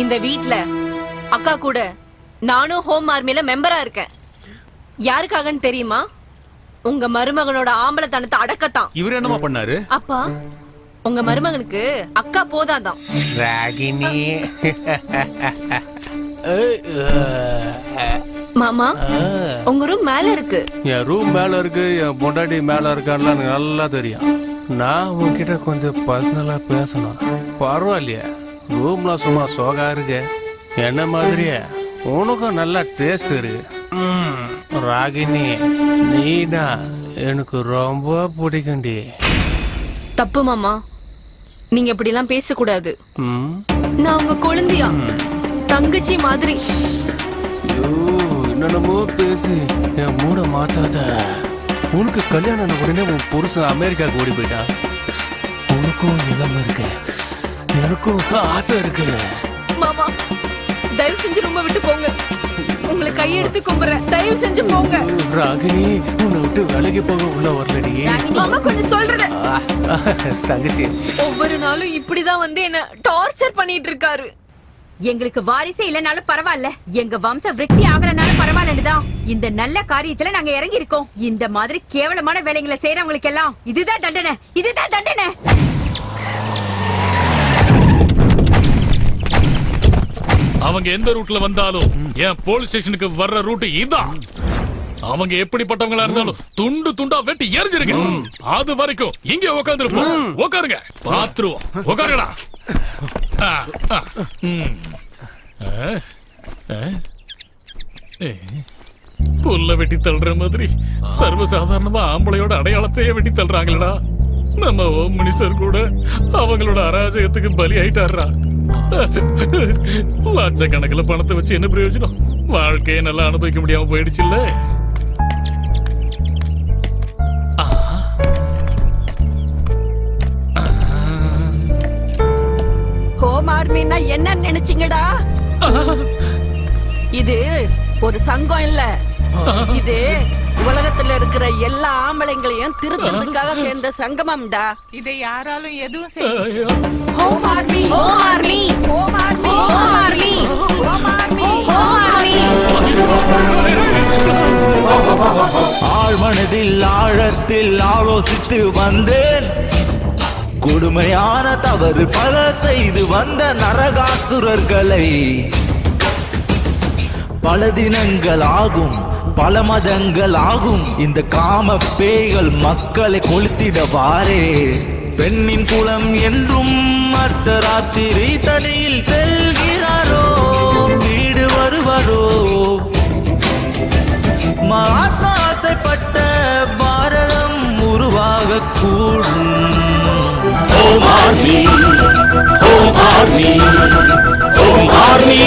இந்த வீட்ல அக்கா கூட நானும் ஹோம் ஆர்மில மெம்பரா இருக்கேன். யாருக்காகன்னு தெரியுமா? உங்க மருமகனோட ஆம்பளத்தனத்தை அடக்கத்தான். இவர் என்னமா பண்ணாரு? அப்பா, உங்க மருமகனுக்கு அக்கா போதாதான். ராகினி. மாமா, உங்க ரூம் மேல இருக்கு. என் ரூம் மேல இருக்கு, என் பொண்டாட்டி மேல இருக்கான்னு எனக்கு நல்லா தெரியும். நான் உன்கிட்ட கொஞ்சம் பர்சனலா பேசணும். பரவாயில்லையா? ரூம்ல சும்மா சோகா இருக்கு. என்ன மாதிரியே உனக்கும் நல்லா டேஸ்ட் இருக்கு. ராகினி, நீனா எனக்கு ரொம்ப பிடிக்கும்டி. தப்பு மாமா, நீங்க இப்படி எல்லாம் பேசக்கூடாது. நான் உங்க குழந்தையா, தங்கச்சி மாதிரி. என்னென்னமோ பேசி என் மூட மாத்தாத. உனக்கு கல்யாணம் உடனே உன் புருஷன் அமெரிக்காவுக்கு ஓடி போயிட்டான். உனக்கும் இளம இருக்கு, எனக்கும் ஆசை இருக்கு. மாமா, தயவு செஞ்சு ரூமை விட்டு போங்க. உங்களை கையெடுத்து கும்புறேன், தயவு செஞ்சு போங்க. ராகினி உன்னை விட்டு விலகி போக உள்ள வரலடி. அம்மா கொஞ்சம் சொல்றத. தங்கச்சி ஒவ்வொரு நாளும் இப்படிதான் வந்து என்ன டார்ச்சர் பண்ணிட்டு இருக்காரு. எங்களுக்கு வாரிசே இல்லனாலும் பரவாயில்ல, எங்க வம்ச விருத்தி ஆகலனாலும் பரவாயில்லதான் இந்த நல்ல காரியத்துல நாங்க இறங்கி இருக்கோம். இந்த மாதிரி கேவலமான வேலைகளை செய்யறவங்களுக்கு எல்லாம் இதுதான் தண்டனை, இதுதான் தண்டனை. அவங்க எந்த ரூட்ல வந்தாலும் என் போலீஸ் ஸ்டேஷனுக்கு வர்ற ரூட் இதான். அவங்க எப்படிப்பட்டவங்களா இருந்தாலும் துண்டு துண்டா வெட்டி எரிஞ்சிருங்க. அது வரைக்கும் இங்க உட்காந்துருப்போம். உட்காருங்க, பாத்துருவோம். உட்காருங்கடா. புல்ல வெட்டி தள்ளுற மாதிரி சர்வசாதாரணமா ஆம்பளையோட அடையாளத்தையே வெட்டி தள்ளுறாங்களடா. நம்ம ஹோம் மினிஸ்டர் கூட அவங்களோட அராஜகத்துக்கு பலி ஆயிட்டாரா. லட்சக்கணக்கில் பணத்தை வச்சு என்ன பிரயோஜனம்? வாழ்க்கையை நல்லா அனுபவிக்க முடியாம போயிடுச்சு இல்ல. ஹோம் ஆர்மின்னா என்ன நினைச்சீங்கடா? இது ஒரு சங்கம் இல்ல, இது உலகத்துல இருக்கிற எல்லா ஆம்பளைங்களையும் திருத்துறதுக்காக சேர்ந்த சங்கமம்டா. இதை யாராலும் எதுவும் செய்ய home army, home army, home army, home army, home army, home army. ஆழ்மனதில் ஆழத்தில் ஆலோசித்து வந்தேன். கொடுமையான தவறு பல செய்து வந்த நரகாசுரர்களை பல தினங்கள் ஆகும், பல மதங்கள் ஆகும், இந்த காம பேய்கள் மக்களை கொளுத்திடவாரே. பெண்ணின் குலம் என்றும் அர்த்தராத்திரி தனியில் செல்கிறாரோ, வீடு வருவாரோ. மகாத்மா ஆசைப்பட்ட பாரதம் உருவாக கூடும். Home army, home army, home army.